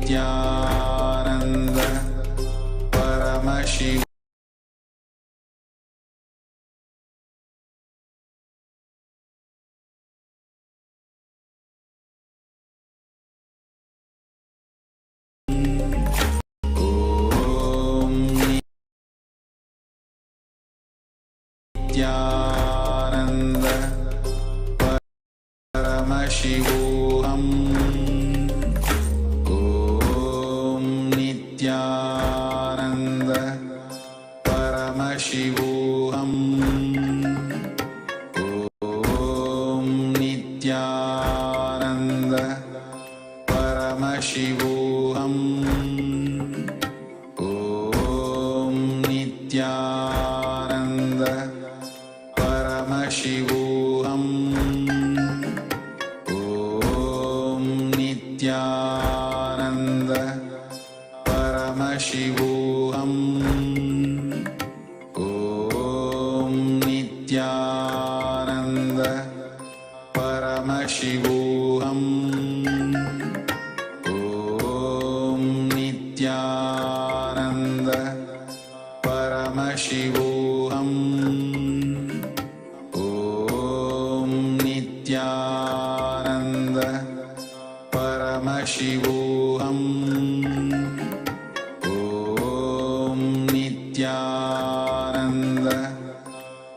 Nithyananda Paramashi Nithyananda Paramashivoham Om Nithyananda Paramashivoham Om Nithyananda Paramashivoham Om Nithyananda Paramashivoham Om Nithyananda Paramashivoham Om Nithyananda Paramashivoham Om Nithyananda Paramashivoham Om Nithyananda Paramashivoham Om Nithyananda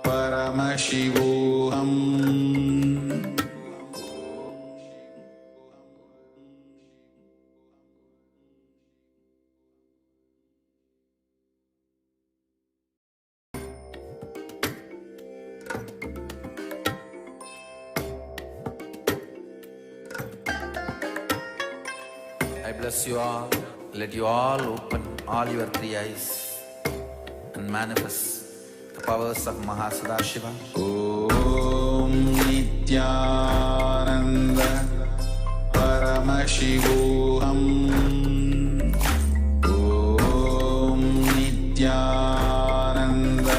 Paramashivoham I bless you all. Let you all open all your three eyes and manifest the powers of Mahasadashiva. Om Nithyananda Paramashivoham Om Nithyananda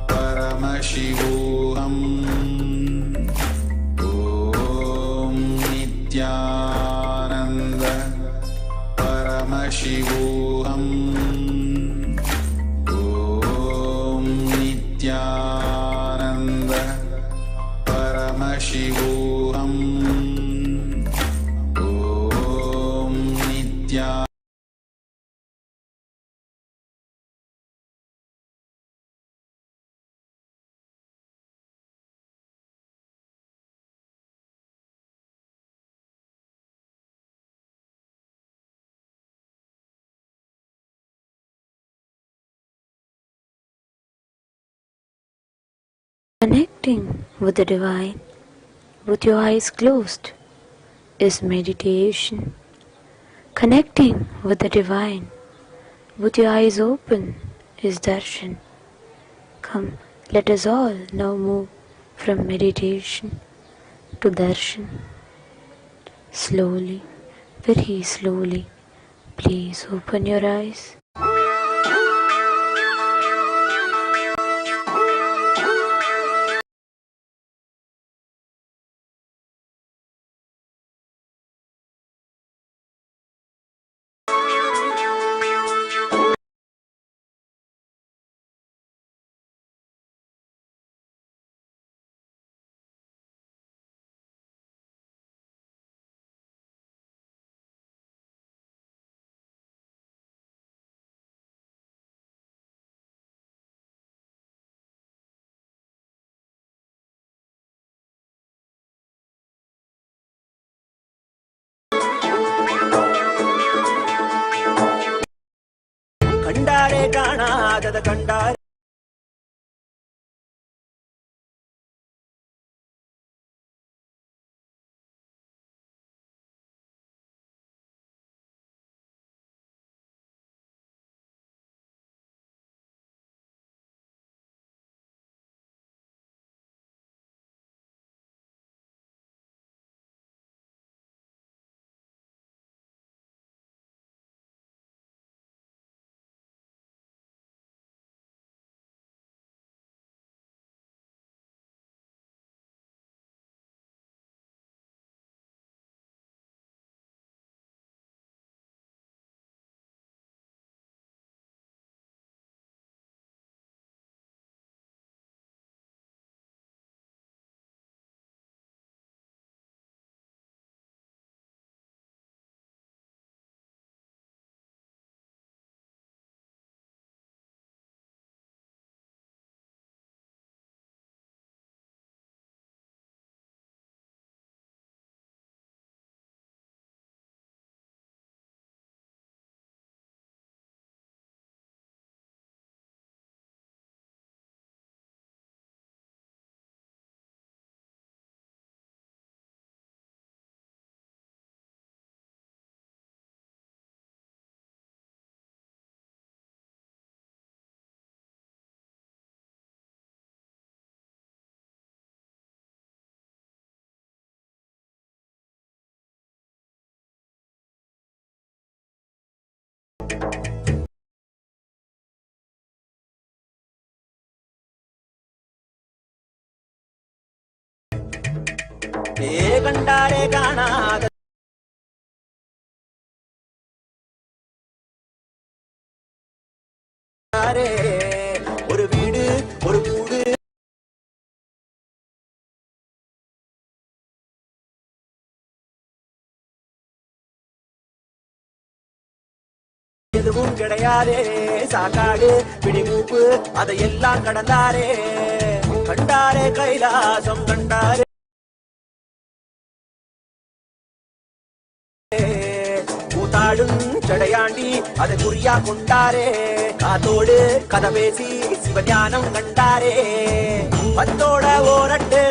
Paramashivoham Om Nithyananda Paramashivoham Om Nithyananda Paramashivoham Om Nithyananda Connecting with the divine with your eyes closed is meditation. Connecting with the divine with your eyes open is darshan. Come, let us all now move from meditation to darshan. Slowly, very slowly, please open your eyes. ಕಂಡಾರೆ ಕಾಣಾಗದ ಕಂಡಾರೆ கண்டாரே காணாத ஒரு வீடு ஒரு கூடு எதுவும் கிடையாதே சாக்காடு பிடிமூப்பு அதையெல்லாம் கடந்தாரே கண்டாரே கைலாசம் கண்டாரே கூத்தாடும் சடையாண்டி அதை குறியா கொண்டாரே காத்தோடு கதை பேசி சிவஞானம் கண்டாரே பத்தோட ஓரட்டு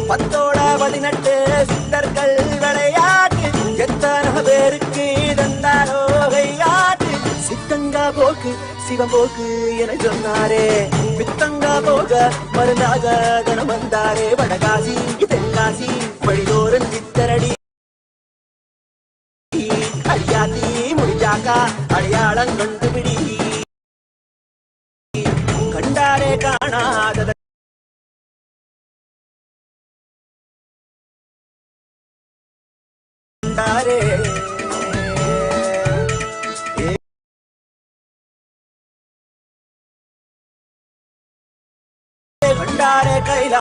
பத்தோட 18 சித்தர்கள் விளையாட்டு எத்தனை பேருக்கு தந்தாரோ கையாட்டு சித்தங்கா போக்கு சிவம் போக்கு என சொன்னாரே பித்தங்கா போக மருந்தாக தனம் வந்தாரே வடகாசி தென்காசி வழிதோறும் சித்தரடி அடியாத்தி முடிஞ்சாக்கா அடையாளம் கண்டுபிடி கண்டாரே காணாத கண்டாரே கண்டாரே கைலா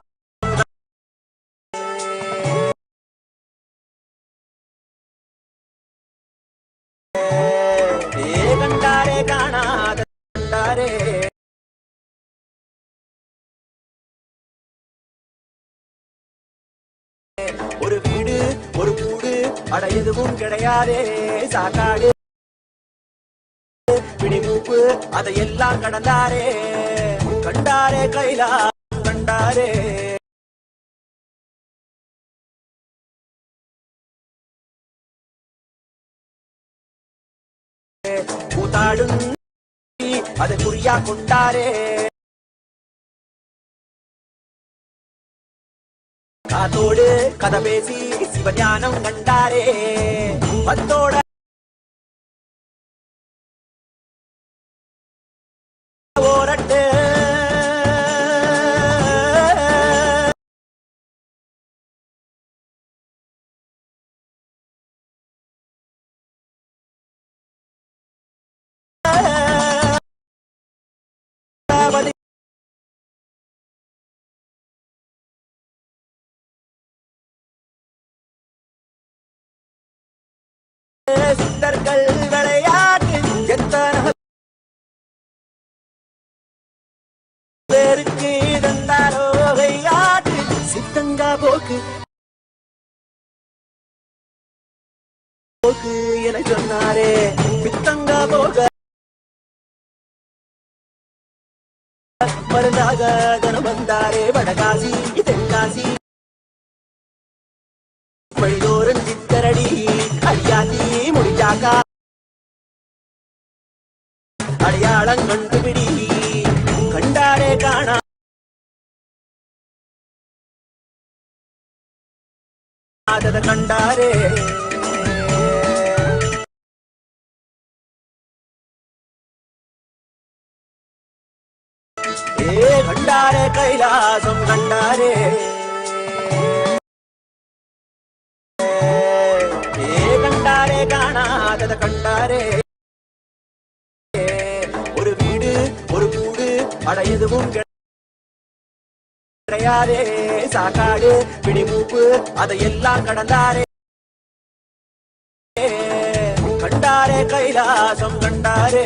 கண்டாரே காணாத கண்டாரே ஒரு வீடு ஒரு கூடு அட எதுவும் கிடையாதே சாக்காடு பிடிமூப்பு அதையெல்லாம் கடந்தாரே கண்டாரே கைலா கண்டாரே கூத்தாடும் அதை குறியா கொண்டாரே காத்தோடு கதை பேசி சிவஞானம் கண்டாரே பத்தோட ஓரட்டு சித்தர்கள் விளையாட்டு எத்தனை பேருக்கு தந்தாரோ கையாட்டு சித்தங்கா போக்கு போக்கு என சொன்னாரே பித்தங்கா போக மருந்தாக தனம் வந்தாரே வடகாசி தென்காசி வழிதோறும் சித்தரடி அடியாத்தி முடிஞ்சாக்கா அடையாளம் கண்டுபிடி கண்டாரே காணா கண்டாரே கண்டாரே கைலாசம் கண்டாரே கண்டாரே காணாதத கண்டாரே ஒரு வீடு ஒரு கூடு அட எதுவும் கிடையாதே சாக்காடு பிடிமூப்பு அதையெல்லாம் கடந்தாரே கண்டாரே கைலாசம் கண்டாரே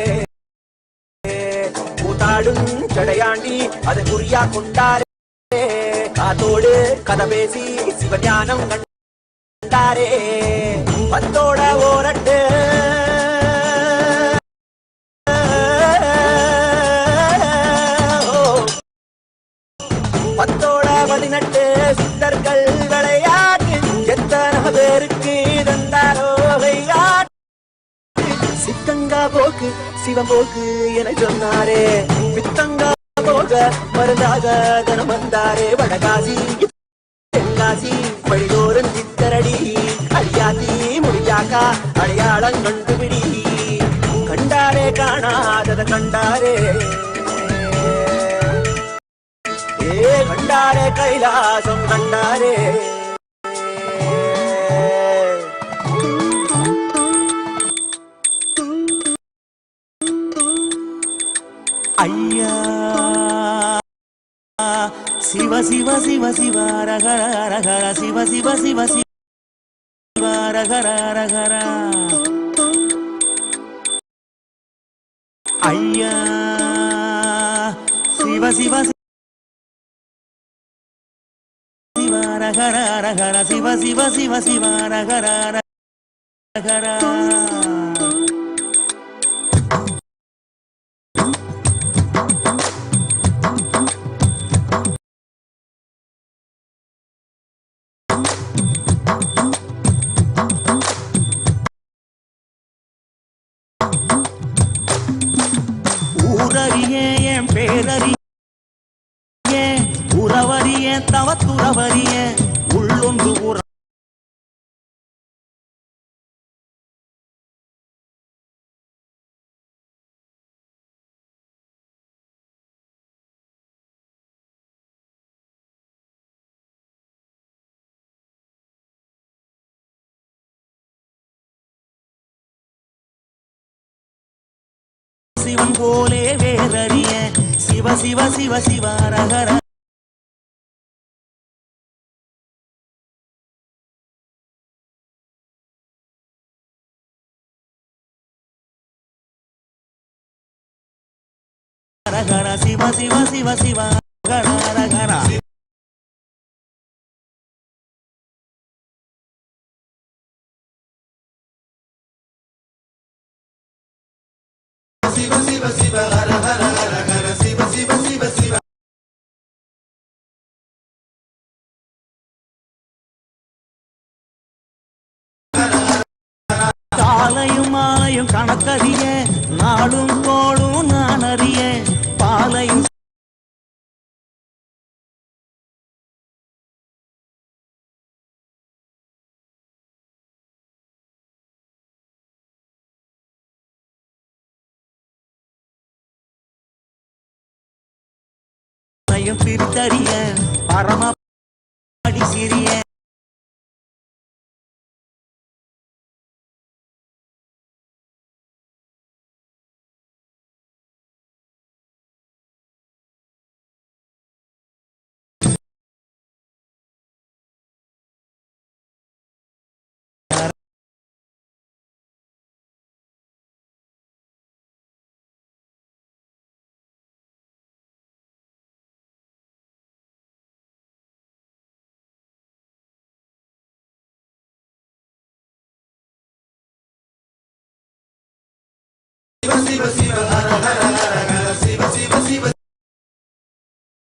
கூத்தாடும் சடையாண்டி அதை குறியா கொண்டாரே காத்தோடு கதை பேசி சிவஞானம் கண்டாரே பத்தோட ஓரட்டு பத்தோட 18 சித்தர்கள் விளையாட்டு எத்தனை பேருக்கு தந்தாரோ கையாட்டு சித்தங்கா போக்கு சிவம் போக்கு என சொன்னாரே பித்தங்கா போக மருந்தாக தனம் வந்தாரே வடகாசி தென்காசி வழிதோறும் சித்தரடி அடியாத்தி முடிஞ்சாக்கா அடையாளம் கண்டுபிடி கண்டாரே காணாதத கண்டாரே ஏ கண்டாரே கைலாசம் கண்டாரே ஐயா சிவ சிவ சிவ சிவ ரகர ரகர சிவ சிவ சிவ சிவ ரகர ரகர ஐயா சிவ சிவ சிவ ரகர ரகர சிவ சிவ சிவ சிவ ரகர ரகர ஊரறிய என் பேரறிய உறவறிய தவத்துறவறிய உள்ளொன்று உற சிவன் போலே வேறறிய சிவ சிவ சிவ சிவ ரகர ரகர சிவ சிவ சிவ சிவ ரகர ரகர சிவ சிவ சிவ ஹர ஹர ஹர ஹர சிவ சிவ சிவ சிவ காலையும் மாலையும் கணக்கறிய நாளும் கோளும் நான் அறிய பாலையும் பிரித்தறிய பரமபடி சிறிய சிவ சிவ ஹர ஹர ஹர ஹர சிவ சிவ சிவ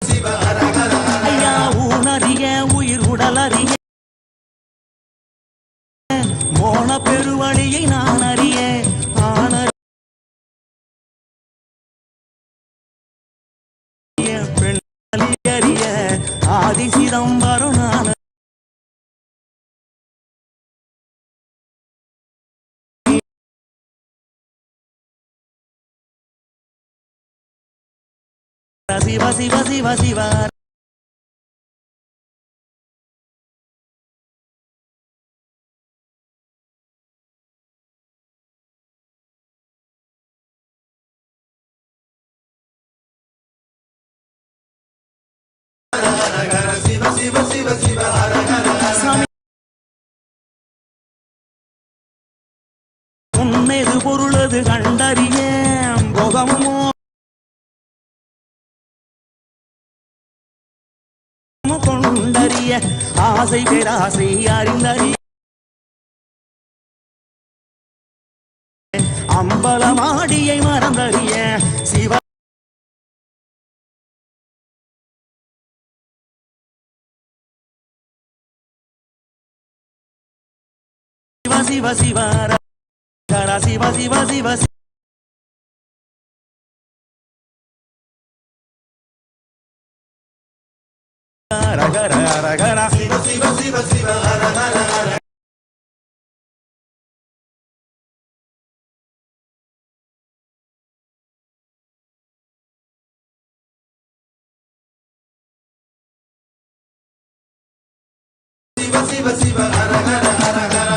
சிவ ஹர ஹர ஐயா ஊனறிய உயிர் உடலறிய மோன பெருவழியை நான் அறிய ஆனறிய பெண் அறிய ஆதி சிதம்பரம் நான் சிவ சிவ சிவ சிவ சிவ சிவ சிவ சிவ ஹர ஹர உன்னது பொருளது கண்டறிய போகமோ கொண்டறிய ஆசை பேராசை அறிந்தறிய அம்பலமாடியை மறந்தறிய சிவ சிவ சிவ ஹர சிவ சிவ சிவ ரகர ரகர சிவ சிவ சிவ சிவ ஹர ஹர ஹர சிவ சிவ ஹர ஹர ஹர ஹர.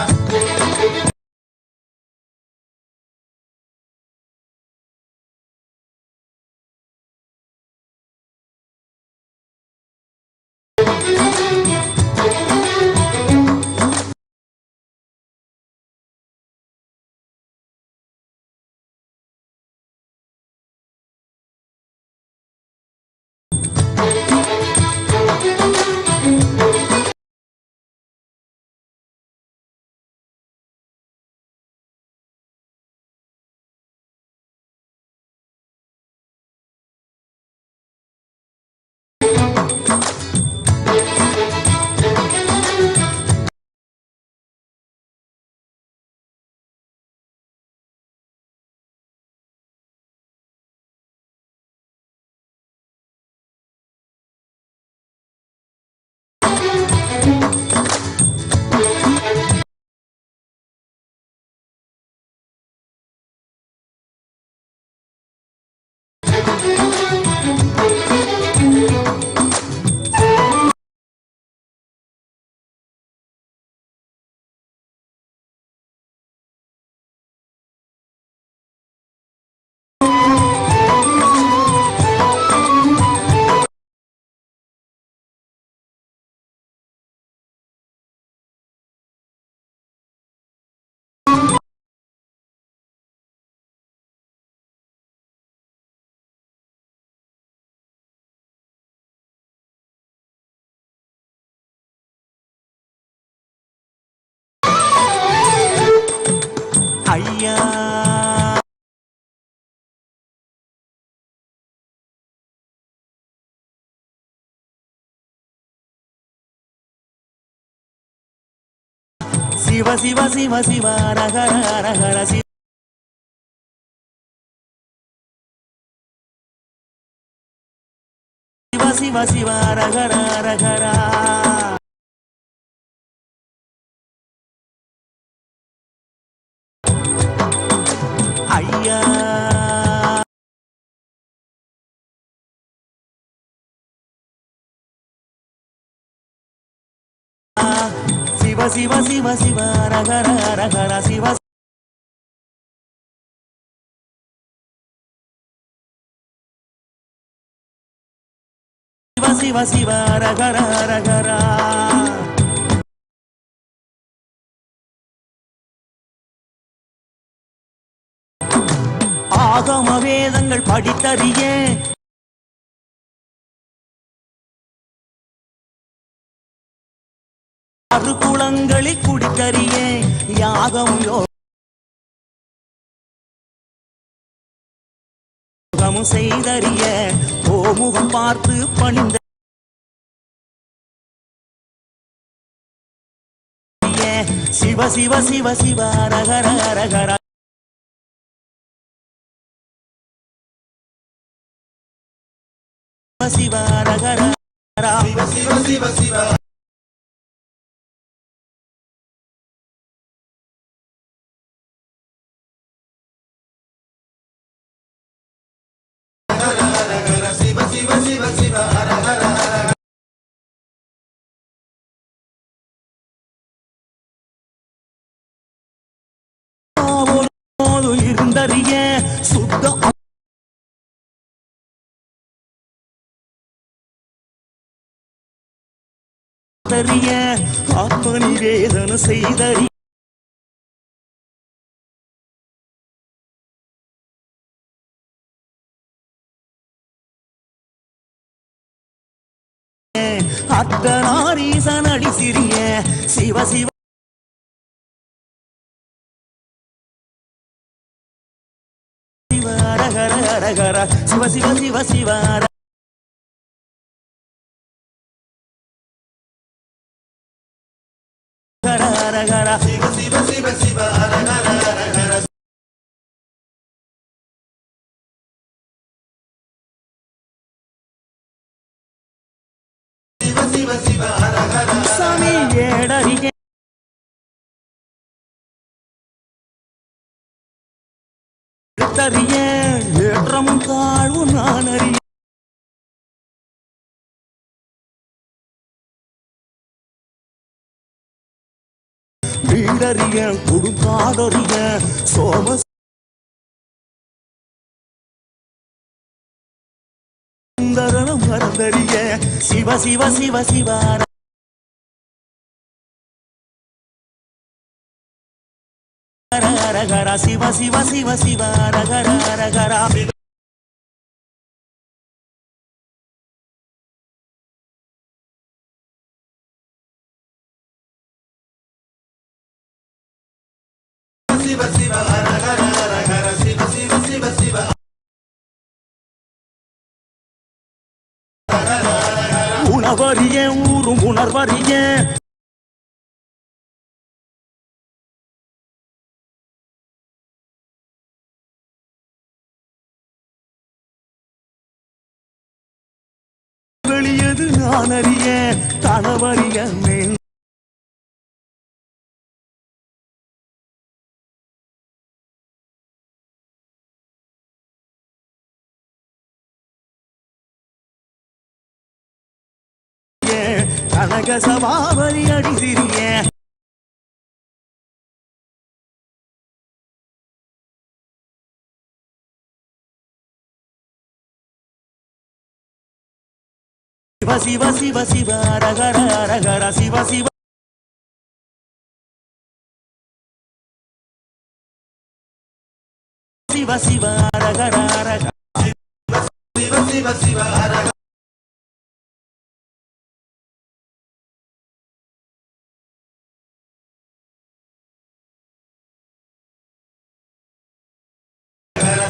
ஐயா சிவ சிவ சிவ சிவ ஹர ஹர ஹர ஹர சிவ சிவ சிவ ஹர ஹர ஹர ஹர. ஐயா சிவ சிவ சிவ சிவ ஹர ஹர ஹர ஹர சிவ சிவ சிவ சிவ ஹர ஹர ஹர ஹர. ஆகம வேதங்கள் படித்தறிய ஆறு குளங்களில் குடித்தறிய யாகம் யோகமும் செய்தறிய ஓமுகம் பார்த்து பணிந்த சிவ சிவ சிவ சிவ ஹர ஹர ஹர ஹர. சிவ ஹர ஹர ஹர சிவ சிவ சிவ சிவ ஹர ஹர ஹர சிவ சிவ சிவ சிவ ஹர ஹர ஹர. இருந்தறிய சுத்த ஆத்ம நிவேதன செய்தறி அர்த்தநாரீசன் அடி சிறிய சிவ சிவ சிவ ஹர ஹர ஹர ஹர சிவ சிவ சிவ சிவ ஹர ஹர ஹர ஹர சிவ சிவ சிவ சிவ ஹர ஹர ஹர ஹர. சிவ சிவ ஹர ஹர சாமி ஏடறிய ஏற்றமும் தாழ்வும் நான் அறிய குடியறிய குடுங்காடறிய சோம சுந்தரம் மறந்தறிய சிவ சிவ சிவ சிவ ஹர சிவ சிவ சிவ சிவ ஹர ஹர சிவ சிவ ஹர ஹர ஹர ஹர சிவ சிவ சிவ சிவ உணவறிய ஊரும் உணர்வறிய வெளியது நான் அறிய கணவறிய மேல் கனக சபாவரி அடிசிறிய சிவ சிவ சிவ சிவ ரகர ரகர சிவ சிவ சிவ சிவ ரகர ரக சிவ சிவ சிவ ரக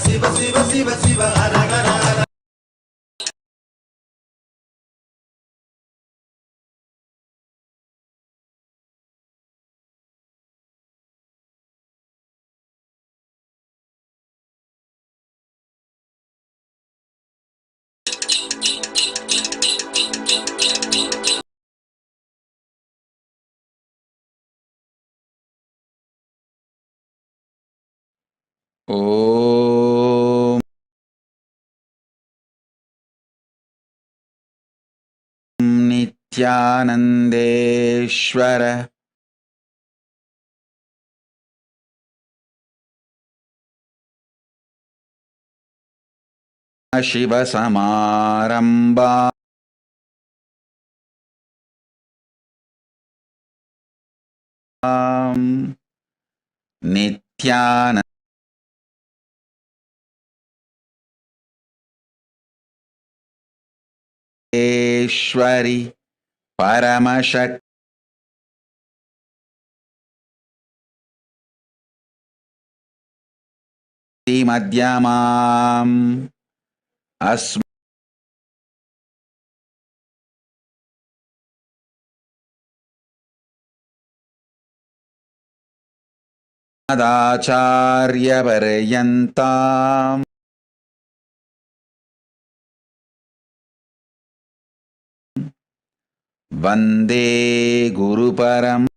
சிவ சிவ சிவ சிவ ரகர ரக ॐ नित्यानन्देश्वर शिवसमारम्भा नित्यानन्देश्वरि परमशक्ति मध्यमाम् अस्मदाचार्यपर्यन्ताम् वन्दे गुरुपरम्पराम्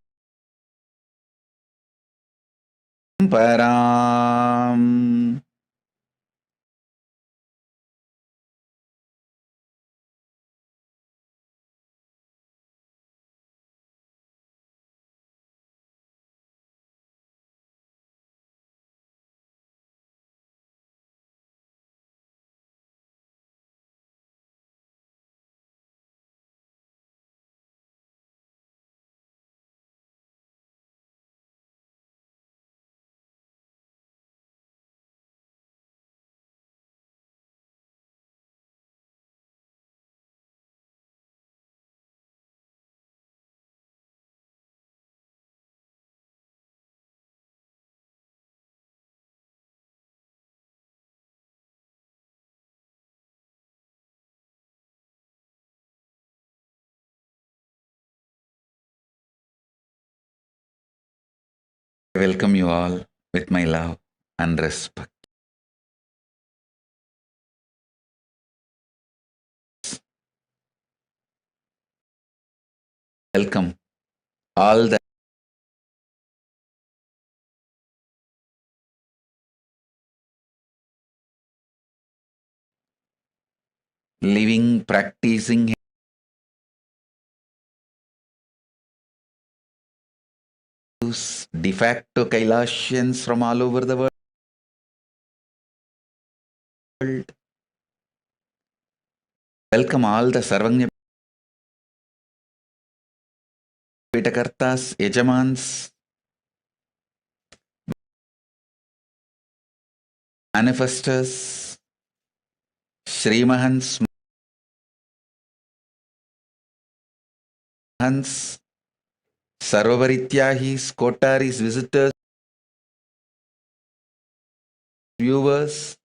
I welcome you all with my love and respect. Welcome all the living, practicing de facto Kailasians from all over the world. Welcome all the Sarvagnya Pitakartas, Yajamans, manifestors, Srimahans, Mahants, Sarvavarityahis, Kotaris, visitors, viewers,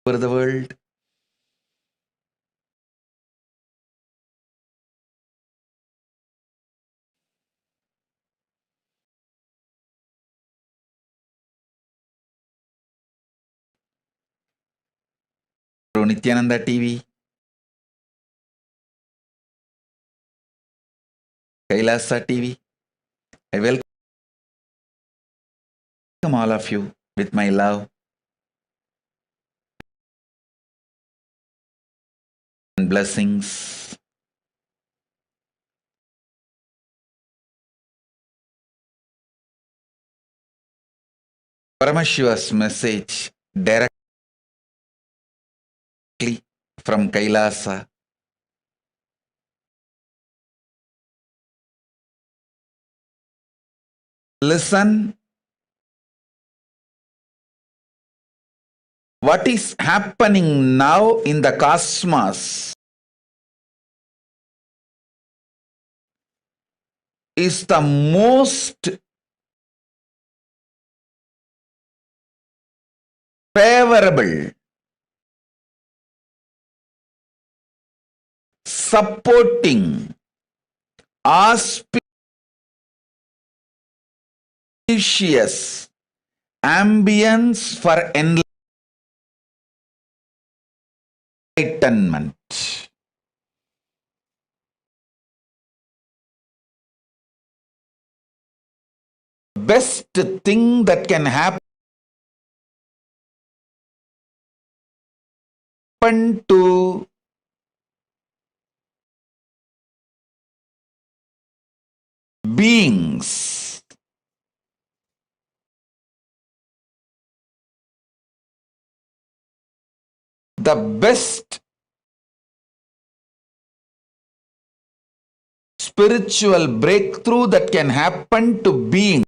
over the world. Through Nithyananda TV, Kailasa TV, I welcome all of you with my love and blessings. Paramashiva's message directly from Kailasa. Listen what is happening now in the cosmos is the most favorable, supporting, auspicious ambience for enlightenment. Best thing that can happen to beings the best spiritual breakthrough that can happen to beings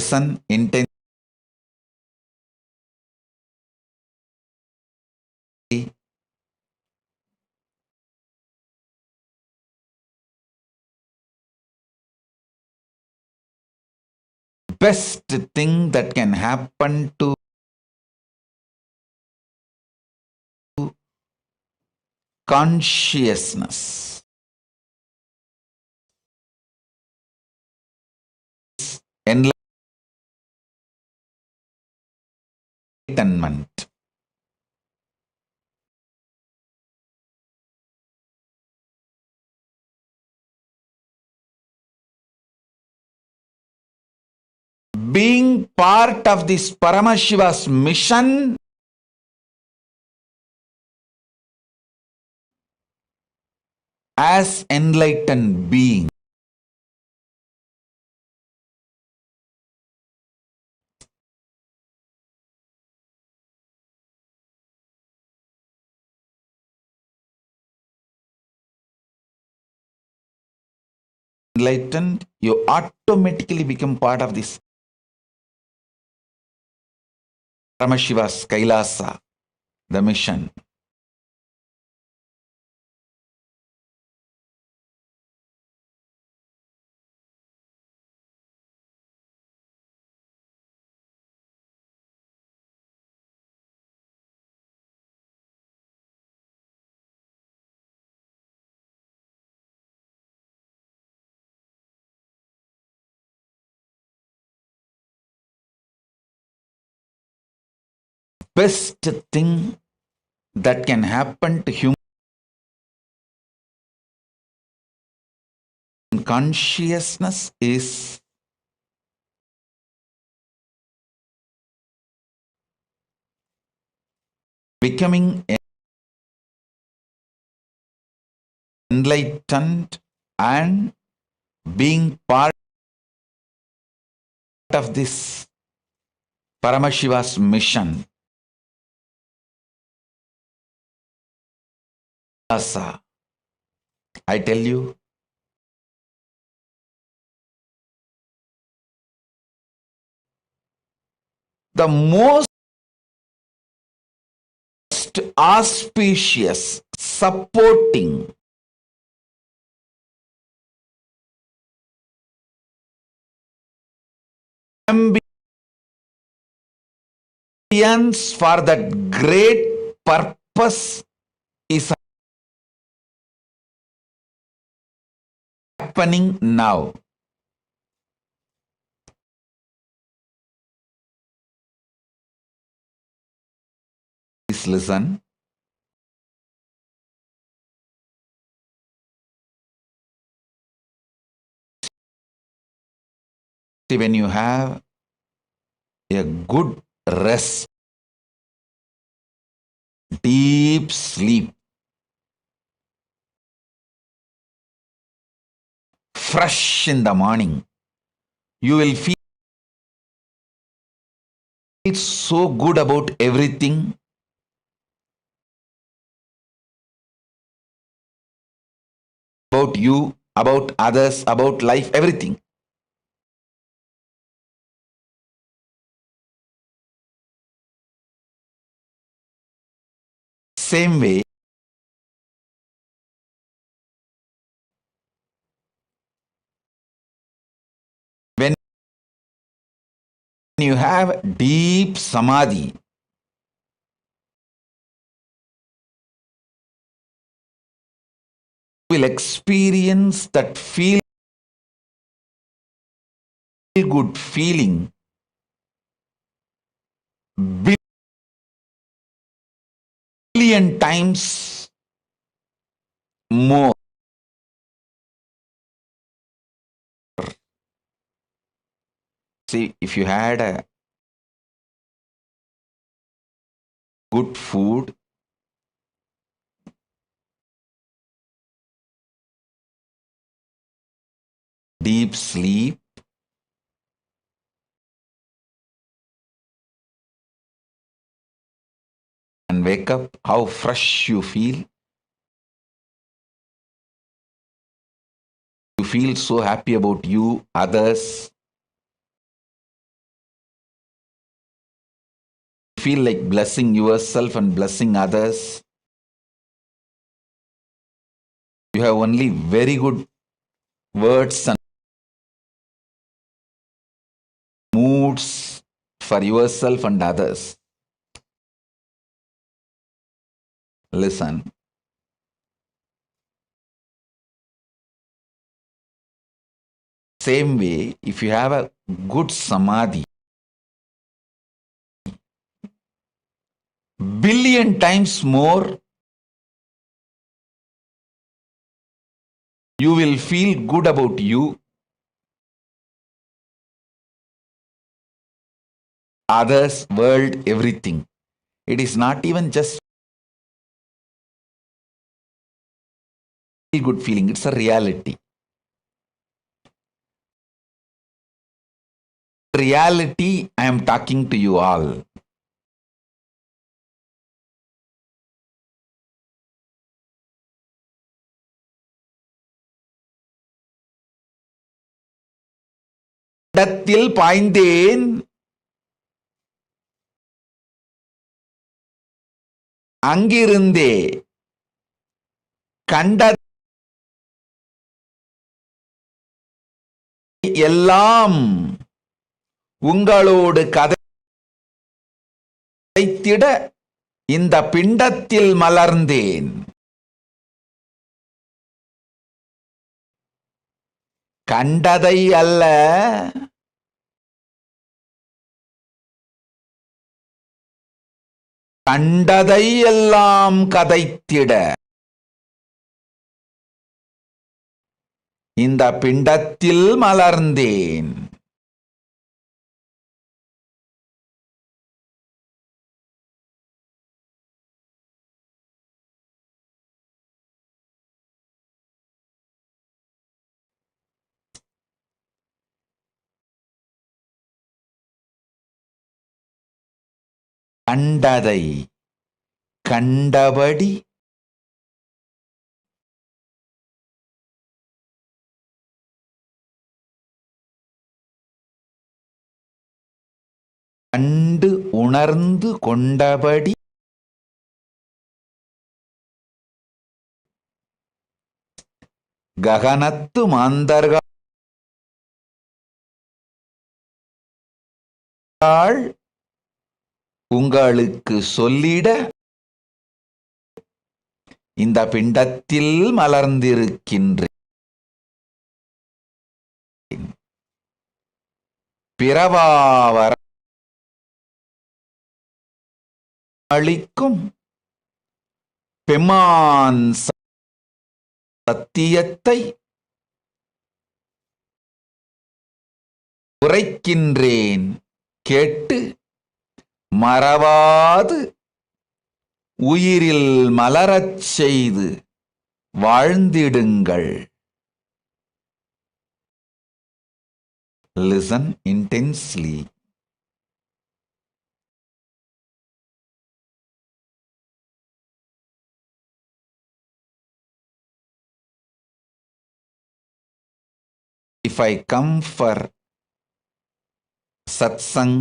listen intensely, best thing that can happen to consciousness, enlightenment. Being part of this Paramashiva's mission as enlightened being. enlightened, you automatically become part of this Paramashiva's Kailasa, the mission. Best thing that can happen to human consciousness is becoming enlightened and being part of this Paramashiva's mission. Kailasa, I tell you, the most auspicious, supporting, ambience for that great purpose is happening now. Please listen. When you have a good rest, deep sleep, fresh in the morning, you will feel so good about everything, about you, about others, about life, everything. Same way, when you have deep samadhi, you will experience that feel good feeling billion times more. See, if you had a good food, deep sleep, and wake up, how fresh you feel. You feel so happy about you, others. You feel like blessing yourself and blessing others. You have only very good words and moods for yourself and others. Listen. Same way, if you have a good samadhi, billion times more, you will feel good about you, others, world, everything. It is not even just a good feeling, it's a reality. Reality, I am talking to you all. இடத்தில் பாய்ந்தேன், அங்கிருந்தே கண்ட எல்லாம் உங்களோடு கதைத்திட இந்த பிண்டத்தில் மலர்ந்தேன். கண்டதை அல்ல, கண்டதை எல்லாம் கதைத்திட இந்த பிண்டத்தில் மலர்ந்தேன். கண்டதை கண்டபடி கண்டு உணர்ந்து கொண்டபடி ககனத்து மாந்தர்கள் உங்களுக்கு சொல்லிட இந்த பிண்டத்தில் மலர்ந்திருக்கின்றேன். பிறவாவர அளிக்கும் பெம்மான் சத்தியத்தை உரைக்கின்றேன் கேட்டு மறவாது உயிரில் மலரச் செய்து வாழ்ந்திடுங்கள். Listen intensely. If I come for satsang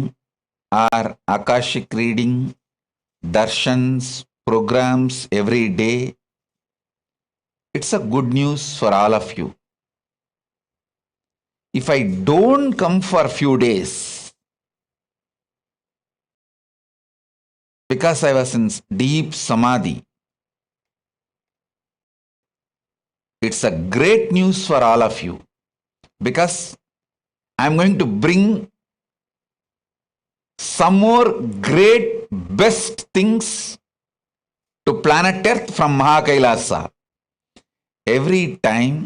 or akashic reading, darshans, programs every day, it's a good news for all of you. If I don't come for few days because I was in deep samadhi, it's a great news for all of you, because I'm going to bring some more great best things to planet Earth from Kailasa. Every time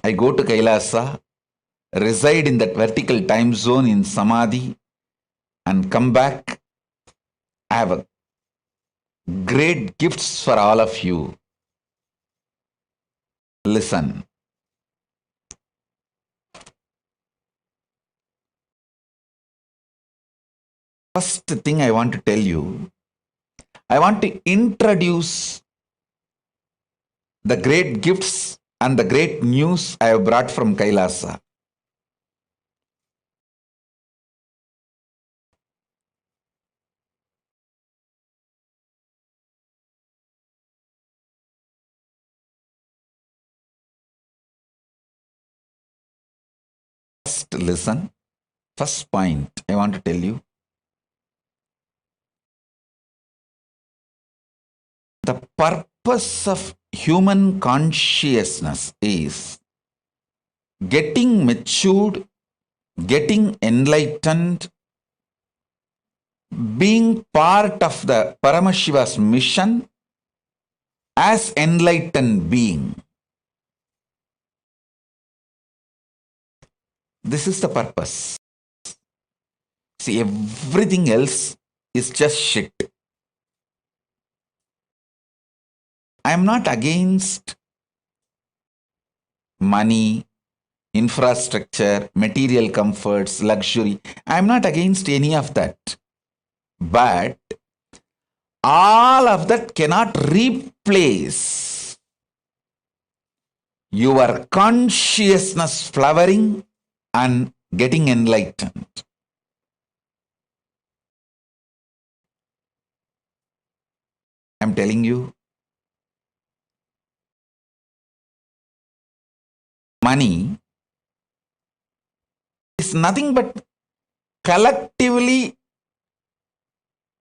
I go to Kailasa, reside in that vertical time zone in Samadhi, and come back, I have a great gifts for all of you. Listen. First thing I want to tell you, I want to introduce the great gifts and the great news I have brought from Kailasa. First, listen. First point I want to tell you. The purpose of human consciousness is getting matured, getting enlightened, being part of the Paramashiva's mission as enlightened being. This is the purpose. See, everything else is just shit. I am not against money, infrastructure, material comforts, luxury. I am not against any of that. But all of that cannot replace your consciousness flowering and getting enlightened. I'm telling you, money is nothing but collectively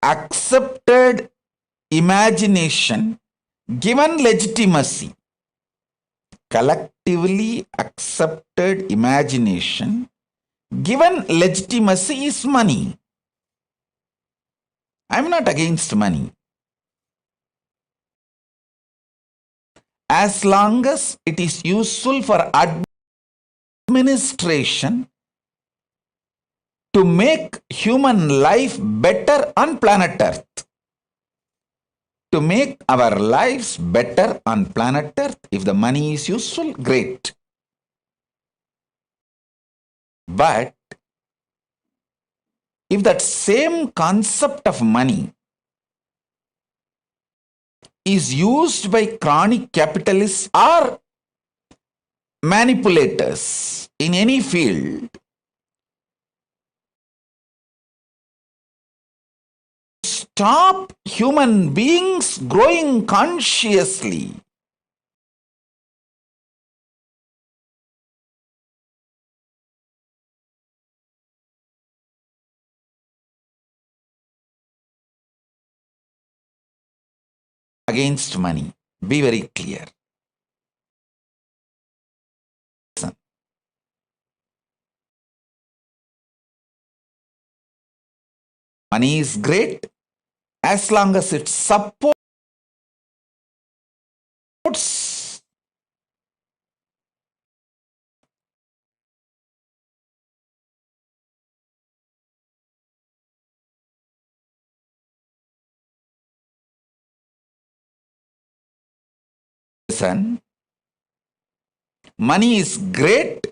accepted imagination given legitimacy. Collectively accepted imagination given legitimacy is money. I'm not against money. As long as it is useful for administration to make human life better on planet Earth. To make our lives better on planet Earth, if the money is useful, great. But if that same concept of money is used by chronic capitalists or manipulators in any field, stop human beings growing consciously, against money. Be very clear. Listen. Money is great as long as it supports listen. Money is great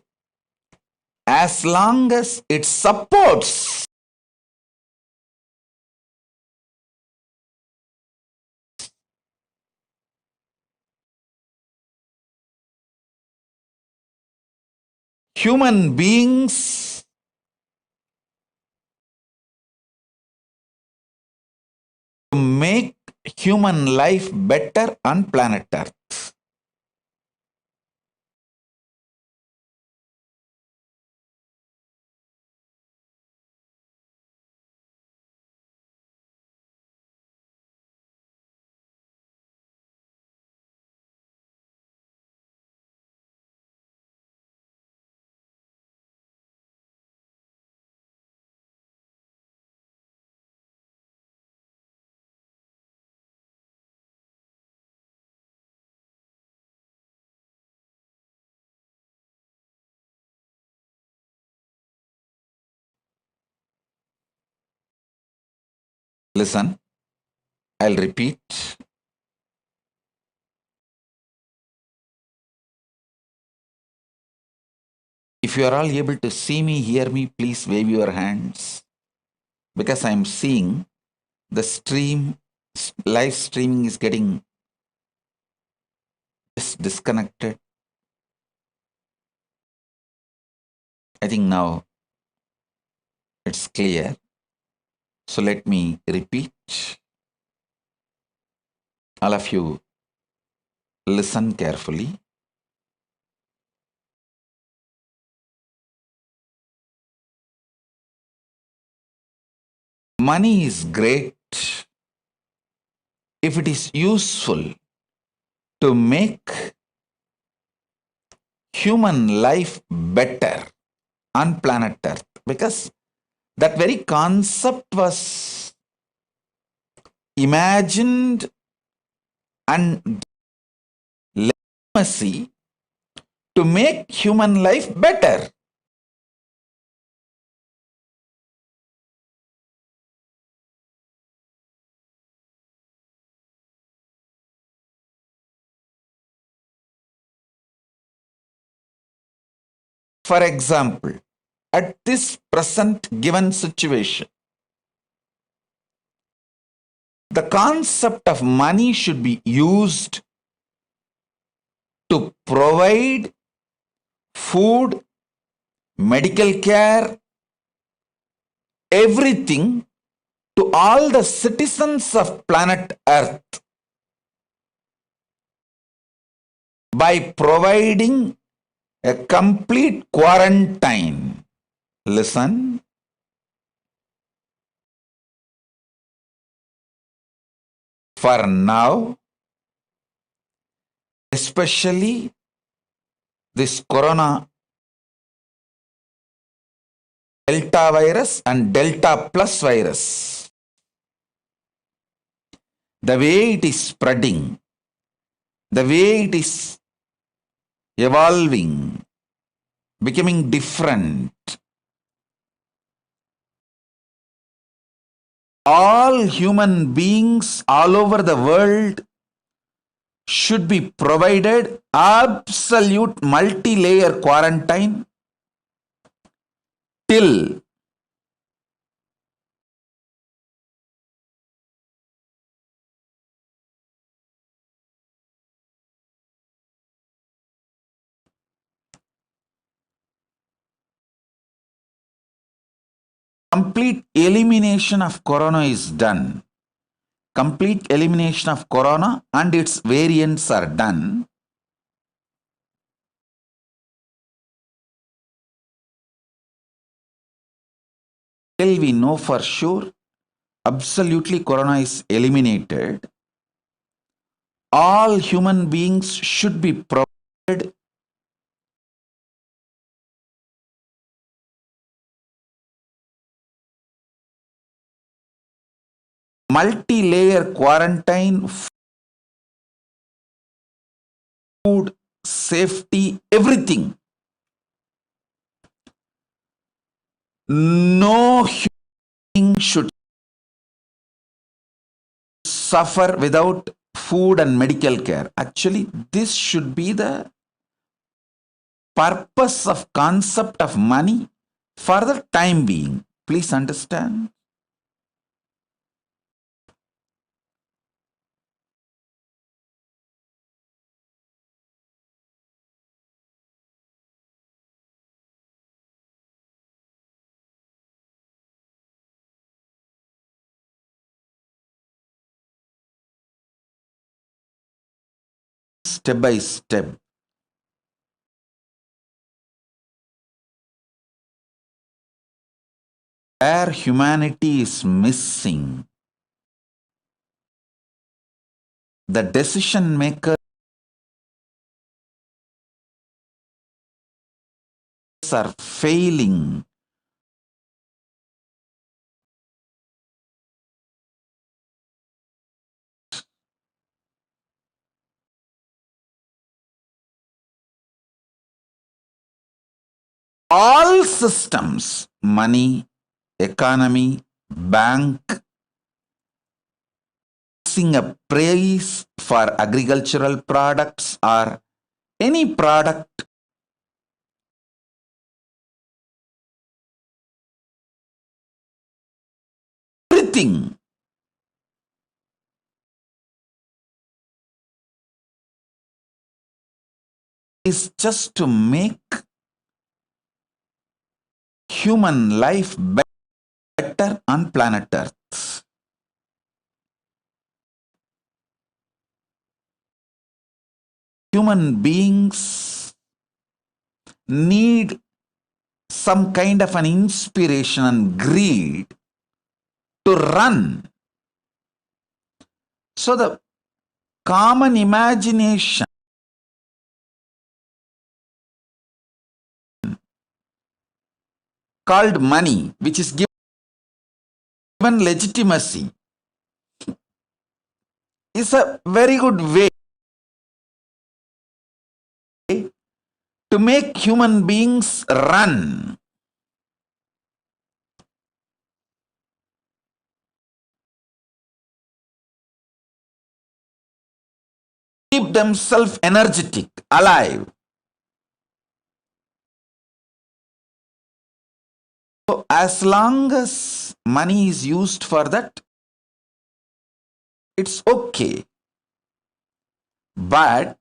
as long as it supports human beings to make human life better on planet Earth. Listen, I'll repeat. If you are all able to see me, hear me, please wave your hands. Because I'm seeing the live streaming is getting disconnected. I think now it's clear. So let me repeat. All of you listen carefully. Money is great if it is useful to make human life better on planet Earth, because that very concept was imagined and legitimacy to make human life better. For example, at this present given situation, the concept of money should be used to provide food, medical care, everything to all the citizens of planet Earth by providing a complete quarantine. Listen. For now, especially this corona Delta virus and Delta plus virus, the way it is spreading, the way it is evolving, becoming different, all human beings all over the world should be provided absolute multi-layer quarantine till complete elimination of corona is done. Complete elimination of corona and its variants are done. Till we know for sure absolutely corona is eliminated, all human beings should be provided multi-layer quarantine, food, safety, everything. No human being should suffer without food and medical care. Actually, this should be the purpose of concept of money for the time being. Please understand. Step by step. Where humanity is missing, the decision makers are failing. All systems, money, economy, bank, fixing a price for agricultural products or any product, everything is just to make human life better on planet Earth. Human beings need some kind of an inspiration and greed to run. So the common imagination called money, which is given legitimacy, is a very good way to make human beings run. Keep themselves energetic, alive. So as long as money is used for that, it's okay. But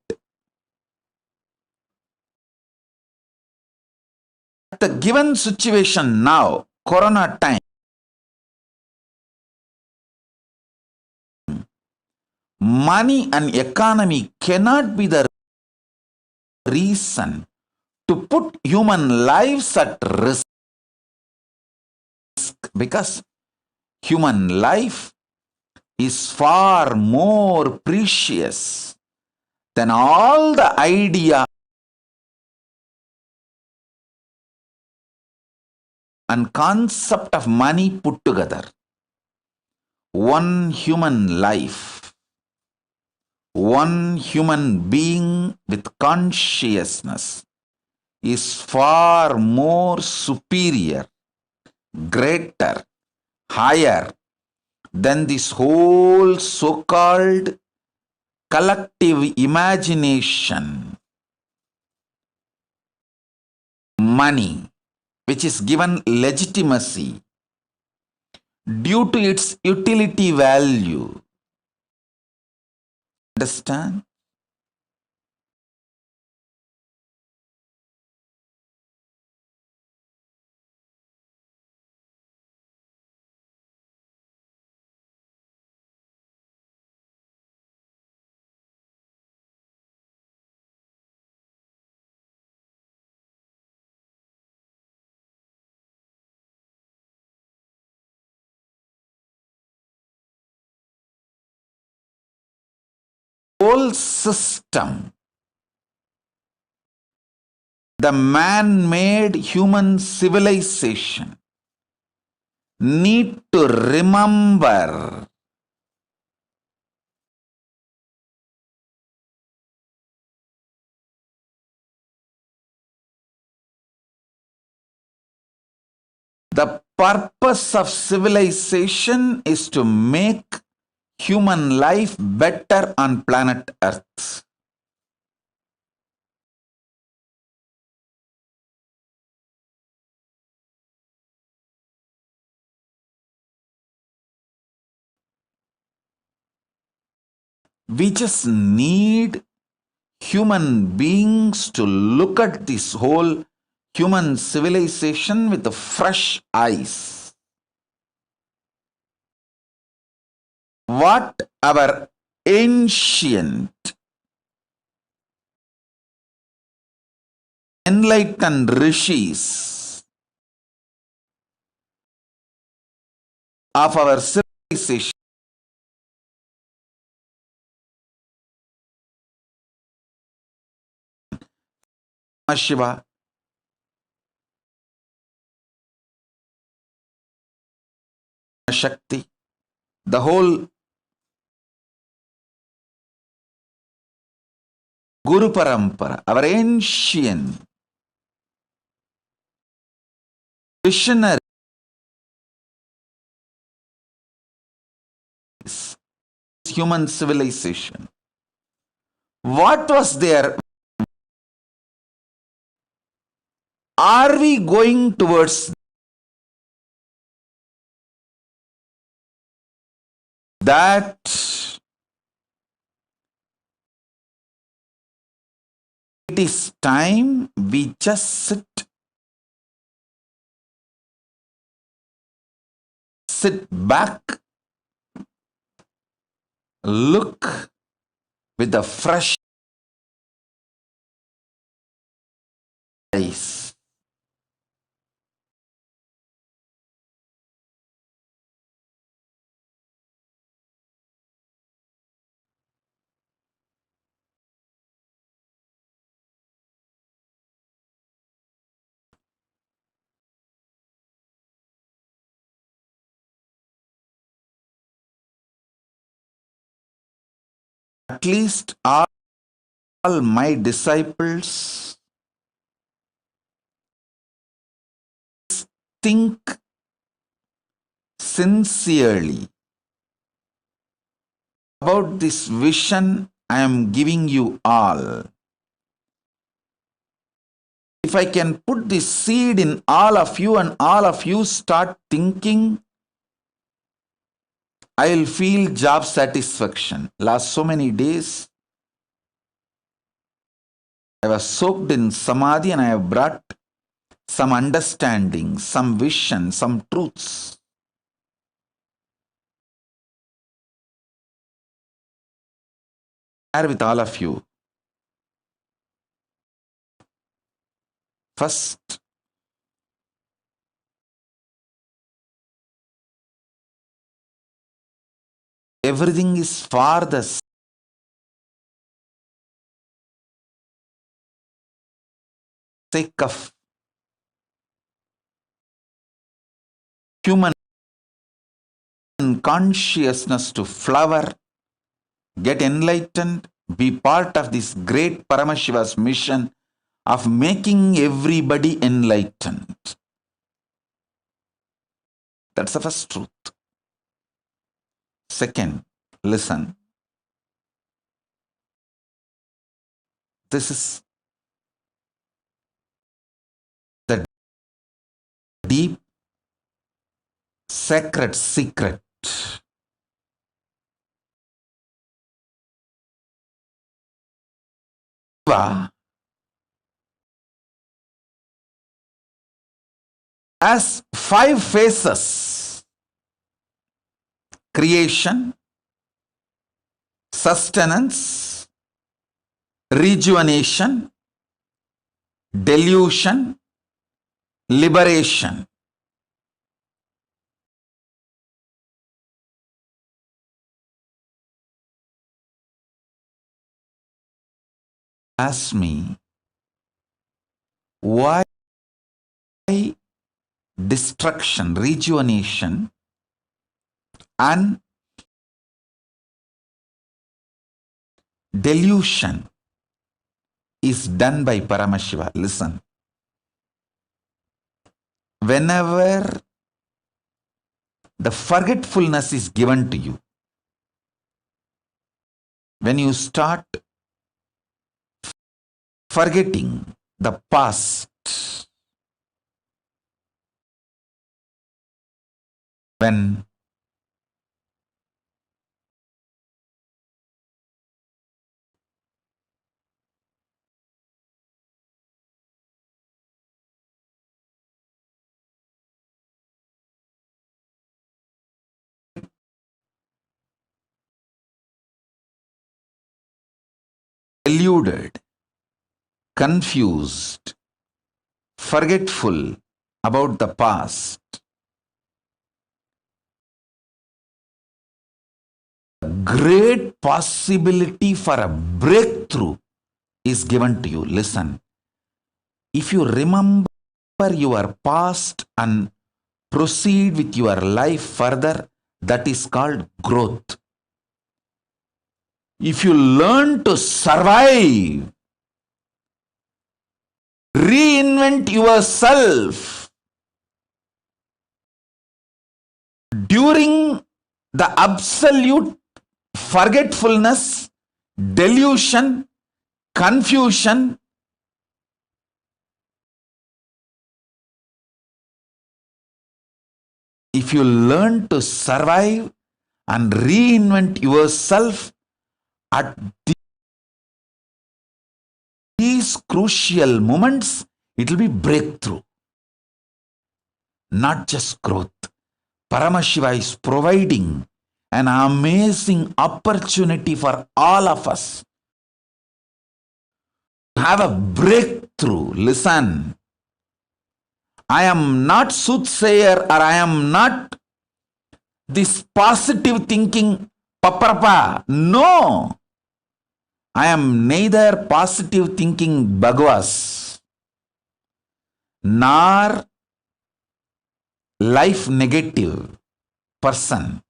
the given situation now, Corona time, money and economy cannot be the reason to put human lives at risk, because human life is far more precious than all the idea and concept of money put together. One human life, one human being with consciousness is far more superior, greater, higher than this whole so-called collective imagination. Money, which is given legitimacy due to its utility value. Understand? Whole system, the man-made human civilization, need to remember the purpose of civilization is to make human life better on planet Earth. We just need human beings to look at this whole human civilization with the fresh eyes. What our ancient enlightened rishis of our civilization Shiva, Shakti, the whole Guru Parampara, our ancient visionary human civilization. What was there? Are we going towards that? It is time we just sit back, look with the fresh eyes. At least all my disciples think sincerely about this vision I am giving you all. If I can put this seed in all of you and all of you start thinking, I will feel job satisfaction. Last so many days, I was soaked in samadhi and I have brought some understanding, some vision, some truths. Share with all of you. First, everything is for the sake of human consciousness to flower, get enlightened, be part of this great Paramashiva's mission of making everybody enlightened. That's the first truth. Second, listen. This is the deep, sacred secret. Has 5 phases: creation, sustenance, rejuvenation, delusion, liberation. Ask me, why destruction, rejuvenation, and delusion is done by Paramashiva? Listen. Whenever the forgetfulness is given to you, when you start forgetting the past, when deluded, confused, forgetful about the past, great possibility for a breakthrough is given to you. Listen. If you remember your past and proceed with your life further, that is called growth. If you learn to survive, reinvent yourself during the absolute forgetfulness, delusion, confusion, if you learn to survive and reinvent yourself at these crucial moments, it will be breakthrough, not just growth. Paramashiva is providing an amazing opportunity for all of us to have a breakthrough. Listen, I am not soothsayer, or I am not this positive thinking paparapa. No, I am neither positive thinking Bhagavas nor life negative person.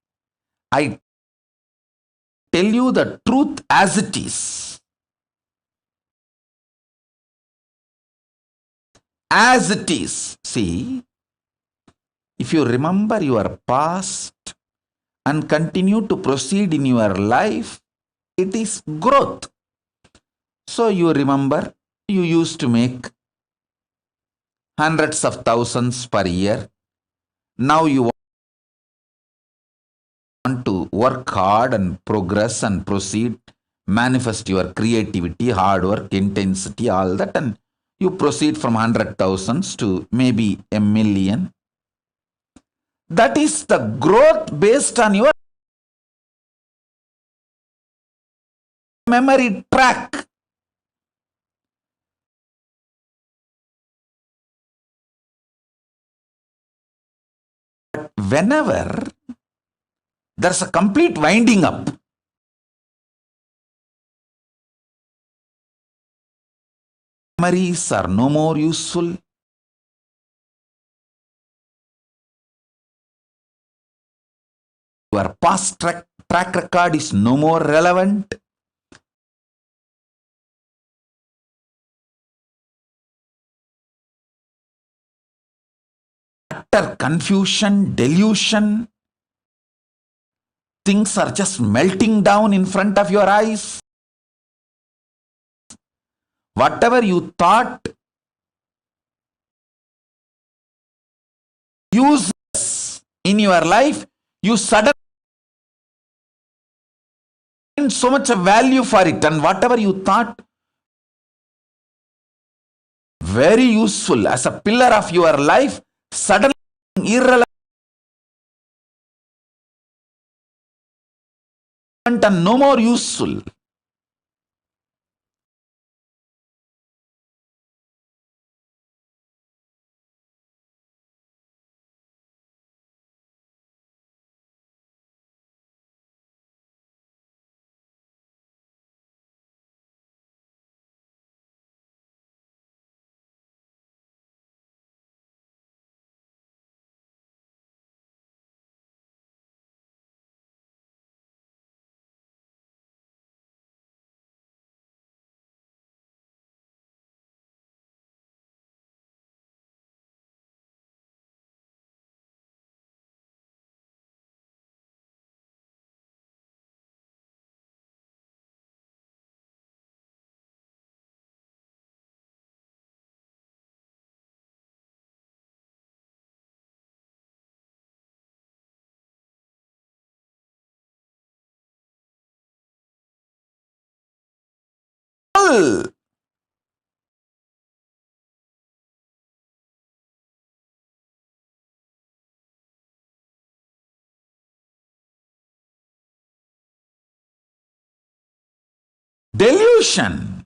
I tell you the truth as it is. As it is. See, if you remember your past and continue to proceed in your life, it is growth. So you remember, you used to make hundreds of thousands per year. Now you want to work hard and progress and proceed, manifest your creativity, hard work, intensity, all that, and You proceed from 100,000 to maybe a million. That is the growth based on your memory track. Whenever there's a complete winding up, memories are no more useful. Your past track record is no more relevant. Utter confusion, delusion, things are just melting down in front of your eyes. Whatever you thought useless in your life, you suddenly find so much of value for it, and whatever you thought very useful as a pillar of your life, suddenly irrelevant and no more useful. Delusion.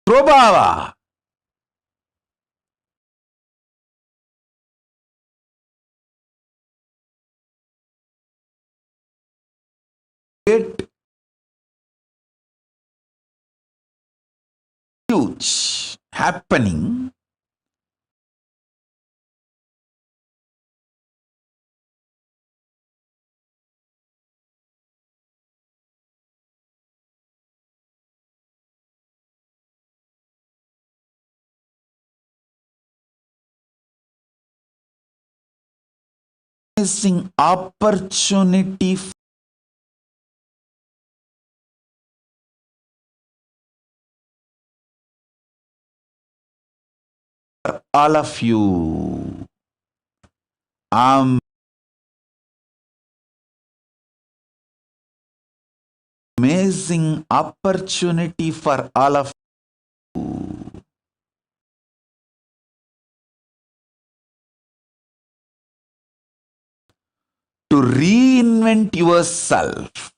Prabhava. It huge happening. Missing opportunity for all of you. Amazing opportunity for all of you. To reinvent yourself,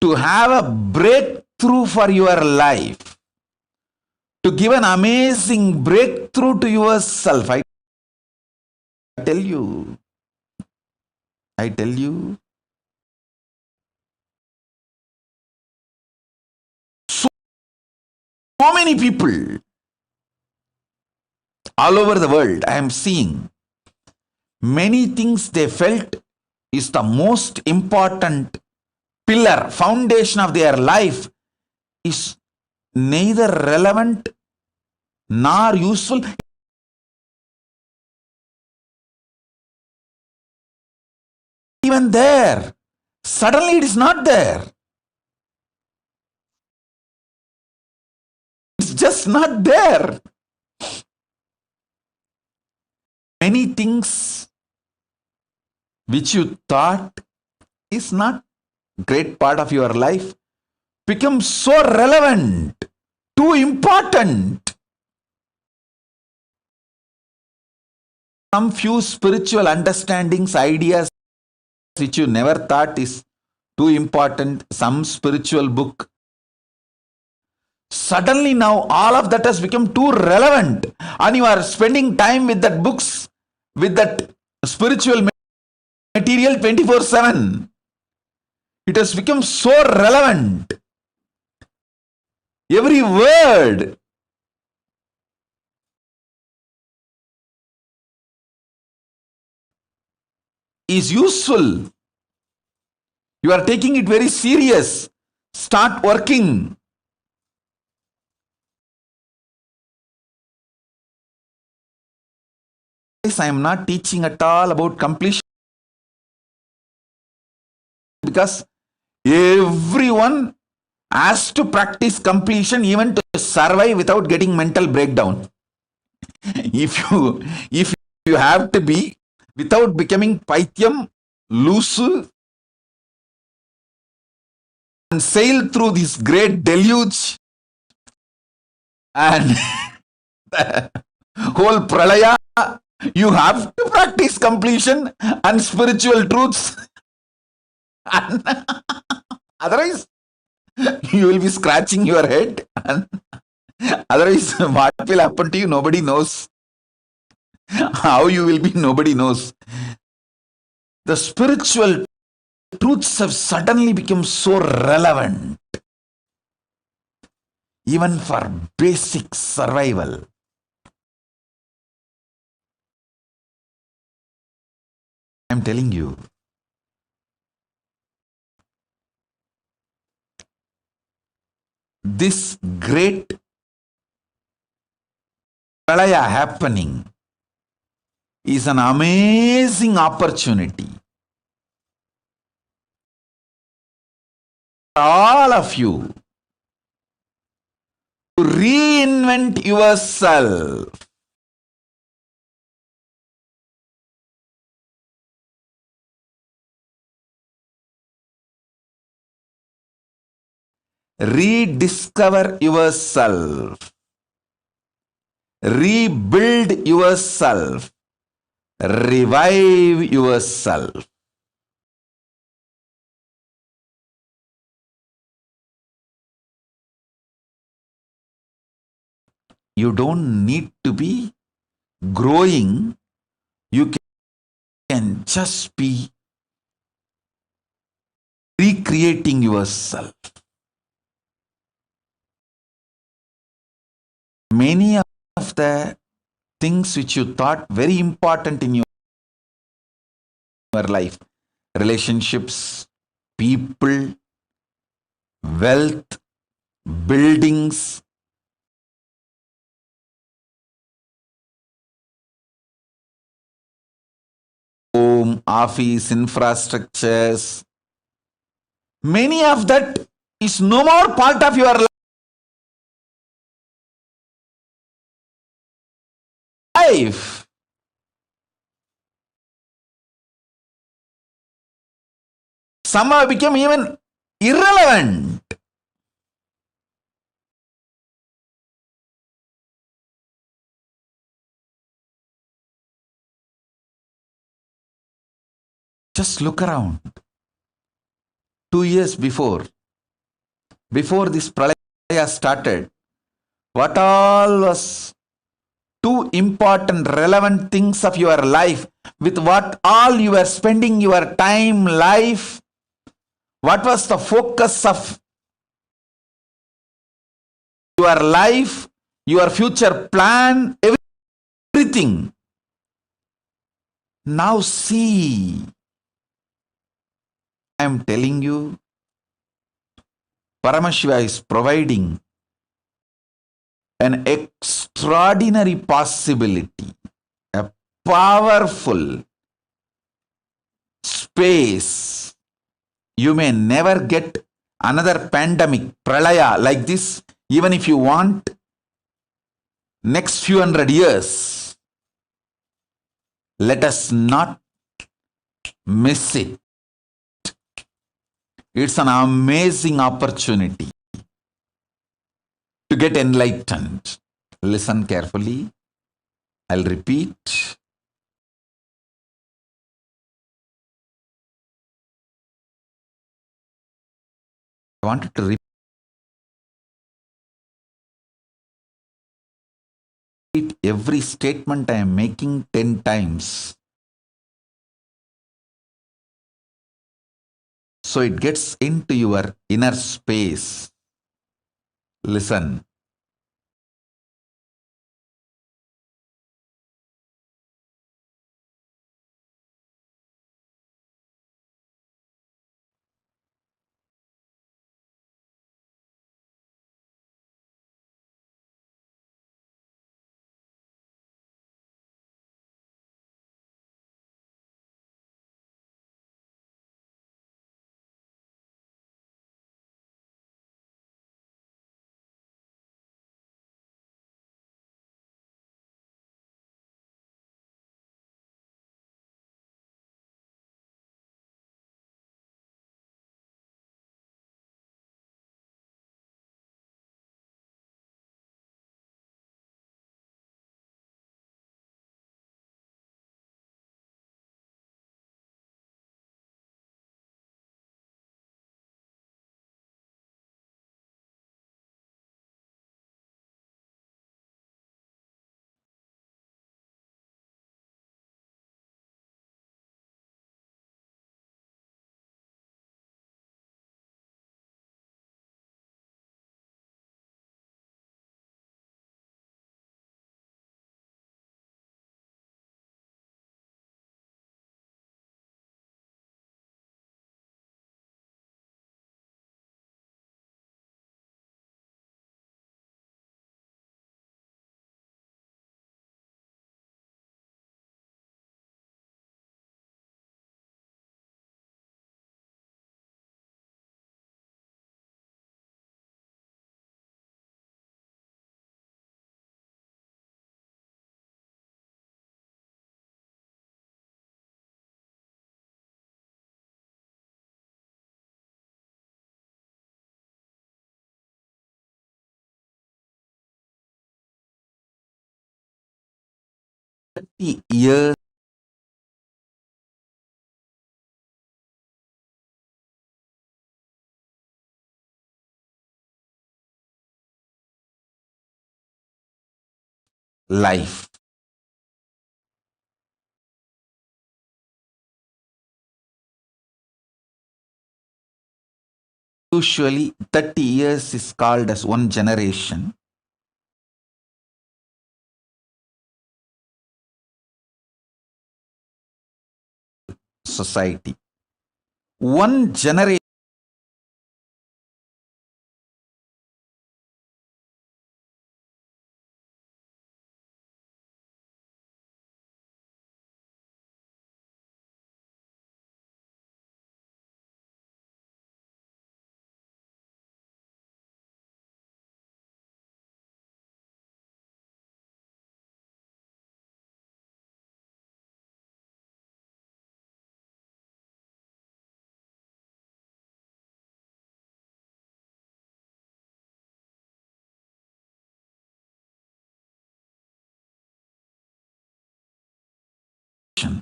to have a breakthrough for your life, to give an amazing breakthrough to yourself. I tell you, so many people all over the world, I am seeing many things they felt is the most important pillar, foundation of their life is neither relevant nor useful. Even there, Suddenly it is not there. It's just not there. Many things which you thought is not great part of your life become so relevant, too important. Some few spiritual understandings, ideas which you never thought is too important, some spiritual book. Suddenly now all of that has become too relevant, and you are spending time with that books, with that spiritual material 24/7. It has become so relevant. Every word is useful. You are taking it very serious. Start working. I am not teaching at all about completion, because everyone has to practice completion even to survive without getting mental breakdown. If you have to be without becoming paityam, loose, and sail through this great deluge and the whole pralaya, you have to practice completion and spiritual truths. Otherwise, you will be scratching your head. And otherwise, what will happen to you? Nobody knows. How you will be, nobody knows. The spiritual truths have suddenly become so relevant, even for basic survival. I'm telling you. This great pralaya happening is an amazing opportunity. All of you to reinvent yourself. Rediscover yourself. Rebuild yourself. Revive yourself. You don't need to be growing. You can just be recreating yourself. Many of the things which you thought very important in your life, relationships, people, wealth, buildings, home, office, infrastructures, many of that is no more part of your life. Some have become even irrelevant. Just look around. 2 years before this pralaya started, what all was two important relevant things of your life, with what all you were spending your time, life, what was the focus of your life, your future plan, everything. Now see, I am telling you, Paramashiva is providing an extraordinary possibility, a powerful space You may never get another pandemic, pralaya like this, even if you want next few hundred years. Let us not miss it. It's an amazing opportunity to get enlightened. Listen carefully. I'll repeat. I wanted to repeat every statement I am making 10 times. So it gets into your inner space. Listen. Years life. Usually 30 years is called as one generation. Society. One generation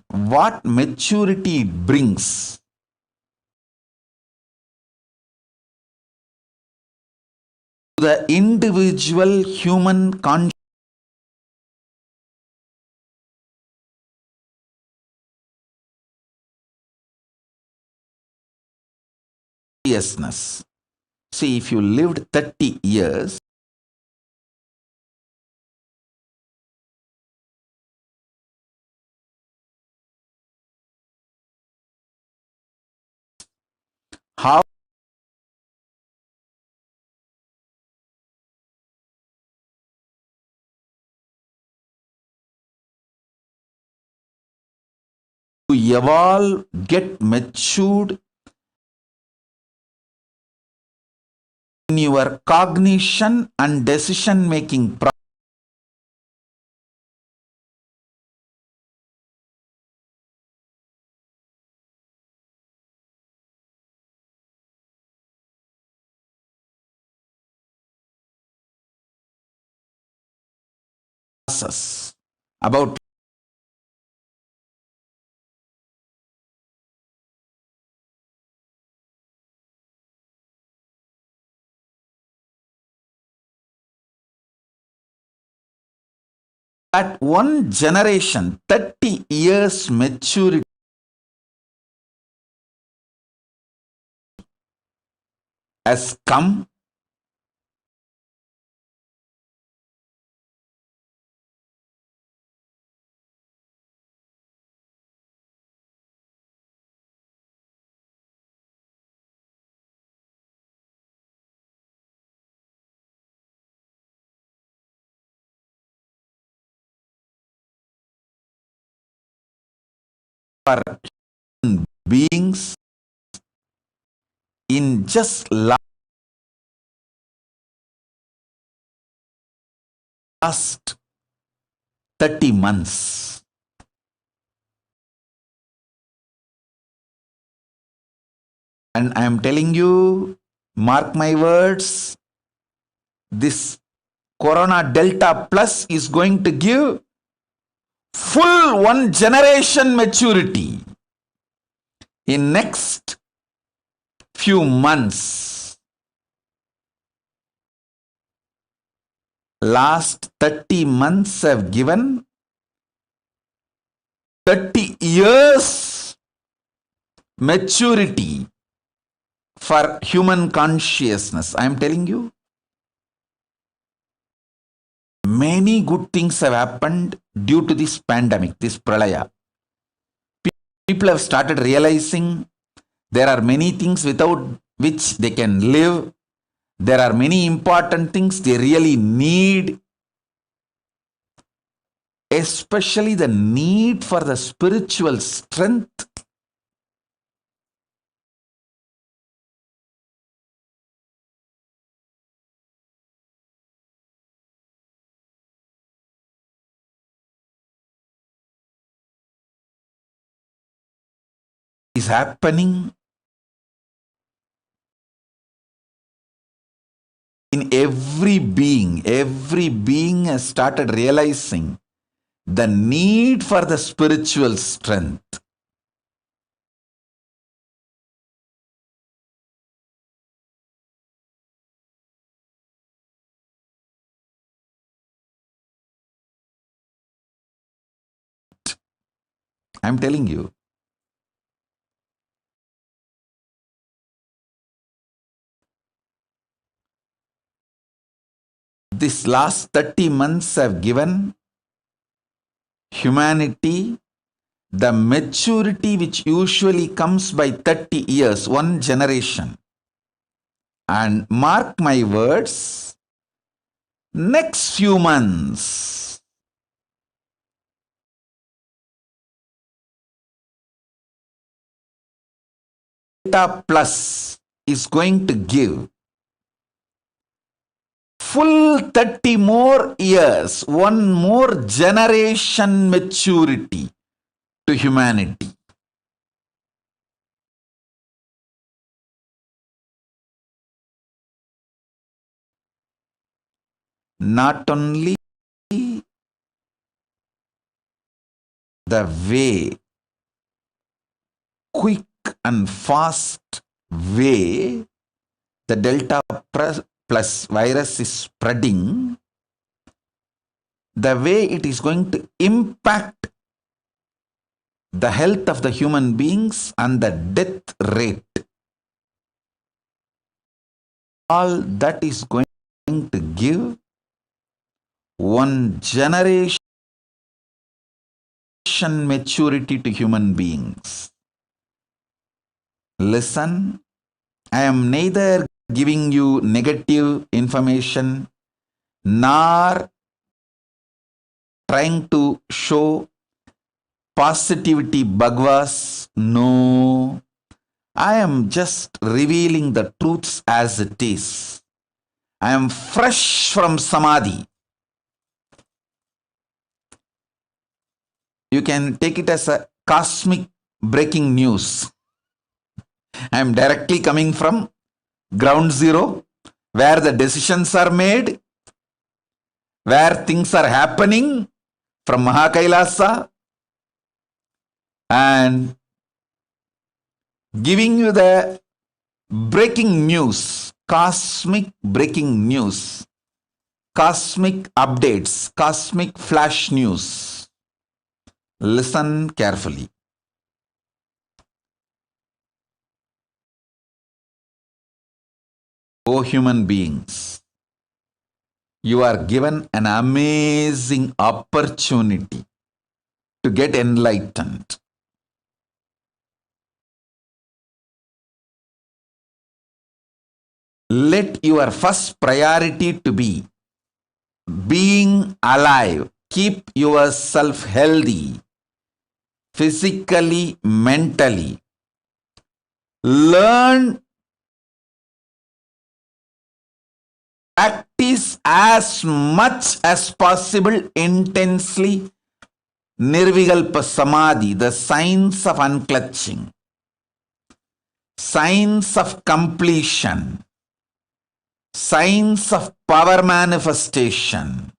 what maturity it brings. The individual human consciousness. See, if you lived 30 years, how to evolve, get matured, in your cognition and decision making process about that one generation, 30 years maturity has come. For beings in just last 30 months. And I am telling you, mark my words, this Corona Delta Plus is going to give full one generation maturity in next few months. Last 30 months have given 30 years maturity for human consciousness. I am telling you, many good things have happened due to this pandemic, this pralaya. People have started realizing there are many things without which they can live. There are many important things they really need, especially the need for the spiritual strength. Is happening in every being. Every being has started realizing the need for the spiritual strength. I'm telling you. This last 30 months have given humanity the maturity which usually comes by 30 years, one generation. And mark my words, next few months, Delta Plus is going to give full 30 more years, one more generation maturity to humanity. Not only the way, quick and fast way the Delta Plus virus is spreading, the way it is going to impact the health of the human beings and the death rate. All that is going to give one generation maturity to human beings. Listen, I am neither giving you negative information nor trying to show positivity bhagavas. No, I am just revealing the truths as it is. I am fresh from samadhi. You can take it as a cosmic breaking news. I am directly coming from ground zero, where the decisions are made, where things are happening from Kailasa, and giving you the breaking news, cosmic breaking news, cosmic updates, cosmic flash news. Listen carefully. O human beings, you are given an amazing opportunity to get enlightened. Let your first priority to be being alive. Keep yourself healthy, physically, mentally. Learn, practice as much as possible intensely Nirvikalpa Samadhi, the science of unclutching, science of completion, science of power manifestation.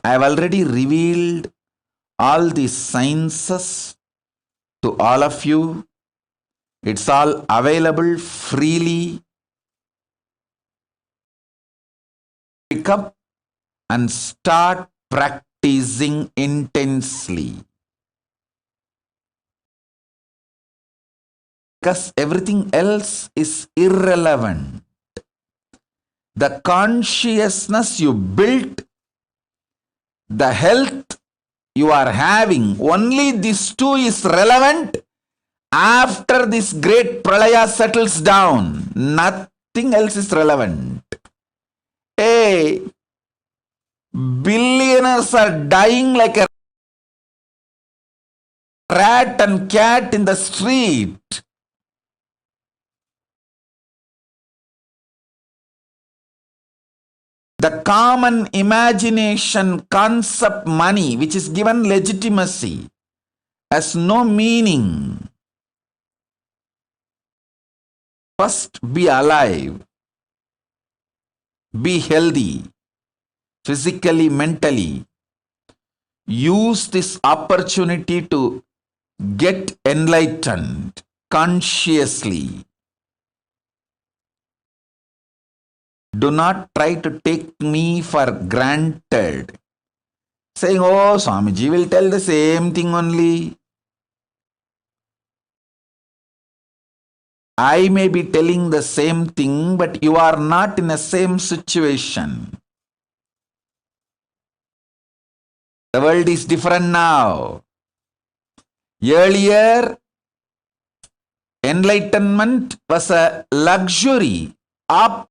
I have already revealed all these sciences to all of you. It's all available freely. Pick up and start practicing intensely. Because everything else is irrelevant. The consciousness you built, the health you are having, only these two is relevant after this great pralaya settles down. Nothing else is relevant. Hey, billionaires are dying like a rat and cat in the street. The common imagination concept money, which is given legitimacy, has no meaning. First, be alive, be healthy, physically, mentally. Use this opportunity to get enlightened consciously. Do not try to take me for granted, saying, oh, Swamiji will tell the same thing only. I may be telling the same thing, but you are not in the same situation. The world is different now. Earlier, enlightenment was a luxury option.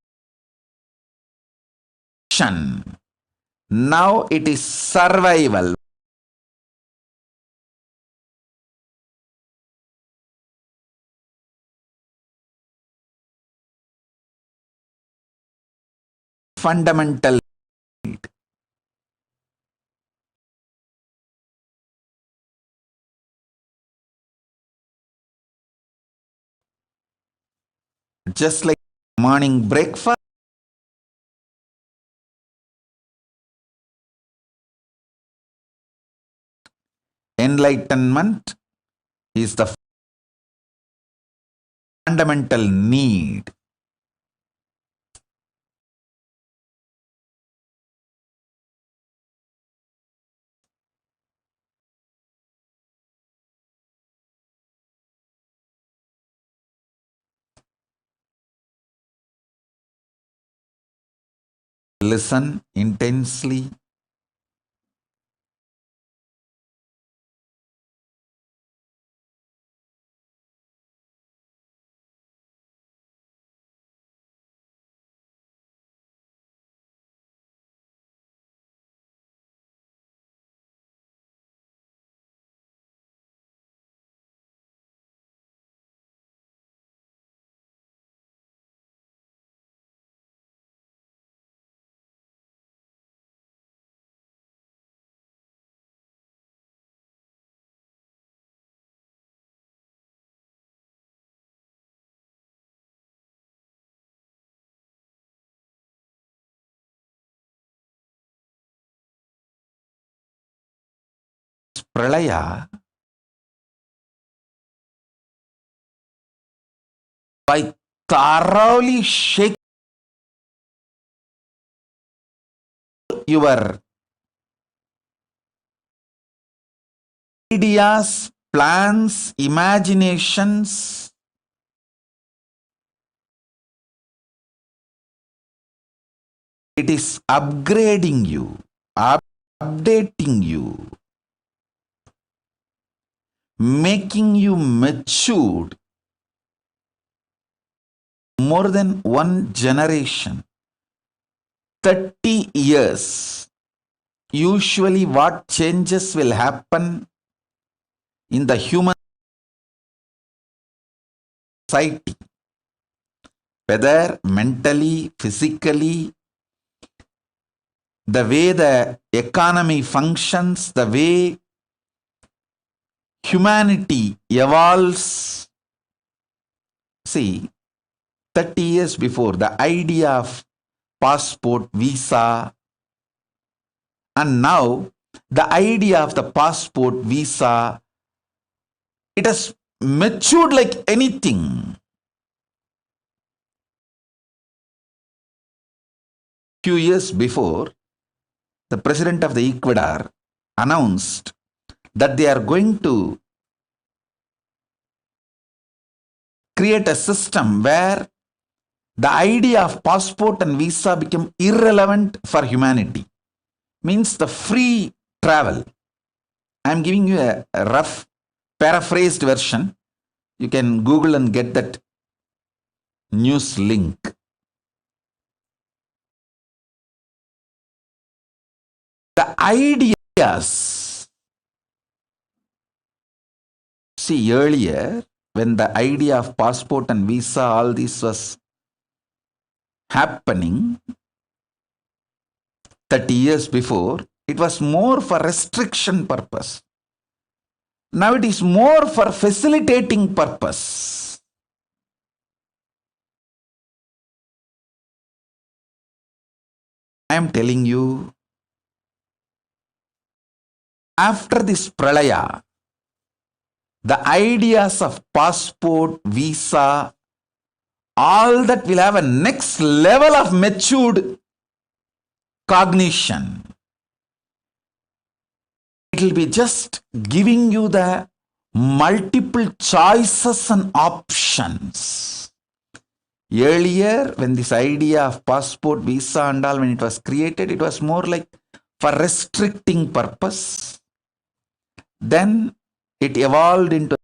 Now it is survival. Fundamental. Just like morning breakfast, enlightenment is the fundamental need. Listen intensely. pralaya, by thoroughly shake your ideas, plans, imaginations, it is upgrading you, updating you, making you matured more than one generation. 30 years. Usually what changes will happen in the human society, whether mentally, physically, the way the economy functions, the way humanity evolves. See, 30 years before, the idea of passport, visa, and now the idea of the passport, visa, it has matured like anything. Few years before, the president of the Ecuador announced that they are going to create a system where the idea of passport and visa become irrelevant for humanity. Means the free travel. I am giving you a rough paraphrased version. You can Google and get that news link. The ideas. See, earlier, when the idea of passport and visa, all this was happening 30 years before, it was more for restriction purpose. Now it is more for facilitating purpose. I am telling you, after this pralaya, the ideas of passport, visa, all that will have a next level of matured cognition. It will be just giving you the multiple choices and options. Earlier, when this idea of passport, visa and all, when it was created, it was more like for restricting purpose. Then it evolved into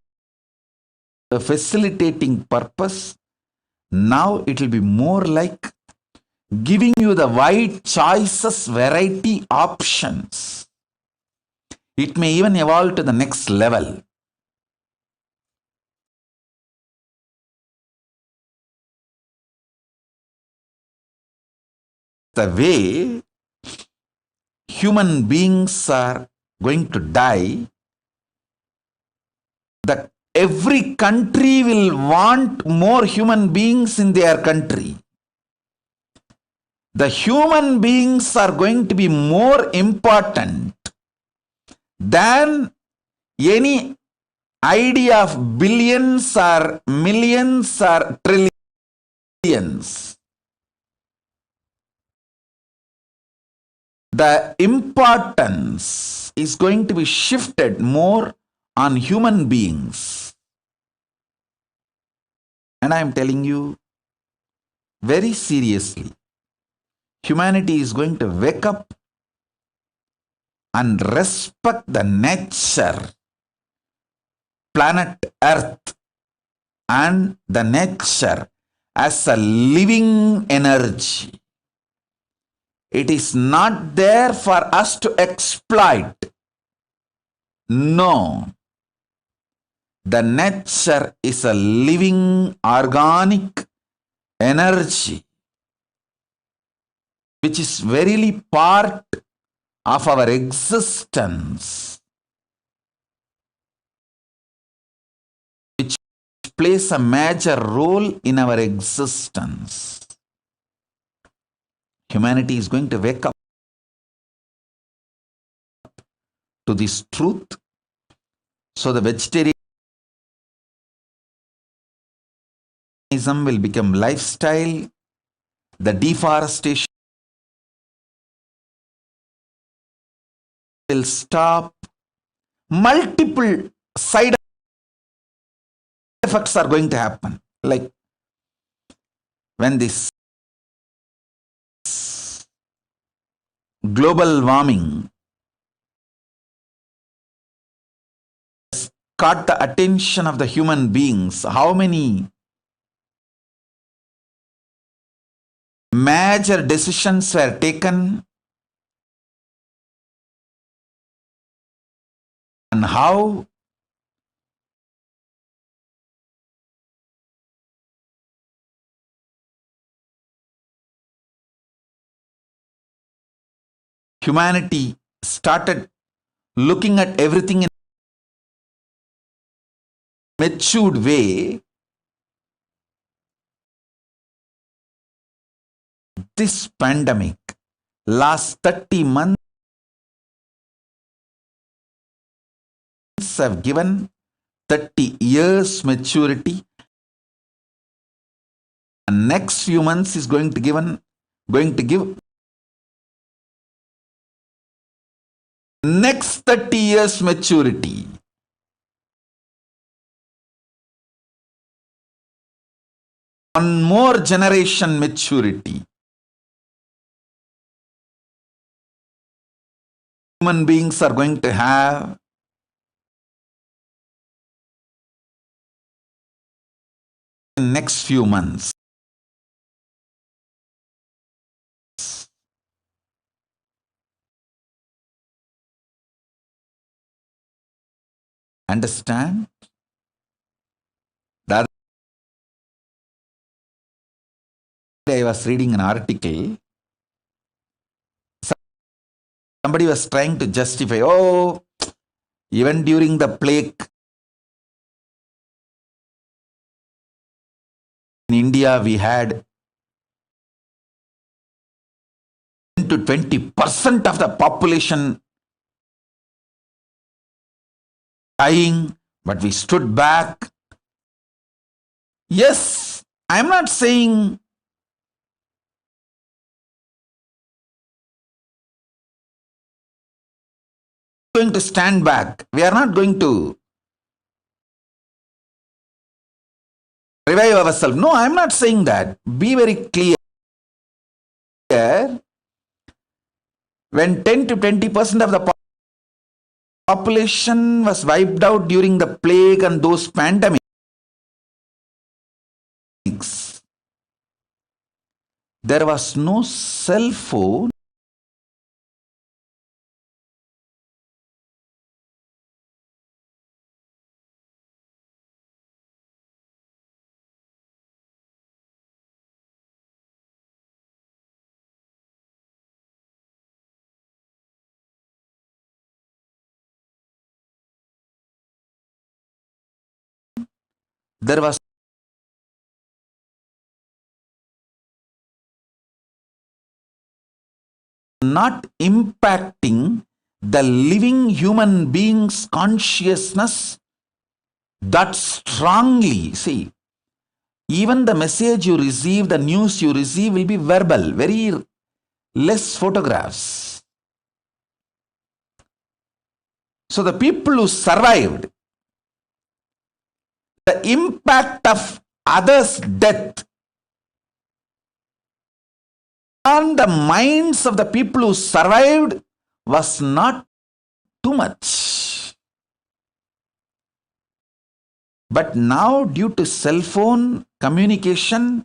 a facilitating purpose. Now it will be more like giving you the wide choices, variety, options. It may even evolve to the next level. The way human beings are going to die, that every country will want more human beings in their country. The human beings are going to be more important than any idea of billions or millions or trillions. The importance is going to be shifted more on human beings. And I am telling you very seriously, humanity is going to wake up and respect the nature, planet Earth, and the nature as a living energy. It is not there for us to exploit. No. The nature is a living organic energy which is verily part of our existence, which plays a major role in our existence. Humanity is going to wake up to this truth So the vegetarianism will become lifestyle, the deforestation will stop, multiple side effects are going to happen. Like when this global warming caught the attention of the human beings, how many major decisions were taken and how humanity started looking at everything in a matured way. This pandemic, last 30 months have given 30 years maturity, and next few months is going to give next 30 years maturity. One more generation maturity. Human beings are going to have in next few months. Understand? The other day I was reading an article. Somebody was trying to justify, even during the plague in India, we had 10 to 20% of the population dying, but we stood back. Yes, I'm not saying going to stand back. We are not going to revive ourselves. No, I'm not saying that. Be very clear. When 10 to 20% of the population was wiped out during the plague and those pandemics, there was no cell phone. There was not impacting the living human being's consciousness that strongly. See, even the message you receive, the news you receive will be verbal, very less photographs. So the people who survived, the impact of others' death on the minds of the people who survived was not too much. But now, due to cell phone communication,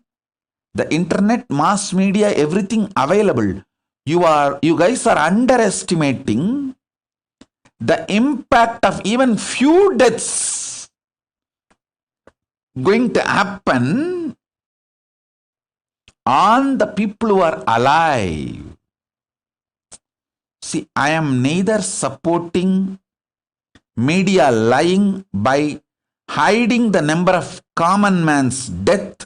the internet, mass media, everything available, you guys are underestimating the impact of even few deaths going to happen on the people who are alive. See, I am neither supporting media lying by hiding the number of common man's death,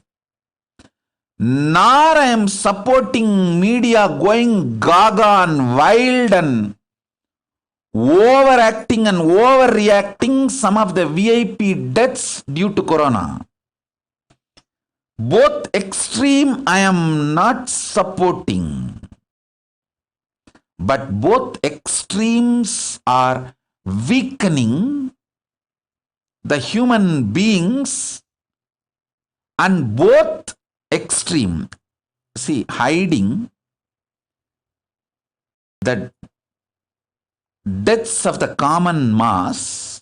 nor I am supporting media going gaga and wild and overacting and overreacting some of the VIP deaths due to corona. Both extreme I am not supporting, but both extremes are weakening the human beings, and both extreme, hiding the deaths of the common mass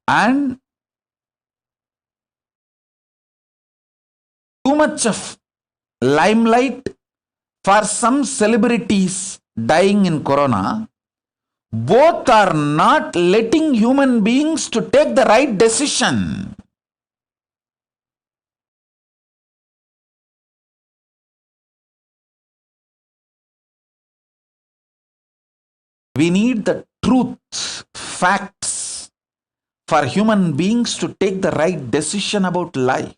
and too much of limelight for some celebrities dying in corona. Both are not letting human beings to take the right decision. We need the truth, facts, for human beings to take the right decision about life.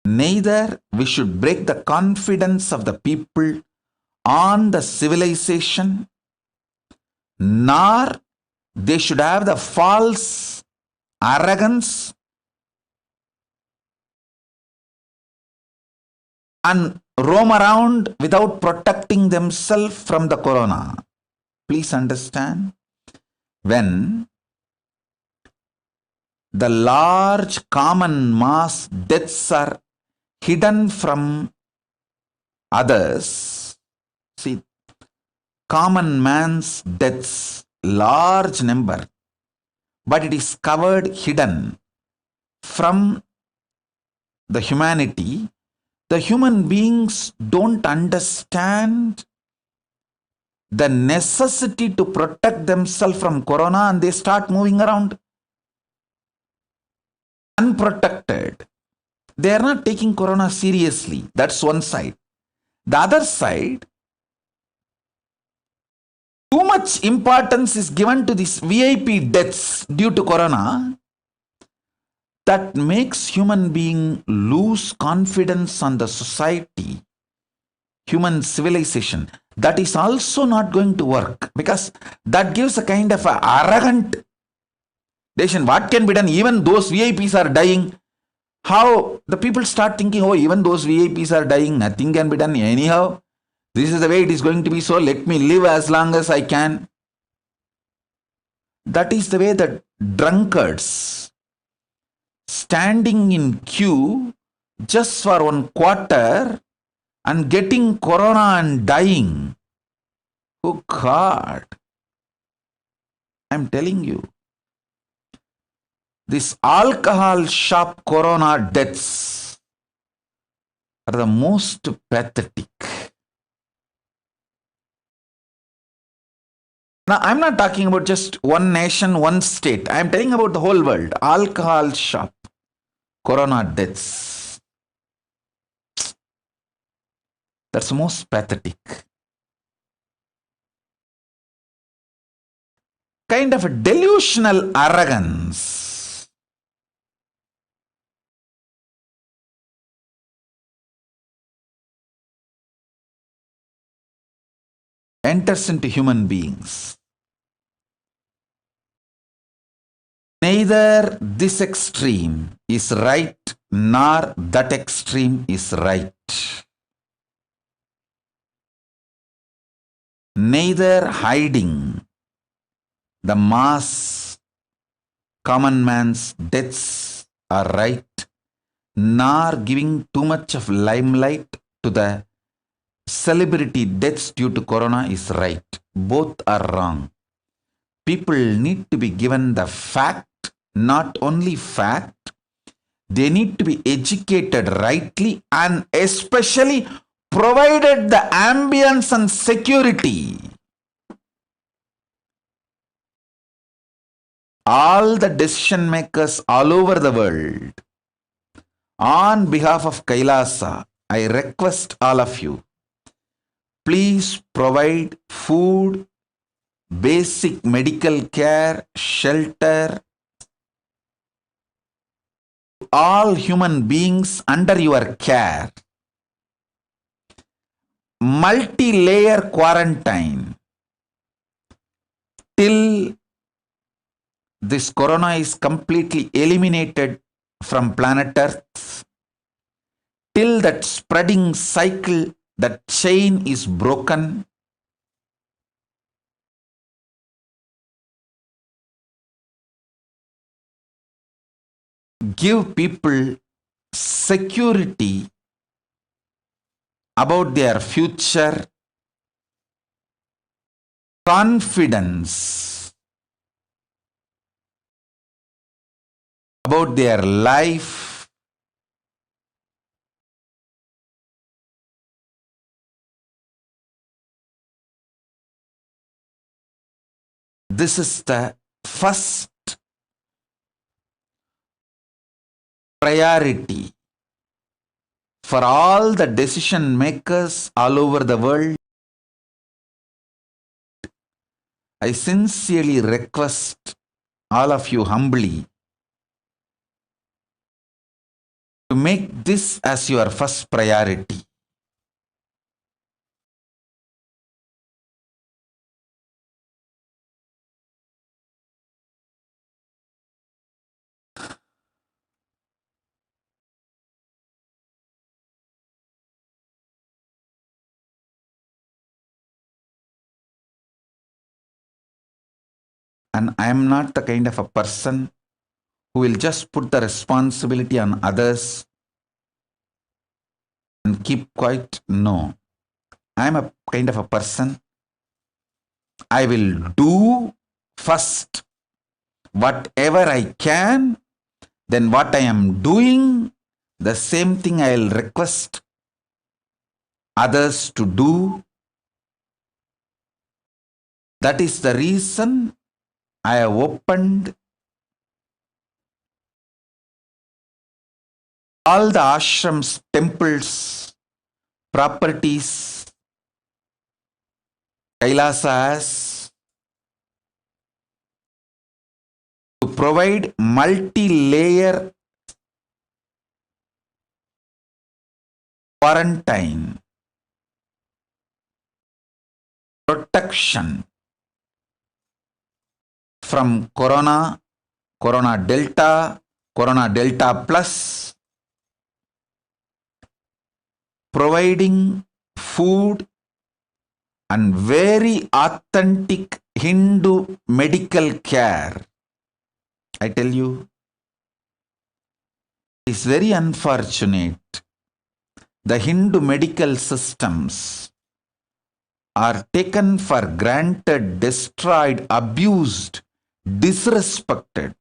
Neither we should break the confidence of the people on the civilization, nor they should have the false arrogance and roam around without protecting themselves from the corona. Please understand, when the large common mass deaths are hidden from others, common man's deaths, large number, but it is covered, hidden from the humanity. The human beings don't understand the necessity to protect themselves from corona, and they start moving around unprotected. They are not taking corona seriously. That's one side. The other side, too much importance is given to these VIP deaths due to corona, that makes human being lose confidence on the society, human civilization. That is also not going to work, because that gives a kind of a arrogant decision. What can be done? Even those VIPs are dying. How the people start thinking, oh, even those VIPs are dying, nothing can be done anyhow. This is the way it is going to be, so let me live as long as I can. That is the way that drunkards standing in queue just for 1 quarter and getting corona and dying. Oh God, I'm telling you, this alcohol shop corona deaths are the most pathetic. Now, I'm not talking about just one nation, one state. I'm telling about the whole world. Alcohol shop corona deaths. That's most pathetic. Kind of a delusional arrogance. Enters into human beings. Neither this extreme is right nor that extreme is right. Neither hiding the mass common man's deaths are right, nor giving too much of limelight to the celebrity deaths due to corona is right. Both are wrong. People need to be given the fact, not only fact, they need to be educated rightly, and especially provided the ambience and security. All the decision makers all over the world, on behalf of Kailasa, I request all of you, please provide food, basic medical care, shelter, all human beings under your care. multi-layer quarantine till this corona is completely eliminated from planet Earth, till that spreading cycle, that chain is broken. Give people security about their future, confidence about their life, this is the first priority for all the decision makers all over the world. I sincerely request all of you humbly to make this as your first priority. And I am not the kind of a person who will just put the responsibility on others and keep quiet. No. I am a kind of a person, I will do first whatever I can, then what I am doing, the same thing I will request others to do. That is the reason I have opened all the ashrams, temples, properties Kailasa has to provide multi-layer quarantine, protection from corona, corona delta plus, providing food and very authentic Hindu medical care. I tell you, it's very unfortunate. The Hindu medical systems are taken for granted, destroyed, abused, disrespected.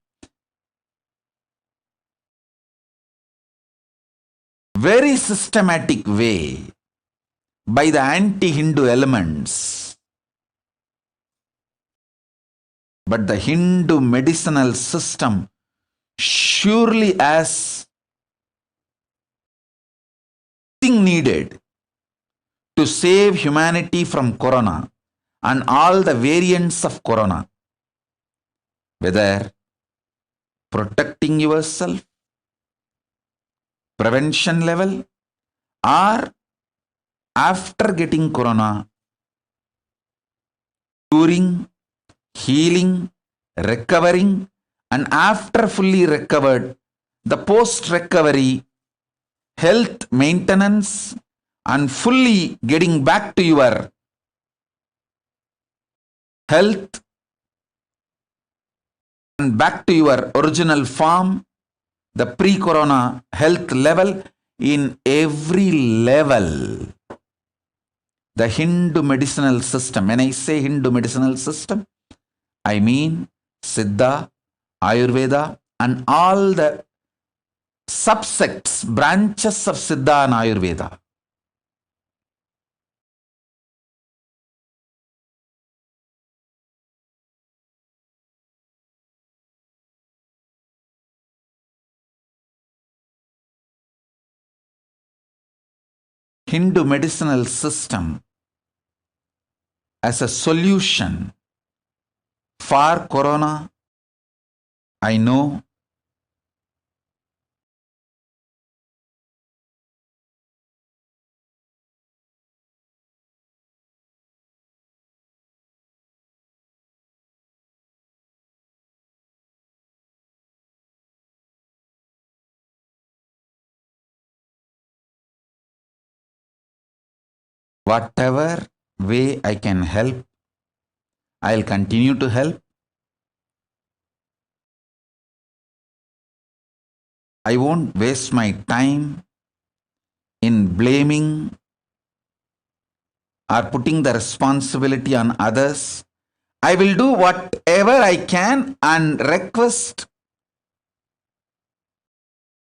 Very systematic way by the anti-Hindu elements. But the Hindu medicinal system surely has thing needed to save humanity from corona and all the variants of corona. Whether protecting yourself, prevention level, or after getting corona, curing, healing, recovering, and after fully recovered, the post-recovery health maintenance and fully getting back to your health and back to your original form, the pre-corona health level, in every level. The Hindu medicinal system, when I say Hindu medicinal system, I mean Siddha, Ayurveda, and all the subsects, branches of Siddha and Ayurveda. Hindu medicinal system as a solution for corona, I know Whatever way I can help, I'll continue to help. I won't waste my time in blaming or putting the responsibility on others. I will do whatever I can and request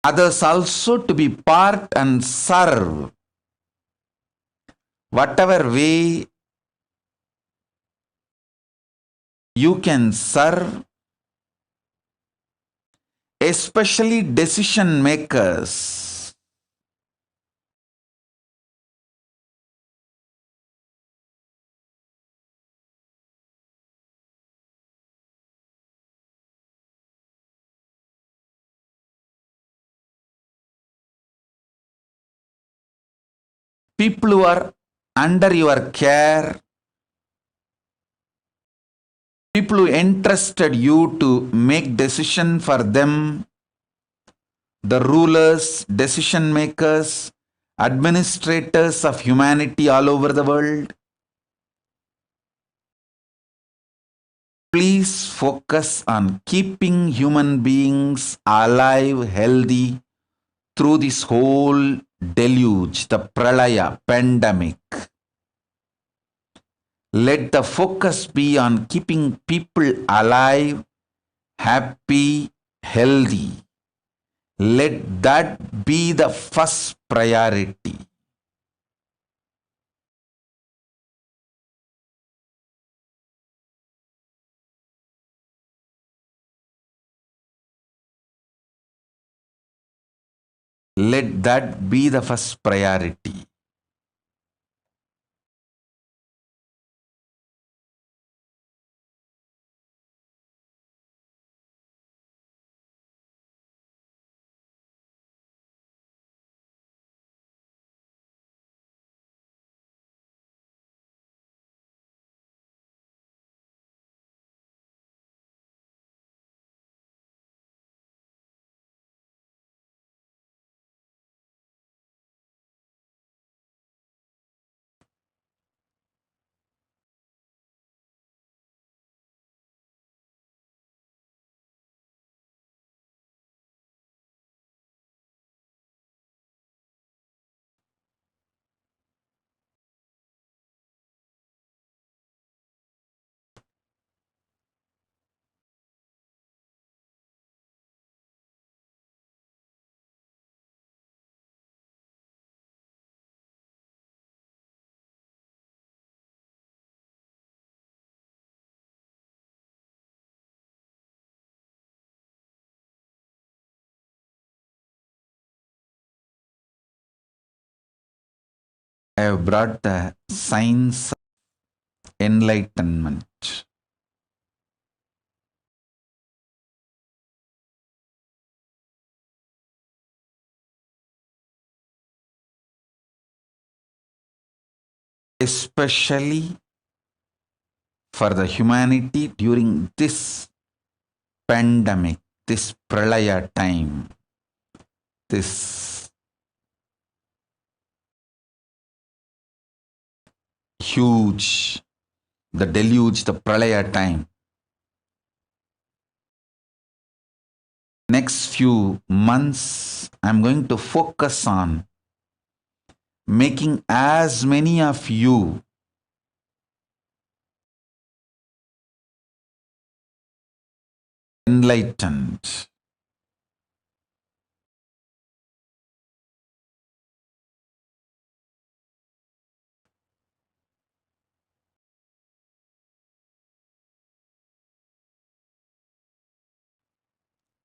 others also to be part and serve. Whatever way you can serve, especially decision makers. People who are under your care, people who entrusted you to make decision for them, the rulers, decision makers, administrators of humanity all over the world. Please focus on keeping human beings alive, healthy through this whole deluge, the pralaya, pandemic. Let the focus be on keeping people alive, happy, healthy. Let that be the first priority. Let that be the first priority. I have brought the science of enlightenment. Especially for the humanity during this pandemic, this pralaya time, this huge, the deluge, the pralaya time. Next few months, I'm going to focus on making as many of you enlightened.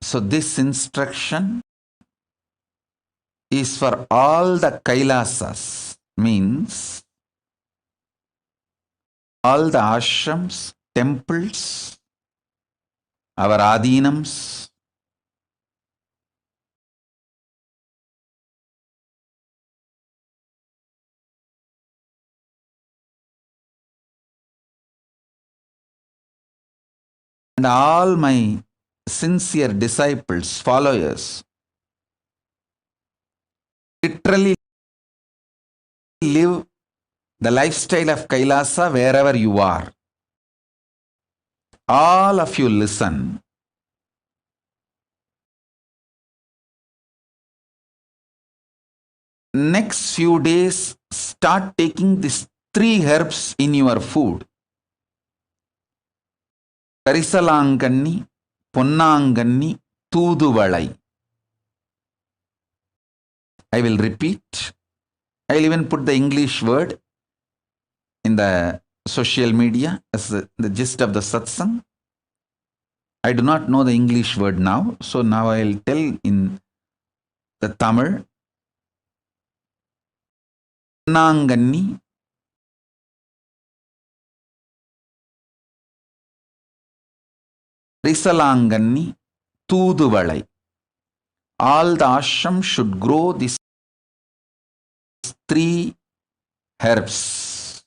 So this instruction is for all the Kailasas, means all the ashrams, temples, our adinams, and all my sincere disciples, followers, literally live the lifestyle of Kailasa wherever you are. All of you listen. Next few days, start taking these 3 herbs in your food. Karisalanganni, Ponnanganni, Thuduvalai. I will repeat. I will even put the English word in the social media as the gist of the satsang. I do not know the English word now, so now I will tell in the Tamil. Ponnanganni, Karisalanganni, Thuduvalai. All the ashram should grow these 3 herbs.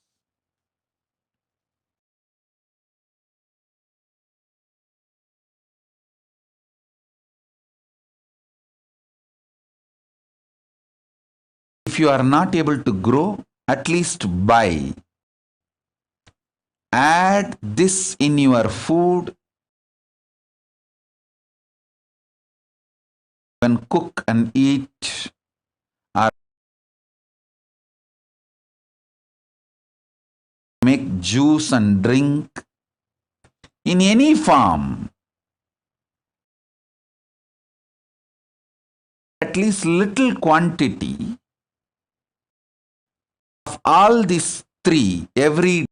If you are not able to grow, at least buy. Add this in your food. When cook and eat, or make juice and drink, in any form, at least little quantity of all these 3 every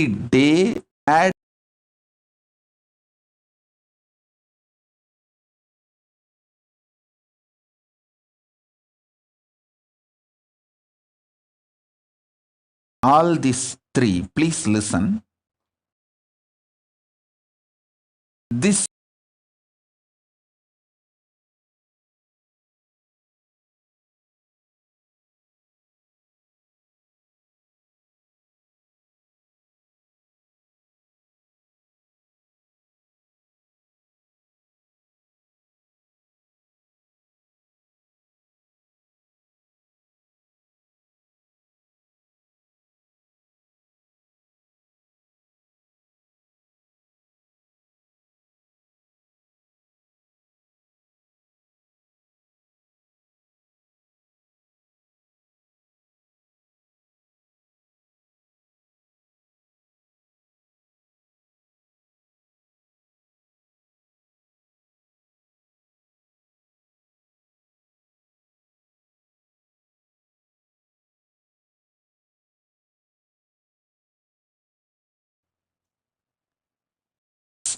day. Add all these 3. Please listen. This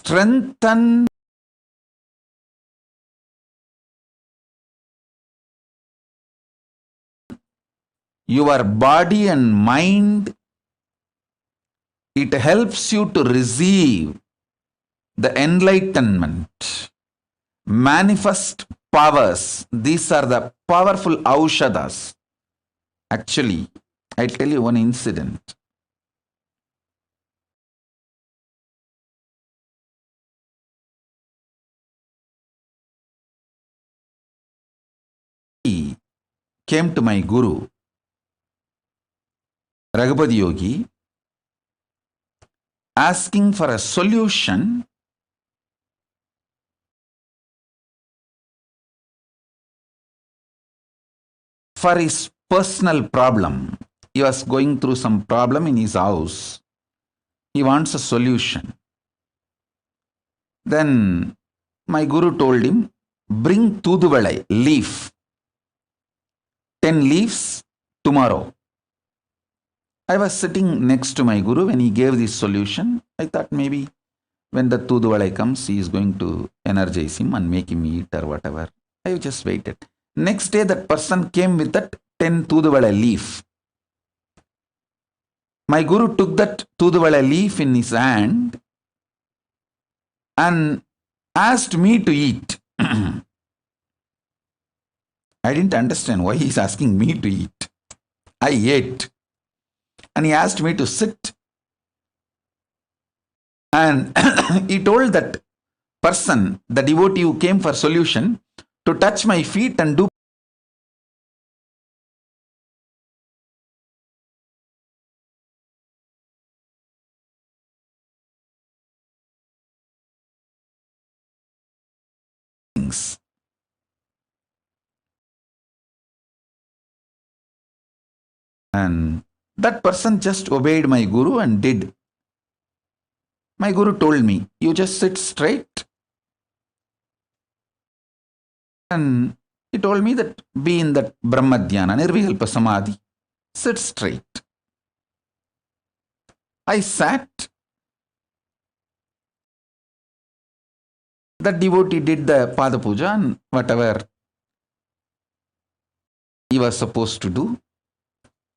strengthen your body and mind. It helps you to receive the enlightenment, manifest powers. These are the powerful aushadas. Actually, I'll tell you one incident. He came to my guru, Raghupati Yogi, asking for a solution for his personal problem. He was going through some problem in his house. He wants a solution. Then my guru told him, bring Thuduvalai leaf, 10 leaves tomorrow. I was sitting next to my guru when he gave this solution. I thought maybe when the Thuduvalai comes, he is going to energize him and make him eat or whatever. I just waited. Next day, that person came with that 10 Thuduvalai leaf. My guru took that Thuduvalai leaf in his hand and asked me to eat. I didn't understand why he's asking me to eat. I ate. And he asked me to sit. And he told that person, the devotee who came for solution, to touch my feet and do things. And that person just obeyed my guru and did. My guru told me, you just sit straight. And he told me that be in that Brahma Dhyana, Nirvikalpa Samadhi. Sit straight. I sat. That devotee did the Pada Puja and whatever he was supposed to do.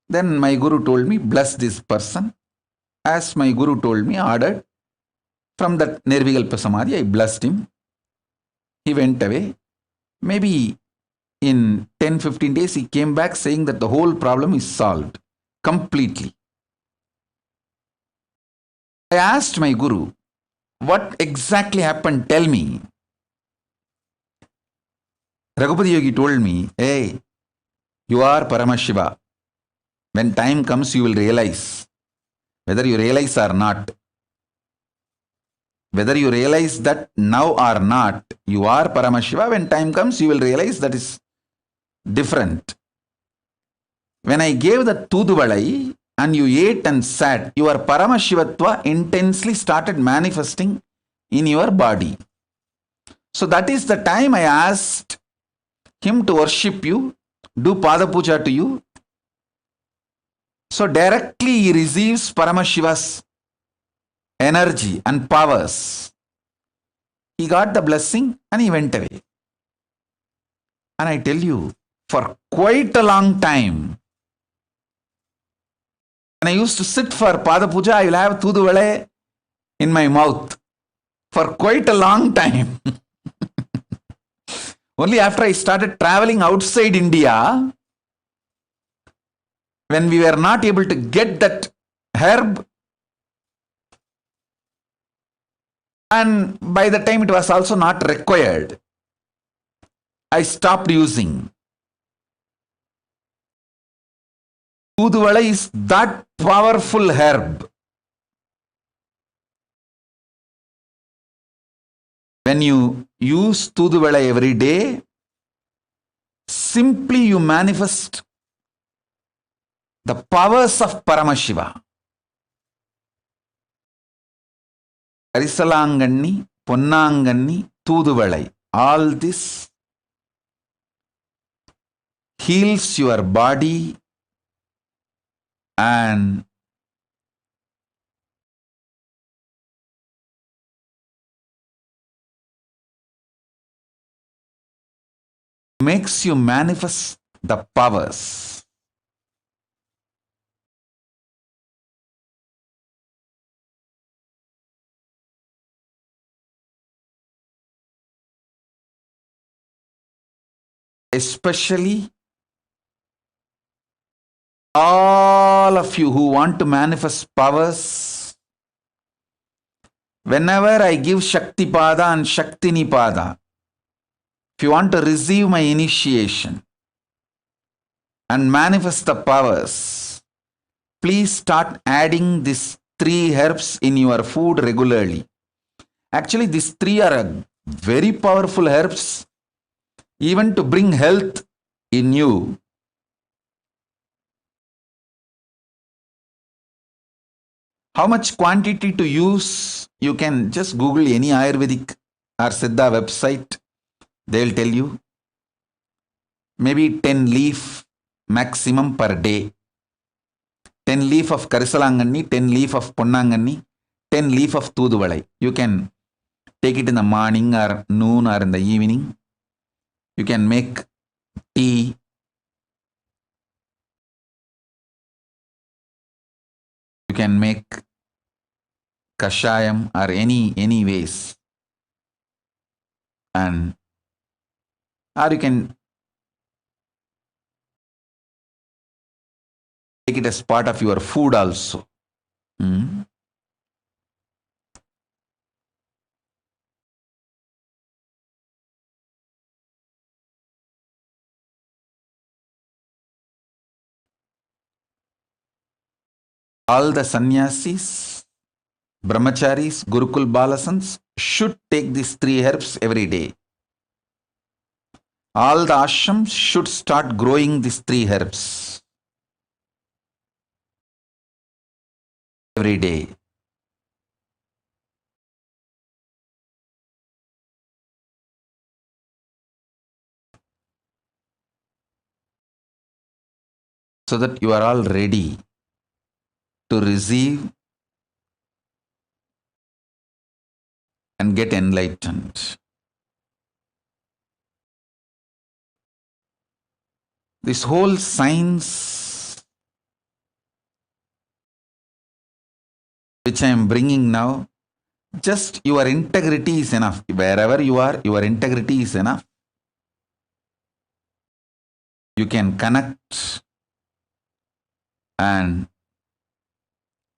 Then my guru told me, bless this person. As my guru told me, ordered, from that Nirvikalpa Samadhi, I blessed him. He went away. Maybe in 10-15 days, he came back saying that the whole problem is solved completely. I asked my guru, what exactly happened? Tell me. Raghupati Yogi told me, hey, you are Paramashiva. When time comes, you will realize. Whether you realize or not. Whether you realize that now or not, you are Paramashiva. When time comes, you will realize that is different. When I gave the Tuduvalai and you ate and sat, your Paramashivatva intensely started manifesting in your body. So that is the time I asked him to worship you, do Pada Puja to you. So directly he receives Paramashiva's energy and powers. He got the blessing and he went away. And I tell you, for quite a long time, when I used to sit for Pada Puja, I will have Tuduvale in my mouth for quite a long time. Only after I started traveling outside India, when we were not able to get that herb, and by the time it was also not required, I stopped using. Tuduvala is that powerful herb. When you use Tuduvala every day, simply you manifest the powers of Paramashiva. Karisalanganni, Ponnanganni, Tuduvalai. All this heals your body and makes you manifest the powers. Especially all of you who want to manifest powers, whenever I give Shakti Pada and Shakti Nipada, if you want to receive my initiation and manifest the powers, please start adding these 3 herbs in your food regularly. Actually, these 3 are very powerful herbs, even to bring health in you. How much quantity to use? You can just Google any Ayurvedic or Siddha website. They'll tell you. Maybe 10 leaf maximum per day. 10 leaf of Karisalanganni, 10 leaf of Ponnanganni, 10 leaf of Tuduvalai. You can take it in the morning or noon or in the evening. You can make tea. You can make kashayam or any ways. And or you can take it as part of your food also. All the sannyasis, brahmacharis, Gurukul Balasans should take these 3 herbs every day. All the ashrams should start growing these 3 herbs every day. So that you are all ready to receive and get enlightened. This whole science which I am bringing now, just your integrity is enough. Wherever you are, your integrity is enough. You can connect and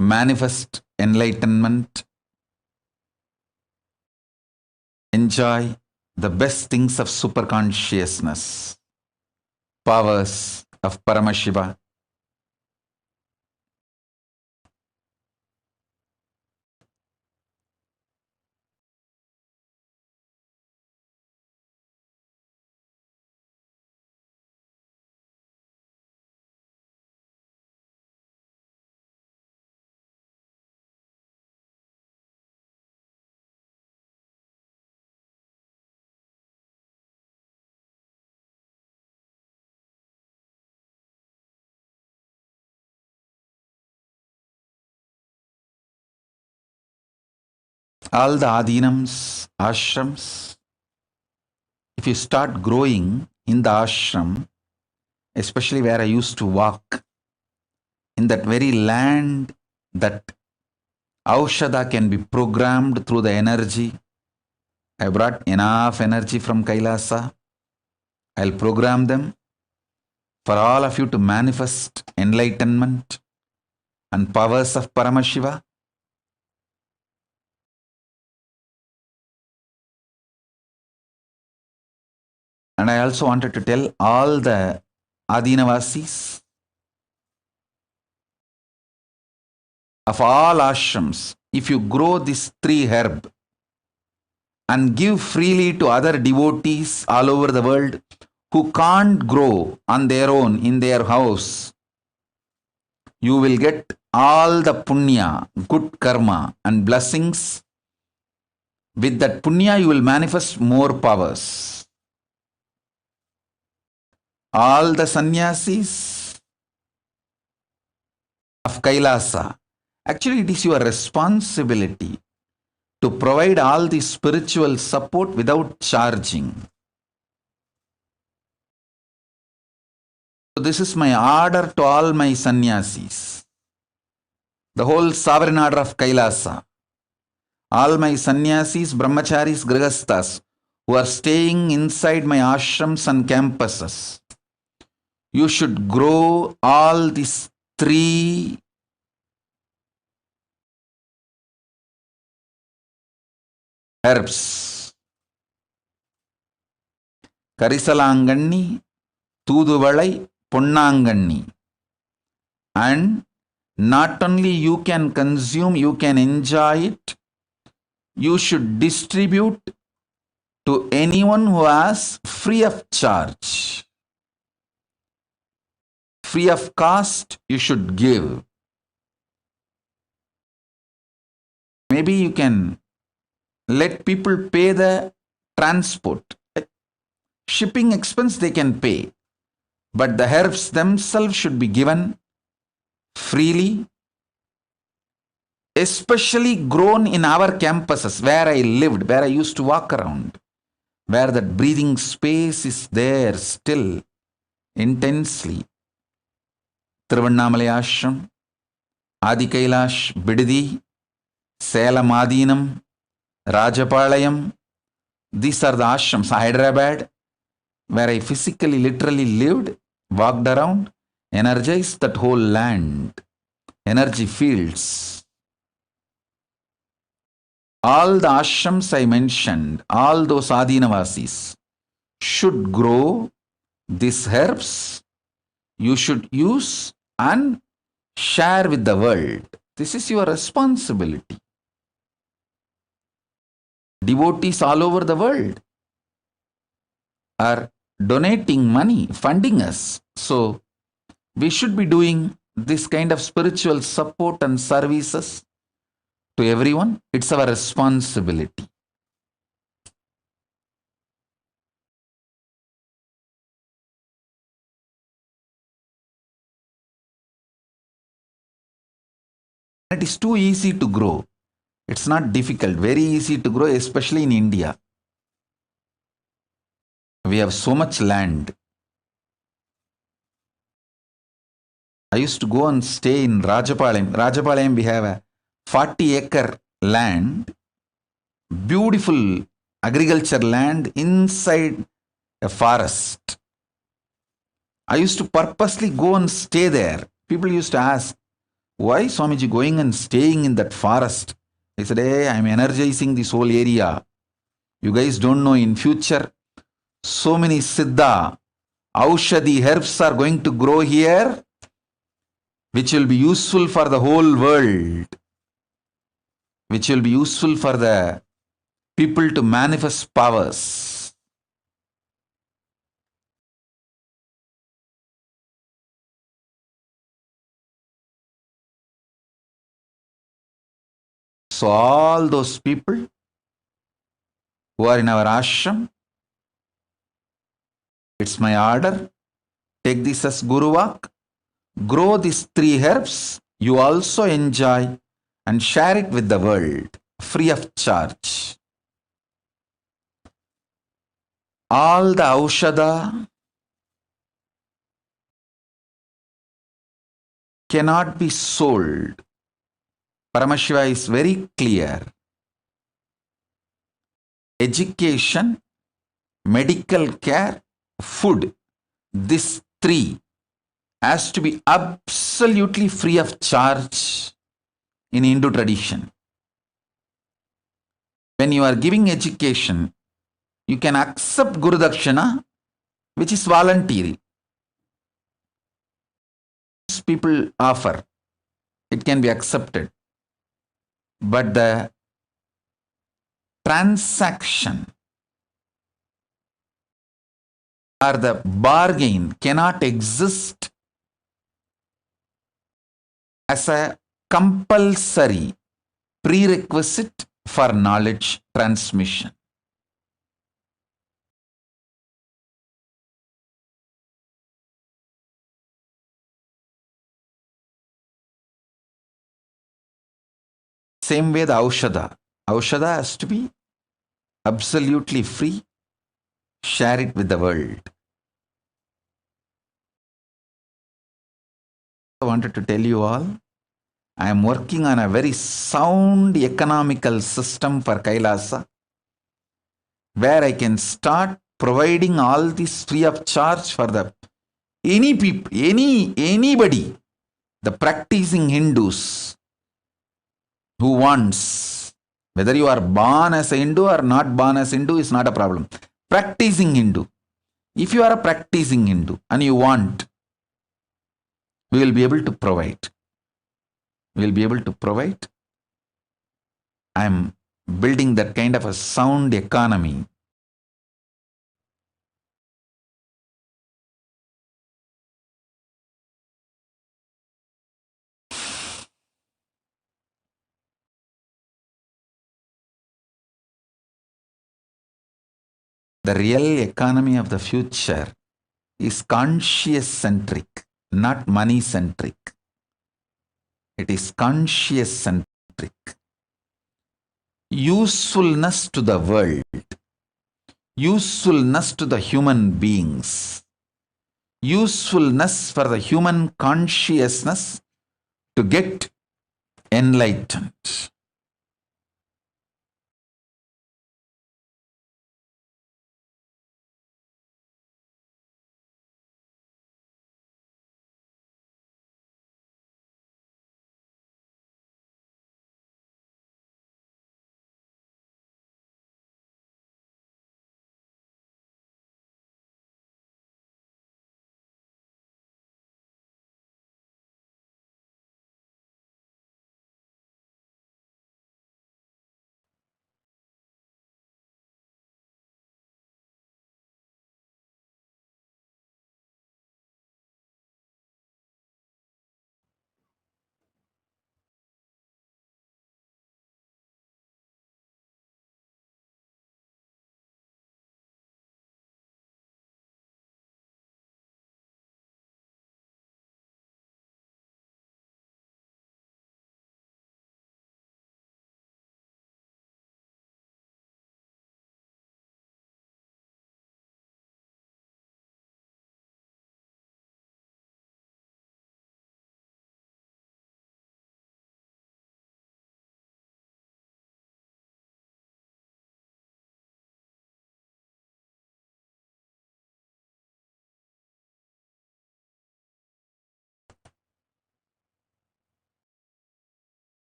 manifest enlightenment, enjoy the best things of superconsciousness, powers of Paramashiva. All the adinams, ashrams, if you start growing in the ashram, especially where I used to walk, in that very land that Aushadha can be programmed through the energy. I brought enough energy from Kailasa. I'll program them for all of you to manifest enlightenment and powers of Paramashiva. And I also wanted to tell all the Adinavasis of all ashrams, if you grow this 3 herb and give freely to other devotees all over the world who can't grow on their own in their house, you will get all the punya, good karma and blessings. With that punya, you will manifest more powers. All the sannyasis of Kailasa, actually it is your responsibility to provide all the spiritual support without charging. So this is my order to all my sannyasis, the whole sovereign order of Kailasa, all my sannyasis, brahmacharis, grihasthas who are staying inside my ashrams and campuses. You should grow all these 3 herbs. Karisalanganni, Tuduvalai, Punnanganni. And not only you can consume, you can enjoy it. You should distribute to anyone who has free of charge. Free of cost, you should give. Maybe you can let people pay the transport. Shipping expense they can pay. But the herbs themselves should be given freely, especially grown in our campuses where I lived, where I used to walk around, where that breathing space is there still intensely. Tiruvannamalai Ashram, Adi Kailash, Bididi, Salem Adinam, Rajapalayam. These are the ashrams. Hyderabad, where I physically, literally lived, walked around, energized that whole land, energy fields. All the ashrams I mentioned, all those Adinavasis should grow these herbs. You should use and share with the world. This is your responsibility. Devotees all over the world are donating money, funding us. So we should be doing this kind of spiritual support and services to everyone. It's our responsibility. It is too easy to grow. It's not difficult, very easy to grow, especially in India. We have so much land. I used to go and stay in Rajapalayam. Rajapalayam, we have a 40-acre land, beautiful agriculture land inside a forest. I used to purposely go and stay there. People used to ask, why Swamiji going and staying in that forest? I said, hey, I'm energizing this whole area. You guys don't know, in future, so many Siddha, Aushadhi herbs are going to grow here, which will be useful for the whole world, which will be useful for the people to manifest powers. So all those people who are in our ashram, it's my order, take this as Guru Vak, grow these 3 herbs, you also enjoy and share it with the world, free of charge. All the Aushadha cannot be sold. Paramashiva is very clear. Education, medical care, food, these 3 has to be absolutely free of charge in Hindu tradition. When you are giving education, you can accept Guru Dakshina, which is voluntary. People offer, it can be accepted. But the transaction or the bargain cannot exist as a compulsory prerequisite for knowledge transmission. Same way the Aushadha. Aushadha has to be absolutely free. Share it with the world. I wanted to tell you all, I am working on a very sound economical system for Kailasa, where I can start providing all this free of charge for the any people, anybody, the practicing Hindus who wants, whether you are born as a Hindu or not born as Hindu is not a problem. Practicing Hindu. If you are a practicing Hindu and you want, we will be able to provide. We will be able to provide. I am building that kind of a sound economy. The real economy of the future is conscious centric, not money centric. It is conscious centric. Usefulness to the world, usefulness to the human beings, usefulness for the human consciousness to get enlightened.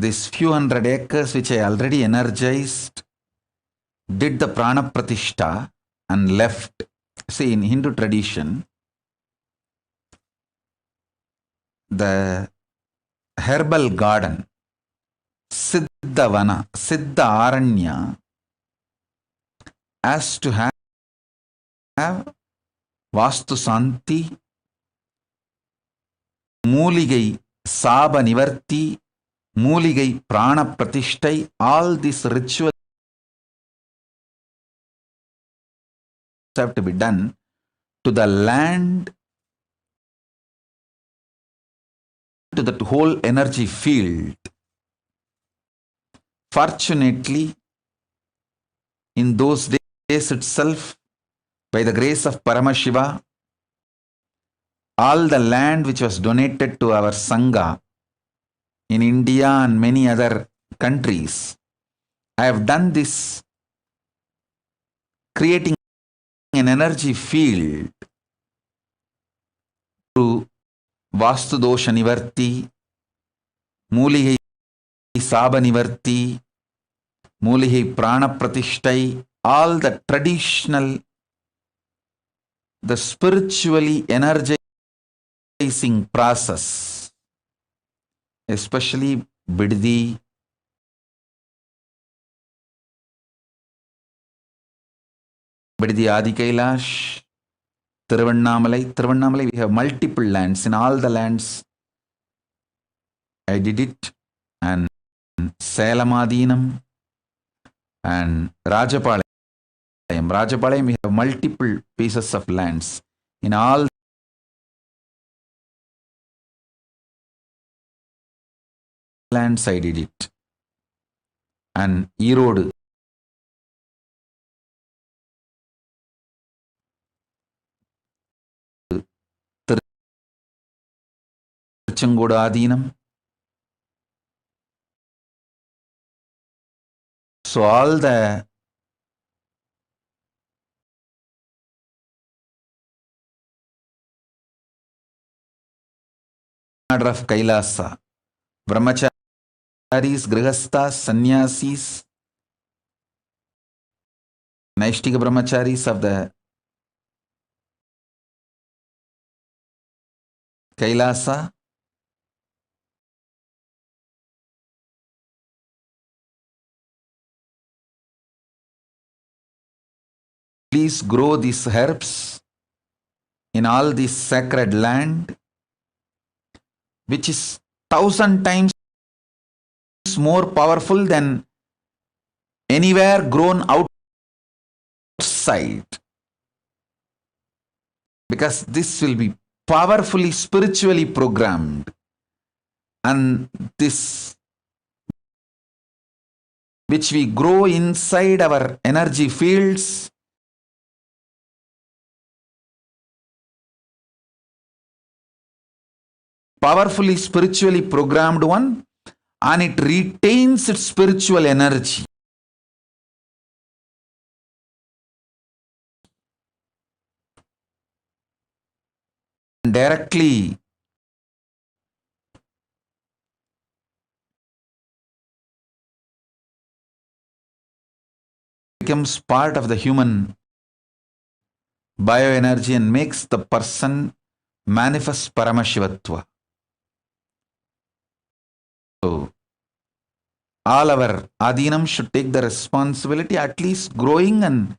This few hundred acres which I already energized, did the prana pratishta and left. See, in Hindu tradition, the herbal garden, Siddhavana, Siddha Aranya, has to have Vastu Santi, Mooligai Saba Nivarti, Mooligai Prana Pratishtai, all these rituals have to be done to the land, to that whole energy field. Fortunately, in those days itself, by the grace of Paramashiva, all the land which was donated to our Sangha in India and many other countries, I have done this, creating an energy field to Vastu Dosha Nivarti, Mooligai Saba Nivarti, Mooligai Prana Pratishtai, all the traditional, the spiritually energizing process, especially Biddi, Adi Kailash, Tiruvannamalai, we have multiple lands. In all the lands, I did it. And Selamadinam and Rajapalayam. Rajapalayam, we have multiple pieces of lands. In all lands, I did it. And Erode, Tirchangoda Adinam. So all the order of Kailasa, Brahmacharis, Grihasthas, Sannyasis, Naishtika Brahmacharis of the Kailasa, please grow these herbs in all this sacred land, which is 1,000 times more powerful than anywhere grown outside. Because this will be powerfully spiritually programmed, and this which we grow inside our energy fields powerfully spiritually programmed one, and it retains its spiritual energy. Directly becomes part of the human bioenergy and makes the person manifest Paramashivatva. So, all our Adinam should take the responsibility, at least growing and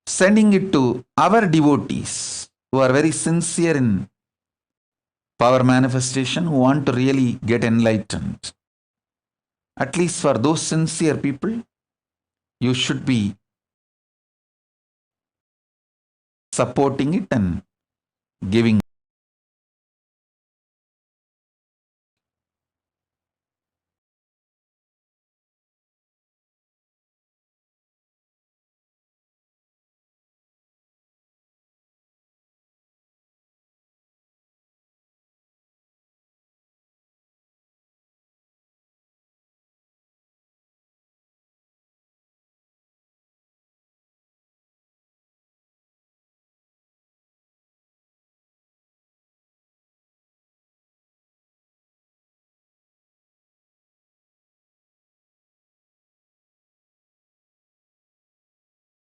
sending it to our devotees who are very sincere in power manifestation, who want to really get enlightened. At least for those sincere people, you should be supporting it and giving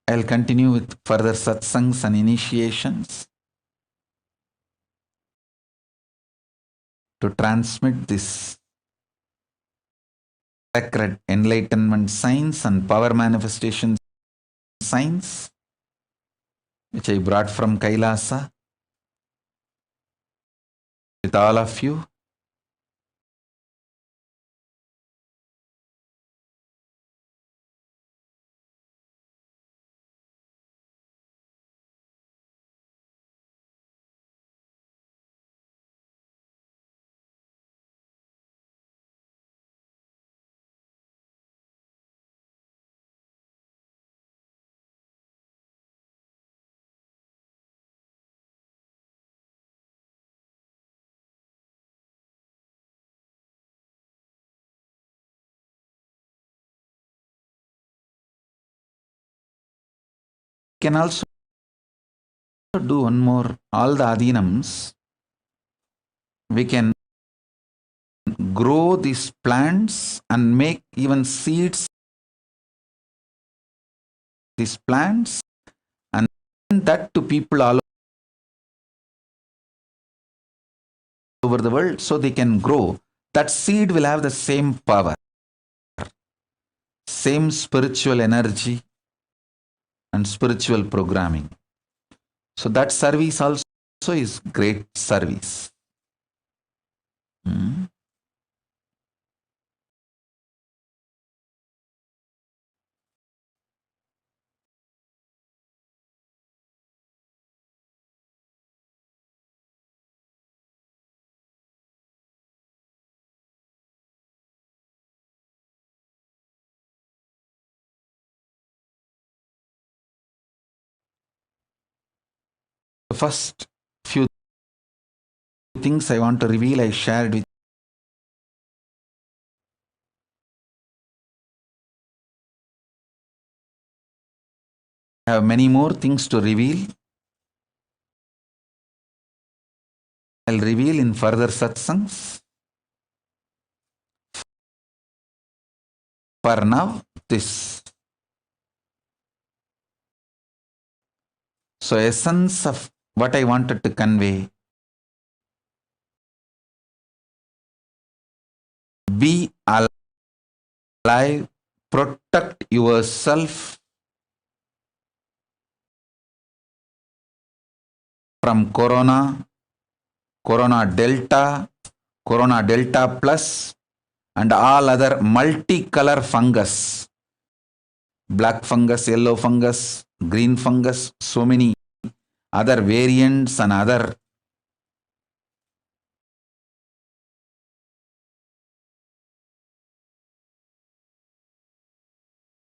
I'll continue with further satsangs and initiations to transmit this sacred enlightenment science and power manifestation science, which I brought from Kailasa with all of you. Can also do one more. All the adinams, we can grow these plants and make even seeds these plants and that to people all over the world so they can grow. That seed will have the same power, same spiritual energy and spiritual programming. So that service also is great service. The first few things I want to reveal, I shared with I have many more things to reveal. I'll reveal in further satsangs. For now, this. So essence of what I wanted to convey. Be alive, protect yourself from corona, corona delta plus, and all other multicolor fungus, black fungus, yellow fungus, green fungus, so many other variants and other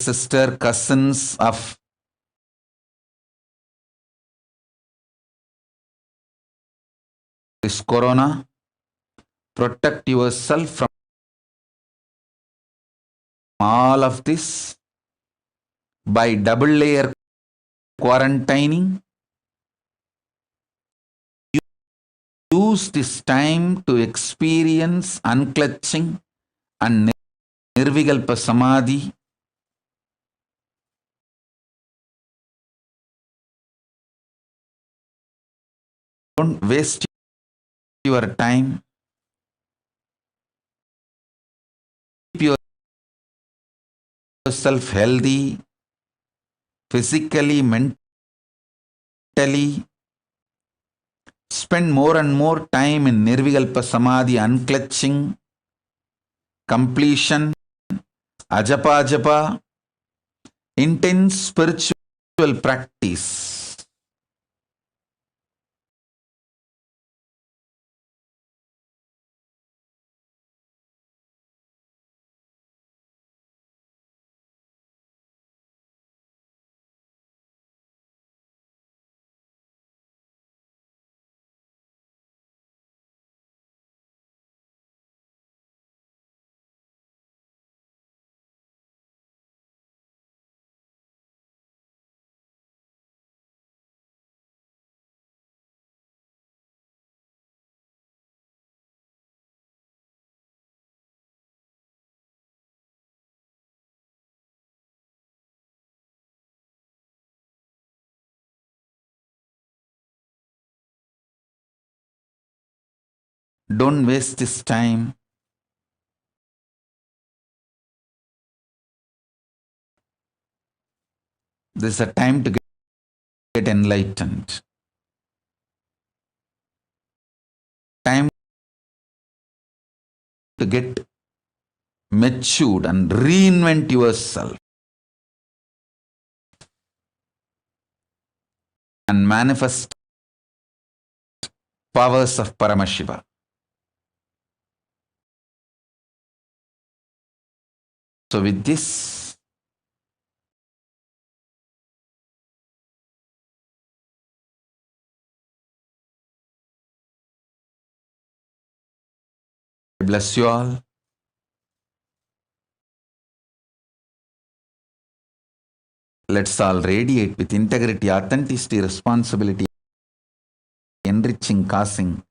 sister cousins of this corona. Protect yourself from all of this by double layer quarantining. Use this time to experience unclutching and nirvikalpa samadhi. Don't waste your time. Keep yourself healthy, physically, mentally. Spend more and more time in nirvikalpa samadhi, unclutching, completion, ajapa, intense spiritual practice. Don't waste this time. This is a time to get enlightened. Time to get matured and reinvent yourself and manifest powers of Paramashiva. So with this, I bless you all. Let's all radiate with integrity, authenticity, responsibility, enriching, causing,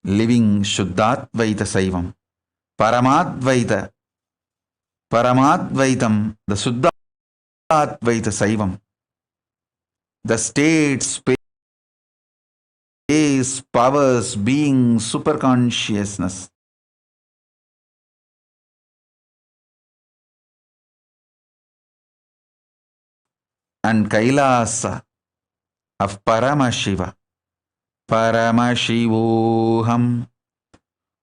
living Shuddhatvaita Saivam, Paramadvaita, Paramadvaitam, the Shuddhatvaita Saivam, the state, space, powers, being, superconsciousness. And Kailasa of Paramashiva, Paramashivoham,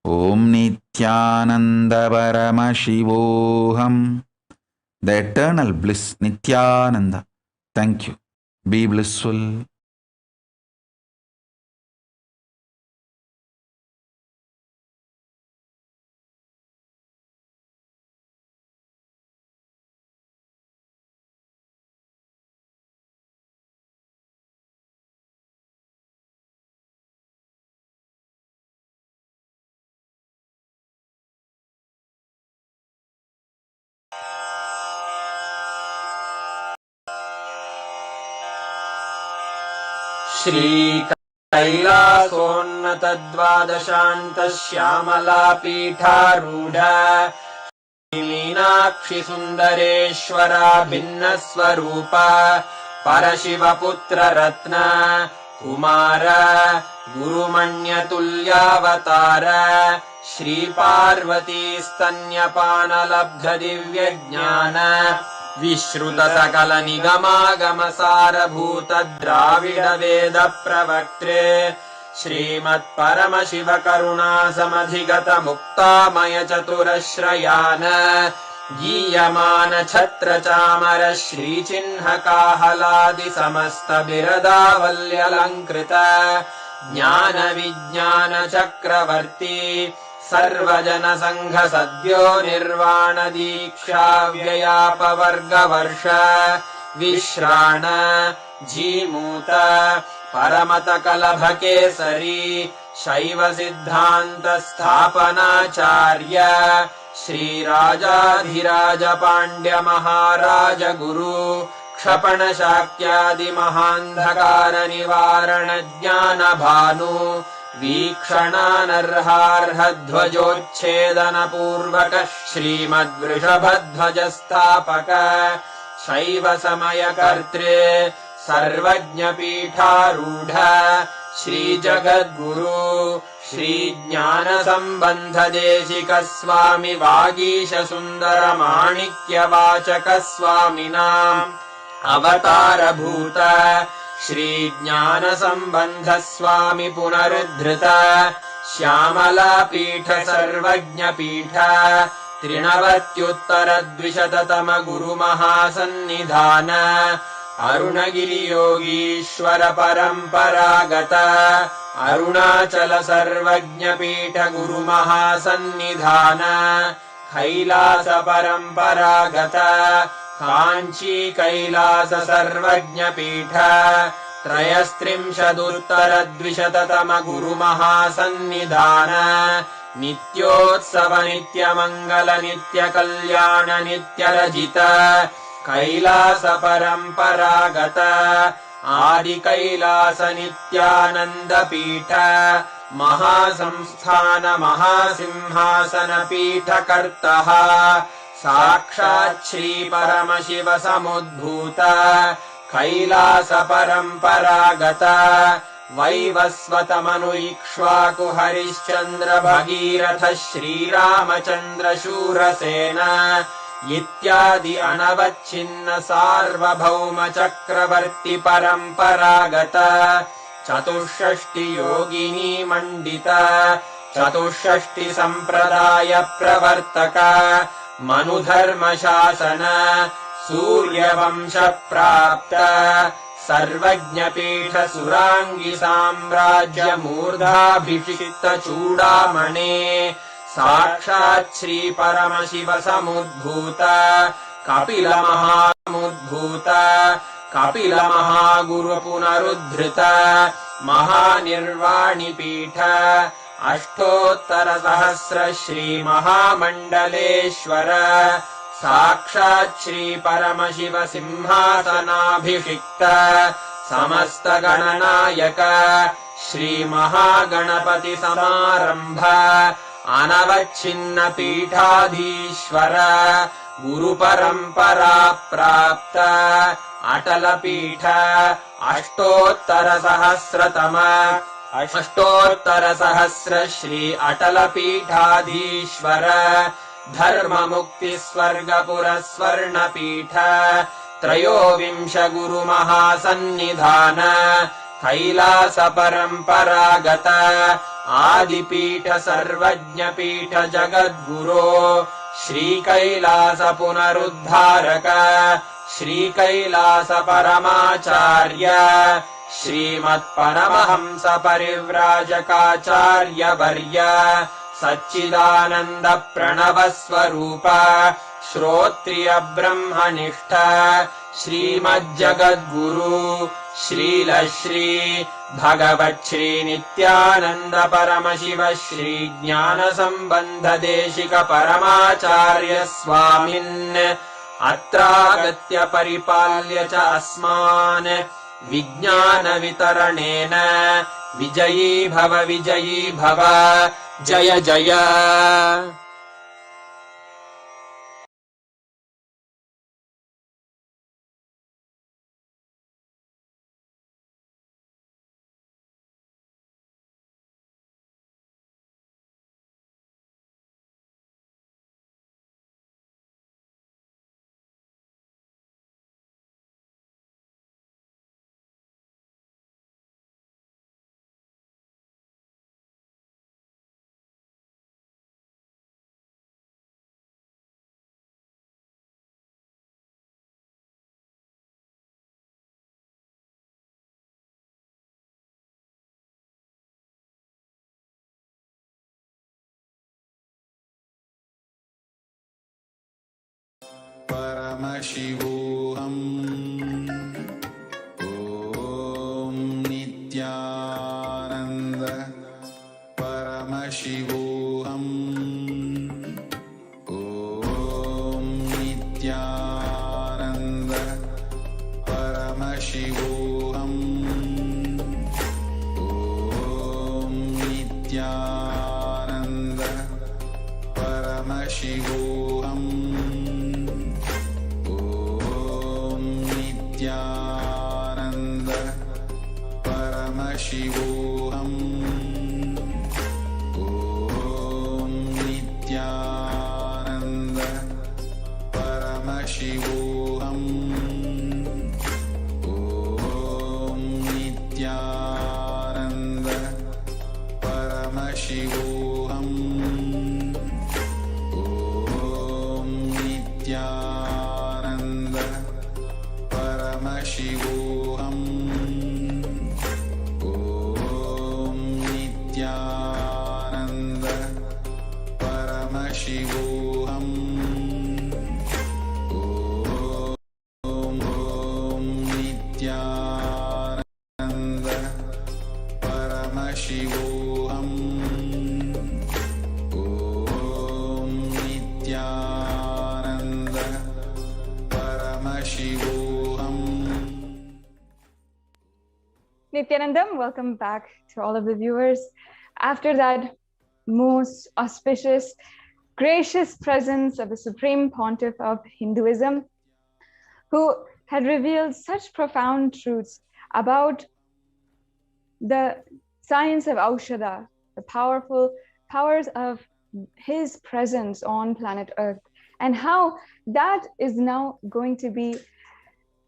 Om Nithyananda Paramashivoham, the eternal bliss, Nithyananda. Thank you. Be blissful. श्रीकैलासोन्नतद्वादशान्तश्यामलापीठारूढ Meenakshi सुन्दरेश्वरा भिन्नस्वरूप परशिवपुत्र रत्न कुमार गुरुमण्यतुल्यावतार श्रीपार्वती स्तन्यपानलब्ध दिव्यज्ञान विश्रुत सकल निगमागमसारभूत द्राविड वेद प्रवक्त्रे श्रीमत्परमशिव करुणा समधिगत मुक्तामय चतुरश्रयान गीयमान छत्र चामर श्रीचिह्न काहलादि समस्त बिरदावल्यलङ्कृत ज्ञान विज्ञान चक्रवर्ती सर्वजन संघ सद्यो निर्वाण दीक्षा व्ययापवर्गवर्ष विश्राण जीमूत परमत कलभ केसरी शैव सिद्धान्त स्थापनाचार्य श्रीराजाधिराज पाण्ड्य महाराज गुरु क्षपण शाक्यादि महान्धकार निवारण ज्ञान भानु वीक्षणानर्हार्हध्वजोच्छेदन पूर्वक श्रीमद्वृषभध्वज स्थापक शैव समय कर्त्रे सर्वज्ञ पीठारूढ श्री जगद्गुरु श्री ज्ञान संबंध देशिक स्वामी वागीश सुंदर माणिक्य वाचक स्वामिनाम् अवतार भूत श्री ज्ञान संबंध स्वामी पुनरुद्धृत श्यामला पीठ सर्वज्ञ पीठ त्रिनवत्युत्तर द्विशततम गुरु महासन्निधान अरुणगिरि योगीश्वर परम्परागत अरुणाचल सर्वज्ञ पीठ गुरु महासन्निधान कैलास परम्परागत काञ्ची कैलास सर्वज्ञ पीठ त्रयस्त्रिंशदुत्तर द्विशततम गुरु महासन्निधान नित्योत्सव नित्य मंगल नित्य कल्याण नित्य रजित कैलास परम्परागत आदि कैलास नित्यानंद पीठ महासंस्थान महासिंहासन पीठ कर्तः साक्षात् श्री परमशिव समुद्भूत कैलास परम्परागत वैवस्वतमनु इक्ष्वाकु हरिश्चन्द्र भगीरथ श्रीरामचन्द्र शूरसेन इत्यादि अनवच्छिन्न सार्वभौम चक्रवर्ति परम्परागत चतुष्षष्टि योगिनी मण्डित चतुष्षष्टि सम्प्रदाय प्रवर्तक मनुधर्म शासन सूर्यवंश प्राप्त सर्वज्ञपीठ सुराङ्गी साम्राज्य मूर्धाभिषिक्त चूडामणे साक्षात् श्री परमशिव समुद्भूत कपिल महामुद्भूत कपिल महागुरु पुनरुद्धृत महानिर्वाणि पीठ अष्टोत्तर सहस्र श्री महामण्डलेश्वर साक्षात् श्री परमशिव सिंहासनाभिषिक्त समस्त गणनायक श्री महागणपति समारंभ अनवच्छिन्न पीठाधीश्वर गुरु परंपरा प्राप्त अटल पीठ अष्टोत्तर सहस्र श्री अटल पीठाधीश्वर धर्म मुक्ति स्वर्गपुर स्वर्ण पीठ त्रयोविंश गुरु महासन्निधान कैलास परंपरागत आदिपीठ सर्वज्ञ पीठ जगद्गुरो श्री कैलास पुनरुद्धारक श्री कैलास परमाचार्य श्रीमत्परमहंस परिव्राजकाचार्य वर्य सच्चिदानंद प्रणव स्वरूप श्रोत्रिय ब्रह्मनिष्ठ श्रीमज्जगद्गुरु श्रील श्री भगवत् श्री नित्यानंद परमशिव श्री ज्ञान संबंध देशिक परमाचार्य स्वामिन् अत्रागत्य परिपाल्य च अस्मान् विज्ञान वितरणेन विजयी भव जय जय। परमशिवोऽहम् ॐ नित्यानन्द परमशिवोऽहम् ॐ नित्यानन्द परमशिवोऽहम् ॐ नित्यानन्द परमशिवोऽहम् नित्यानन्द परमशिवोऽहम् ॐ नित्यानन्द परमशिवोऽहम् ॐ नित्यानन्द परमशिवोऽहम् ॐ नित्यानन्द परमशिवोऽहम् ॐ नित्यानन्द परमशिवोऽहम् नित्यानन्द परमशिवोऽहम् नित्यानन्द परमशिवोऽहम्। Nithyanandam, welcome back to all of the viewers. After that most auspicious, gracious presence of the Supreme Pontiff of Hinduism, who had revealed such profound truths about the science of Aushadha, the powerful powers of his presence on planet Earth, and how that is now going to be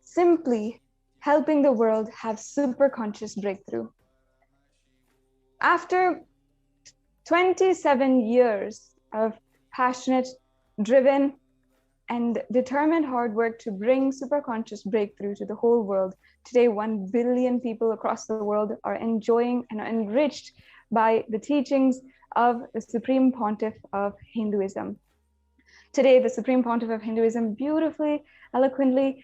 simply helping the world have super conscious breakthrough. After 27 years of passionate, driven, and determined hard work to bring superconscious breakthrough to the whole world, today 1 billion people across the world are enjoying and are enriched by the teachings of the Supreme Pontiff of Hinduism. Today, the Supreme Pontiff of Hinduism beautifully, eloquently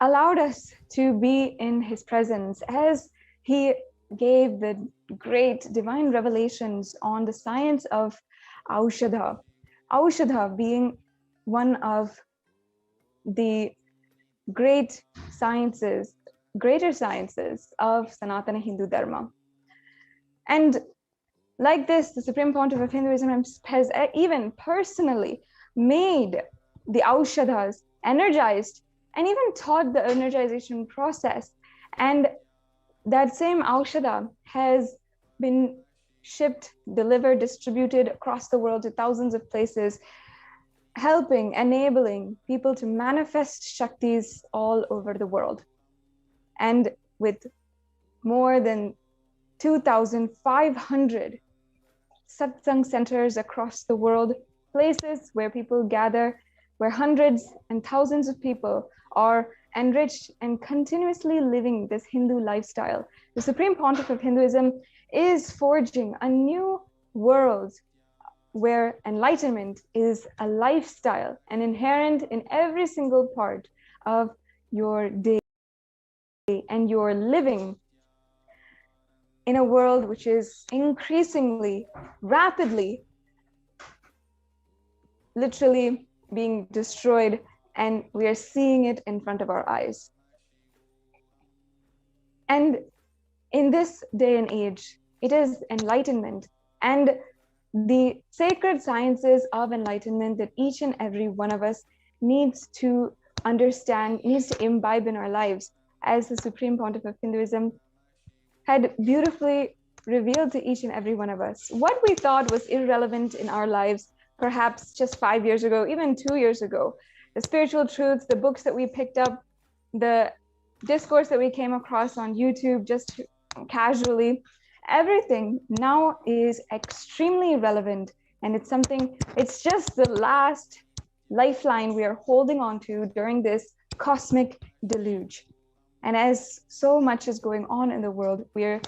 allowed us to be in his presence as he gave the great divine revelations on the science of Aushadha. Aushadha being one of the greater sciences of Sanatana Hindu Dharma. And like this, the Supreme Pontiff of Hinduism has even personally made the Aushadhas energized and even taught the energization process. And that same Aushadha has been shipped, delivered, distributed across the world to thousands of places, helping, enabling people to manifest Shaktis all over the world. And with more than 2,500 satsang centers across the world, places where people gather, where hundreds and thousands of people are enriched and continuously living this Hindu lifestyle. The Supreme Pontiff of Hinduism is forging a new world where enlightenment is a lifestyle and inherent in every single part of your day, and you're living in a world which is increasingly, rapidly, literally being destroyed, and we are seeing it in front of our eyes. And in this day and age, it is enlightenment and the sacred sciences of enlightenment that each and every one of us needs to understand, needs to imbibe in our lives, as the Supreme Pontiff of Hinduism had beautifully revealed to each and every one of us. What we thought was irrelevant in our lives, perhaps just 5 years ago, even 2 years ago, the spiritual truths, the books that we picked up, the discourse that we came across on YouTube just casually, everything now is extremely relevant. And it's just the last lifeline we are holding on to during this cosmic deluge. And as so much is going on in the world, we're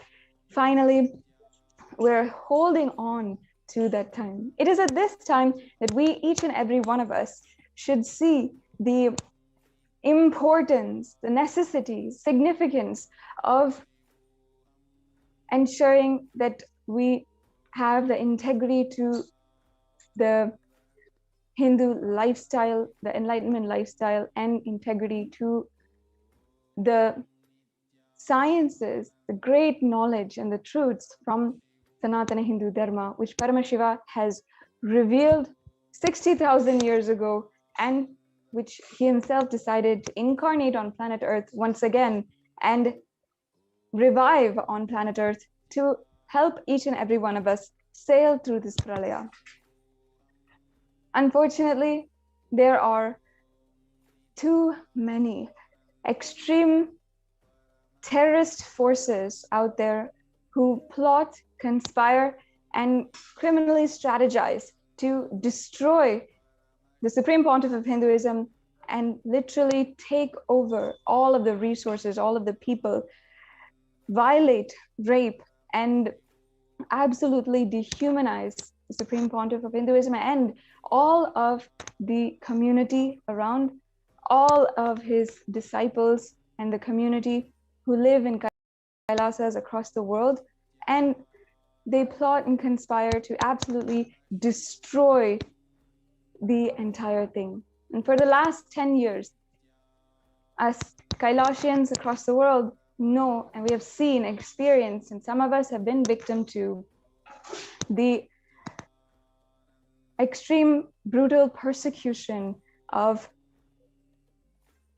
holding on to that time. It is at this time that we, each and every one of us, should see the importance, the necessity, significance of ensuring that we have the integrity to the Hindu lifestyle, the enlightenment lifestyle, and integrity to the sciences, the great knowledge and the truths from Sanatana Hindu Dharma, which Paramashiva has revealed 60,000 years ago, and which he himself decided to incarnate on planet Earth once again and revive on planet Earth to help each and every one of us sail through this pralaya. Unfortunately, there are too many extreme terrorist forces out there who plot, conspire, and criminally strategize to destroy the Supreme Pontiff of Hinduism and literally take over all of the resources, all of the people, violate, rape, and absolutely dehumanize the Supreme Pontiff of Hinduism and all of the community around, all of his disciples and the community who live in Kailasas across the world. And they plot and conspire to absolutely destroy the entire thing. And for the last 10 years, us Kailasians across the world know, and we have seen, experienced, and some of us have been victim to the extreme, brutal persecution of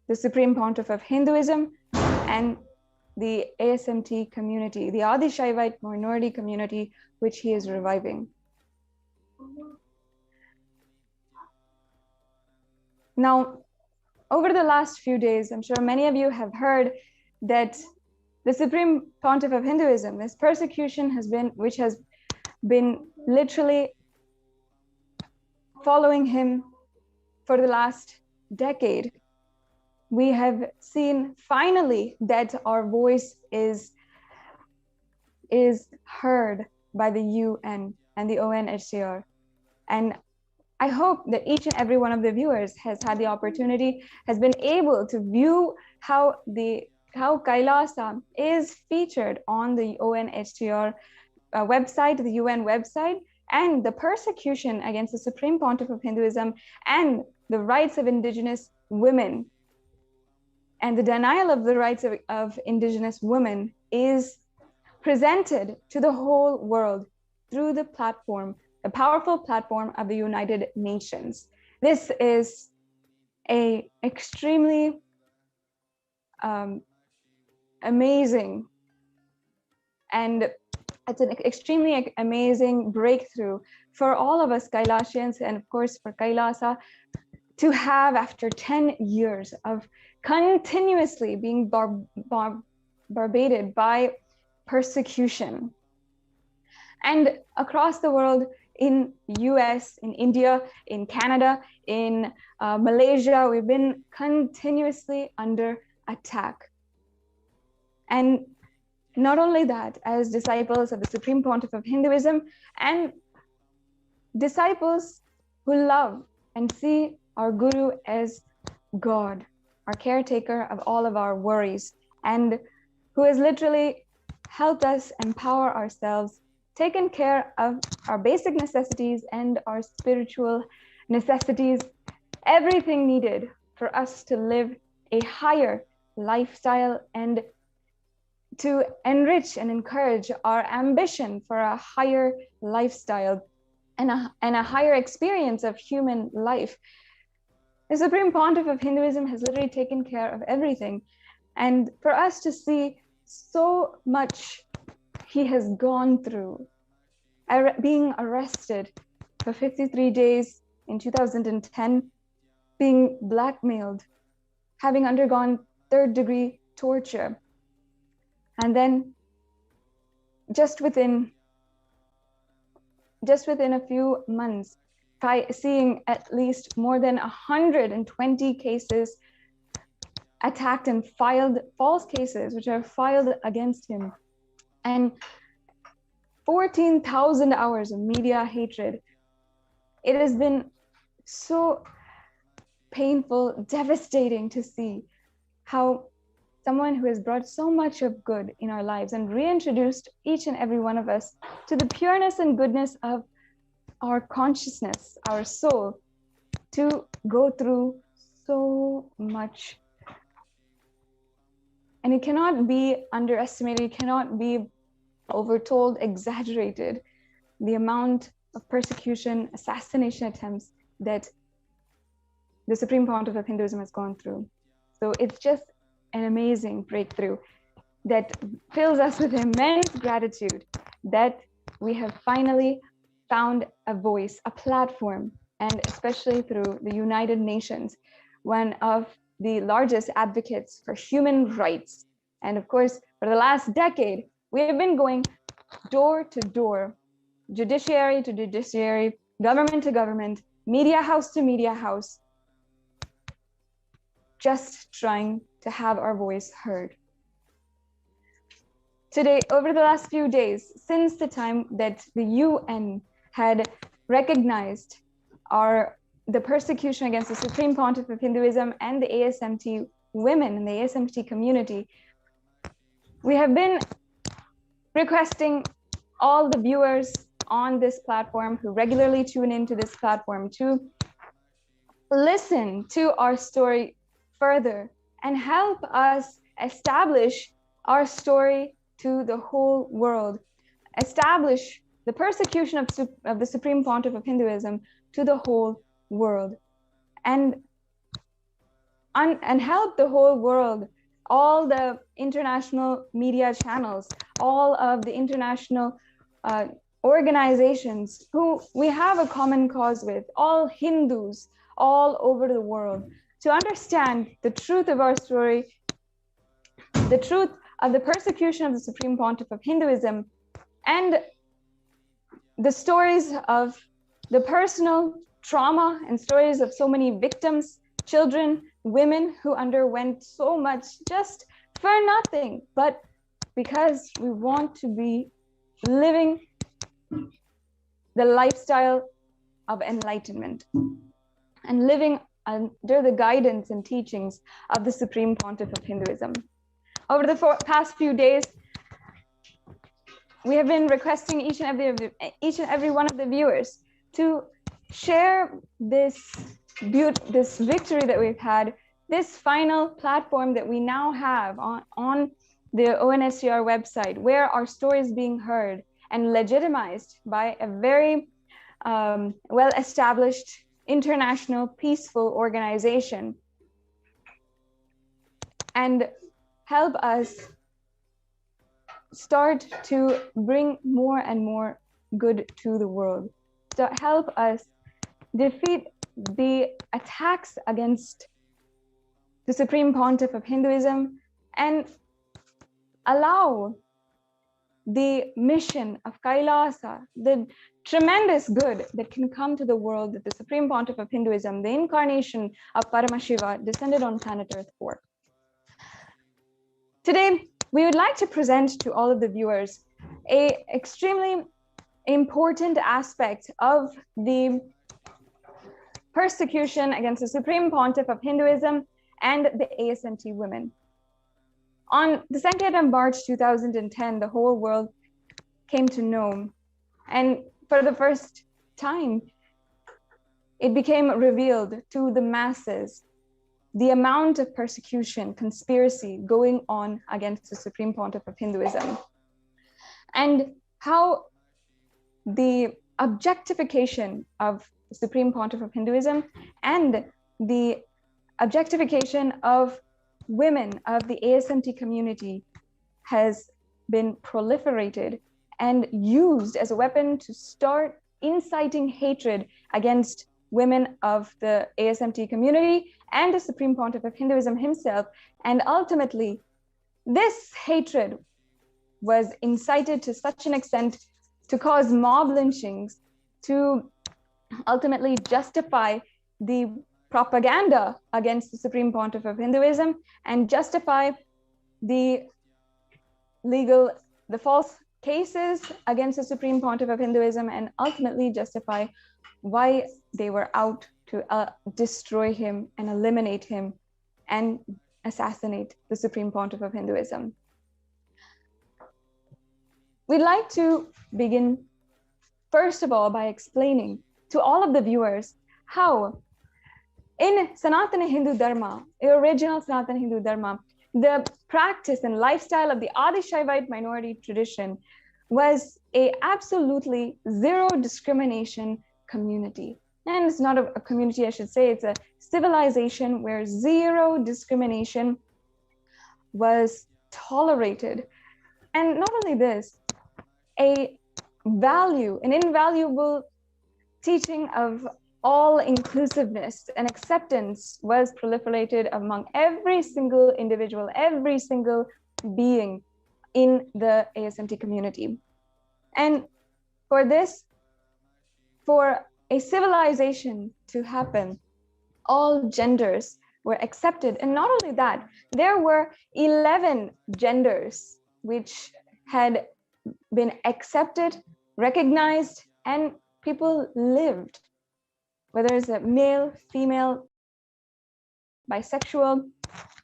the Supreme Pontiff of Hinduism and the ASMT community, the Adi Shaivite minority community, which he is reviving. Now, over the last few days, I'm sure many of you have heard that the Supreme Pontiff of Hinduism, this persecution which has been literally following him for the last decade. We have seen finally that our voice is heard by the UN and the ONHCR. And I hope that each and every one of the viewers has had the opportunity, has been able to view how Kailasa is featured on the ONHCR website, the UN website, and the persecution against the Supreme Pontiff of Hinduism and the rights of indigenous women and the denial of the rights of indigenous women is presented to the whole world through the platform, a powerful platform of the United Nations. This is a extremely amazing, and it's an extremely amazing breakthrough for all of us Kailasians, and of course for Kailasa, to have, after 10 years of continuously being barbated by persecution, and across the world, in US, in India, in Canada, in Malaysia, we've been continuously under attack. And not only that, as disciples of the Supreme Pontiff of Hinduism and disciples who love and see our Guru as God, our caretaker of all of our worries, and who has literally helped us empower ourselves, taken care of our basic necessities and our spiritual necessities, everything needed for us to live a higher lifestyle and to enrich and encourage our ambition for a higher lifestyle and a higher experience of human life. The Supreme Pontiff of Hinduism has literally taken care of everything. And for us to see so much he has gone through, being arrested for 53 days in 2010, being blackmailed, having undergone third-degree torture, and then just within a few months, seeing at least more than 120 cases attacked and filed, false cases which are filed against him, and 14,000 hours of media hatred. It has been so painful, devastating to see how someone who has brought so much of good in our lives and reintroduced each and every one of us to the pureness and goodness of our consciousness, our soul, to go through so much. And it cannot be underestimated, it cannot be overtold, exaggerated, the amount of persecution, assassination attempts that the Supreme Pontiff of Hinduism has gone through. So it's just an amazing breakthrough that fills us with immense gratitude that we have finally found a voice, a platform, and especially through the United Nations, one of the largest advocates for human rights. And of course, for the last decade, we have been going door to door, judiciary to judiciary, government to government, media house to media house, just trying to have our voice heard. Today, over the last few days, since the time that the UN had recognized the persecution against the Supreme Pontiff of Hinduism and the ASMT women in the ASMT community, we have been requesting all the viewers on this platform who regularly tune into this platform to listen to our story further and help us establish our story to the whole world, establish the persecution of the Supreme Pontiff of Hinduism to the whole world, and help the whole world all the international media channels, all of the international organizations who we have a common cause with, all Hindus all over the world, to understand the truth of our story, the truth of the persecution of the Supreme Pontiff of Hinduism, and the stories of the personal trauma and stories of so many victims, children, women who underwent so much just for nothing, but because we want to be living the lifestyle of enlightenment and living under the guidance and teachings of the Supreme Pontiff of Hinduism. Over the past few days, we have been requesting each and every one of the viewers to share this victory that we've had, this final platform that we now have on the ONSCR website, where our story is being heard and legitimized by a very well-established international peaceful organization, and help us start to bring more and more good to the world, to help us defeat the attacks against the Supreme Pontiff of Hinduism and allow the mission of Kailasa, the tremendous good that can come to the world that the Supreme Pontiff of Hinduism, the incarnation of Paramashiva, descended on planet Earth for. Today, we would like to present to all of the viewers an extremely important aspect of the persecution against the Supreme Pontiff of Hinduism and the ASMT women. On the 2nd of March 2010, the whole world came to know, and for the first time, it became revealed to the masses the amount of persecution, conspiracy going on against the Supreme Pontiff of Hinduism, and how the objectification of the Supreme Pontiff of Hinduism and the objectification of women of the ASMT community has been proliferated and used as a weapon to start inciting hatred against women of the ASMT community and the Supreme Pontiff of Hinduism himself. And ultimately, this hatred was incited to such an extent to cause mob lynchings, to ultimately justify the propaganda against the Supreme Pontiff of Hinduism and justify the false cases against the Supreme Pontiff of Hinduism, and ultimately justify why they were out to destroy him and eliminate him and assassinate the Supreme Pontiff of Hinduism. We'd like to begin, first of all, by explaining to all of the viewers how in Sanatana Hindu Dharma, original Sanatana Hindu Dharma, the practice and lifestyle of the Adi Shaivite minority tradition was a absolutely zero discrimination community. And it's not a community, I should say, it's a civilization where zero discrimination was tolerated. And not only this, an invaluable teaching of all inclusiveness and acceptance was proliferated among every single individual, every single being in the ASMT community. And for a civilization to happen, all genders were accepted. And not only that, there were 11 genders which had been accepted, recognized, and people lived, whether it's a male, female, bisexual,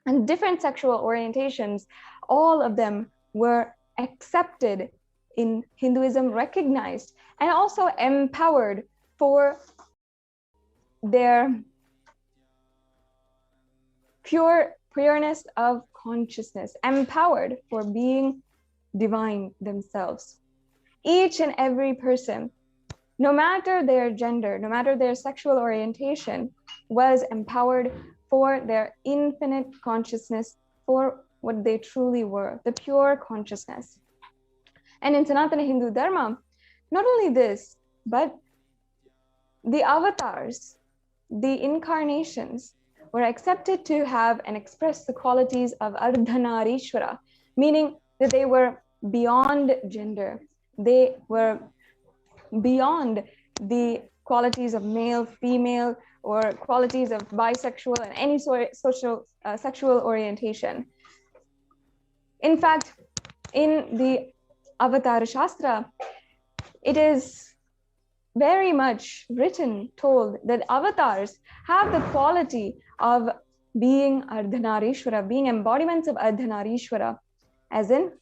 and different sexual orientations, all of them were accepted in Hinduism, recognized, and also empowered for their pureness of consciousness, empowered for being divine themselves. Each and every person, no matter their gender, no matter their sexual orientation, was empowered for their infinite consciousness, for what they truly were, the pure consciousness. And in Sanatana Hindu Dharma, not only this, but the avatars, the incarnations, were accepted to have and express the qualities of Ardhanarishwara, meaning that they were beyond gender. They were beyond the qualities of male, female, or qualities of bisexual and any sort social sexual orientation. In fact, in the Avatar Shastra, it is very much written, told that avatars have the quality of being Ardhanarishwara, being embodiments of Ardhanarishwara, as in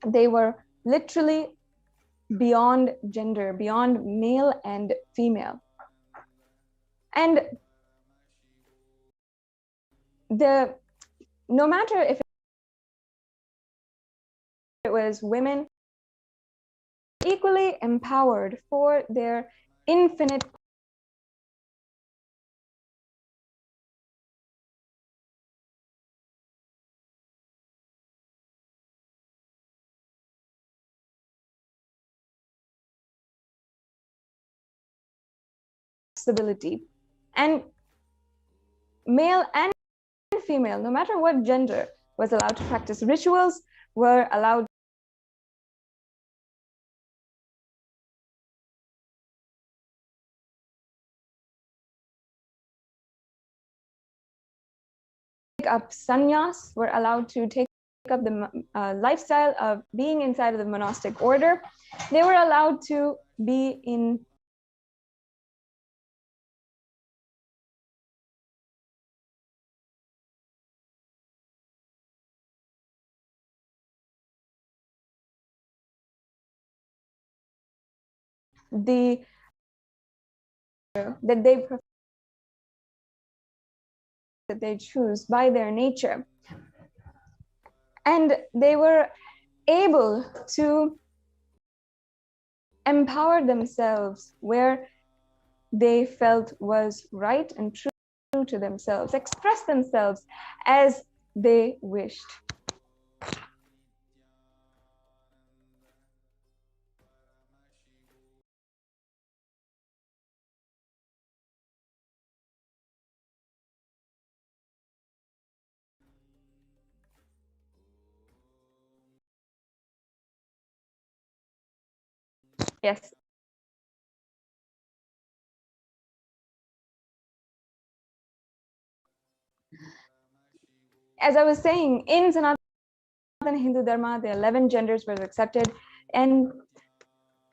they were literally beyond gender, beyond male and female. And no matter if it was women, equally empowered for their infinite possibility. And male and female, no matter what gender, was allowed to practice rituals, were allowed to take up sannyas, were allowed to take up the lifestyle of being inside of the monastic order. They were allowed to be in the that they choose by their nature, and they were able to empower themselves where they felt was right and true to themselves, express themselves as they wished. Yes. As I was saying, in Sanatana Hindu Dharma, the 11 genders were accepted, and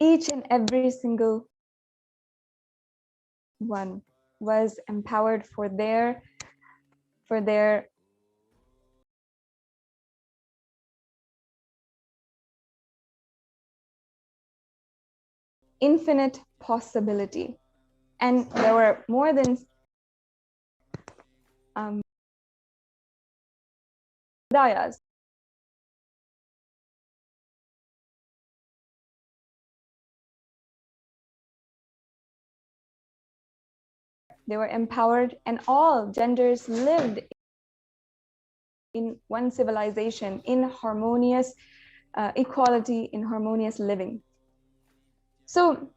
each and every single one was empowered for their infinite possibility. And there were more than dayas. They were empowered, and all genders lived in one civilization, in harmonious equality, in harmonious living. So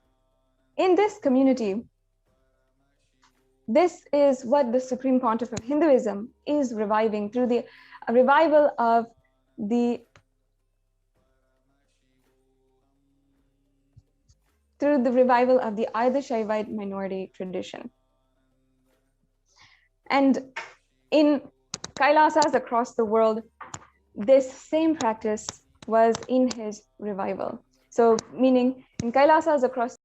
in this community, this is what the Supreme Pontiff of Hinduism is reviving through the revival of the Ida Shaivite minority tradition. And in Kailasas across the world, this same practice was in his revival. So meaning in Kailasas across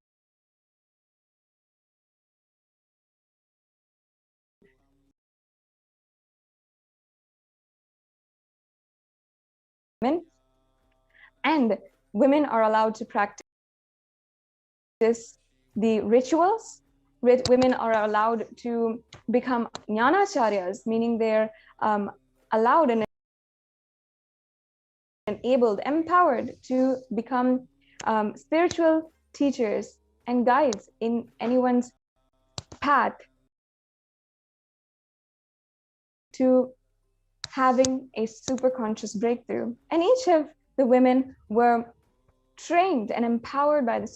women, and women are allowed to practice the rituals. Women are allowed to become jnanacharyas, meaning they're allowed and enabled, empowered to become spiritual teachers and guides in anyone's path to having a super conscious breakthrough. And each of the women were trained and empowered by the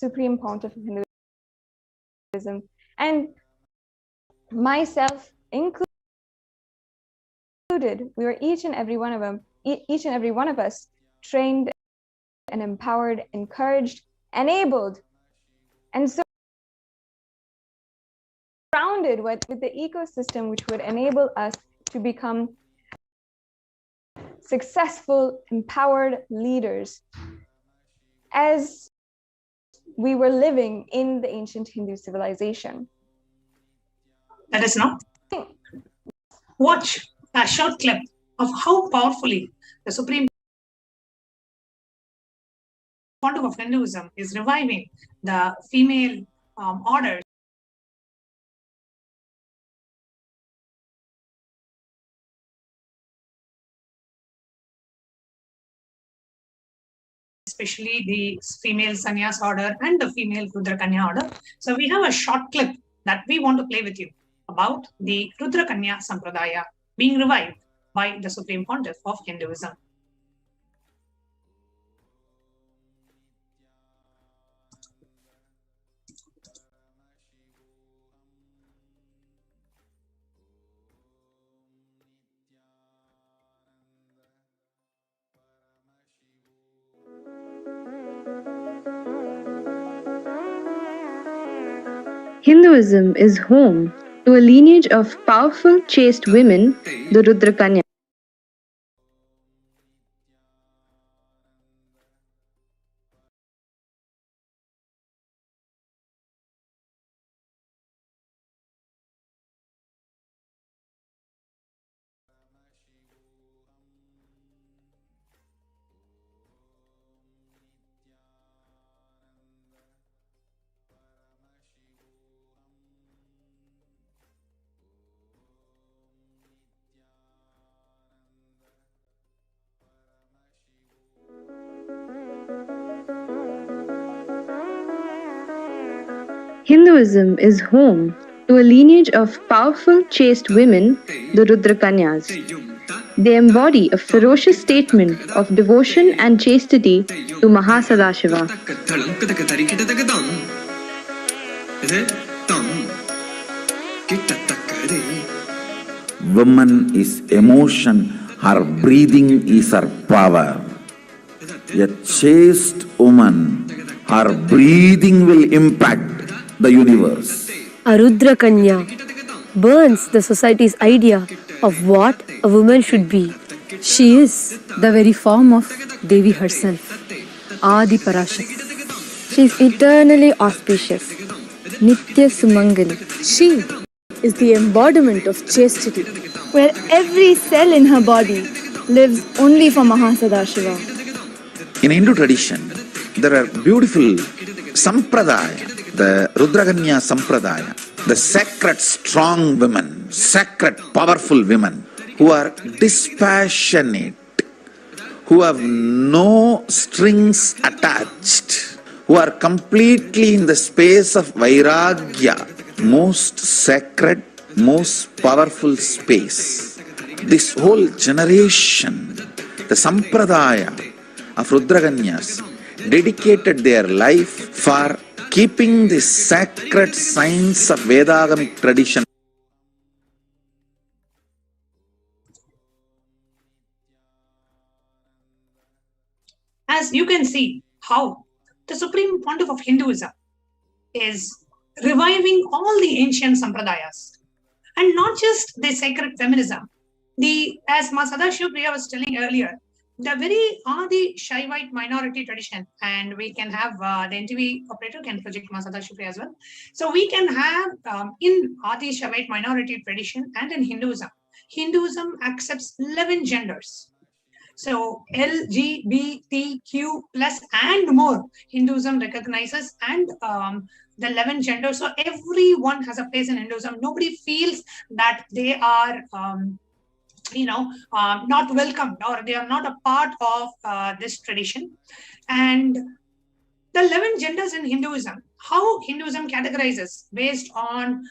Supreme Pontiff of Hinduism, and myself included. We were each and every one of us trained and empowered, encouraged, enabled, and surrounded with the ecosystem which would enable us to become successful, empowered leaders as we were living in the ancient Hindu civilization. Let us now watch a short clip of how powerfully the Supreme Pontiff of Hinduism is reviving the female orders, especially the female sannyas order and the female Rudra Kanya order. So we have a short clip that we want to play with you about the Rudra Kanya Sampradaya being revived by the Supreme Pontiff of Hinduism. Hinduism is home to a lineage of powerful, chaste women, the Rudra Kanya. Hinduism is home to a lineage of powerful, chaste women, the Rudra Kanyas. They embody a ferocious statement of devotion and chastity to Mahasadashiva. Woman is emotion, her breathing is her power. A chaste woman, her breathing will impact the universe. A Rudra Kanya burns the society's idea of what a woman should be. She is the very form of Devi herself, Adi Parashakti. She is eternally auspicious, Nitya Sumangali. She is the embodiment of chastity, where every cell in her body lives only for Mahasadashiva. In Hindu tradition, there are beautiful sampradaya, the Rudrakanya Sampradaya, the sacred strong women, sacred powerful women who are dispassionate, who have no strings attached, who are completely in the space of Vairagya, most sacred, most powerful space. This whole generation, the Sampradaya of Rudrakanyas, dedicated their life for keeping the sacred science of Vedagamic tradition. As you can see how the Supreme Pontiff of Hinduism is reviving all the ancient sampradayas, and not just the sacred feminism. As Sadashiva Priya was telling earlier, the very Adi Shaivite minority tradition, and we can have the NTV operator can project Sadashiva Priya as well. So we can have in Adi Shaivite minority tradition and in Hinduism, Hinduism accepts 11 genders. So LGBTQ plus and more, Hinduism recognizes, and the 11 genders. So everyone has a place in Hinduism. Nobody feels that they are not welcomed, or they are not a part of this tradition. And the 11 genders in Hinduism, how Hinduism categorizes based on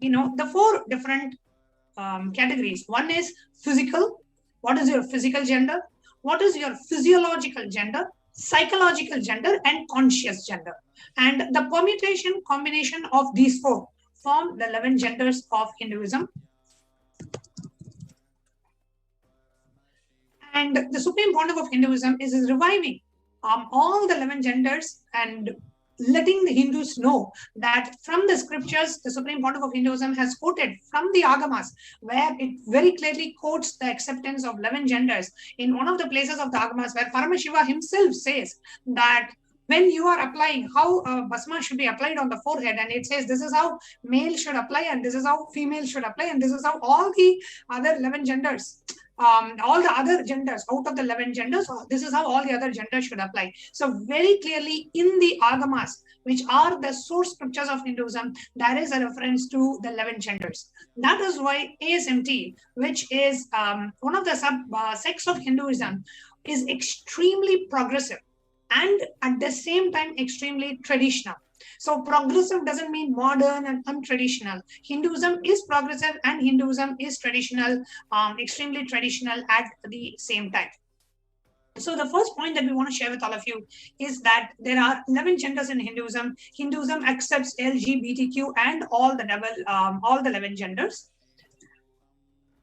the 4 different categories. One is physical. What is your physical gender? What is your physiological gender, psychological gender, and conscious gender? And the permutation combination of these four form the 11 genders of Hinduism. And the Supreme Pontiff of Hinduism is reviving all the 11 genders and letting the Hindus know that from the scriptures, the Supreme Pontiff of Hinduism has quoted from the Agamas, where it very clearly quotes the acceptance of 11 genders. In one of the places of the Agamas, where Paramashiva himself says that when you are applying how Bhasma should be applied on the forehead, and it says this is how male should apply, and this is how female should apply, and this is how all the other 11 genders, all the other genders out of the 11 genders, this is how all the other genders should apply. So very clearly in the Agamas, which are the source scriptures of Hinduism, there is a reference to the 11 genders. That is why ASMT, which is one of the sects of Hinduism, is extremely progressive and at the same time extremely traditional. So progressive doesn't mean modern and untraditional. Hinduism is progressive and Hinduism is traditional, extremely traditional at the same time. So the first point that we want to share with all of you is that there are 11 genders in Hinduism. Hinduism accepts LGBTQ and all the 11 genders.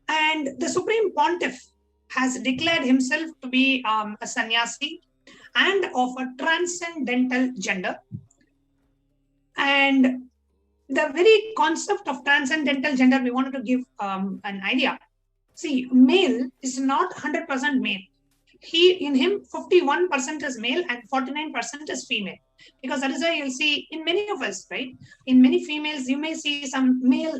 And the Supreme Pontiff has declared himself to be a sannyasi and of a transcendental gender. And the very concept of transcendental gender, we wanted to give an idea. See, male is not 100% male. In him, 51% is male and 49% is female. Because that is why you'll see in many of us, right? In many females, you may see some male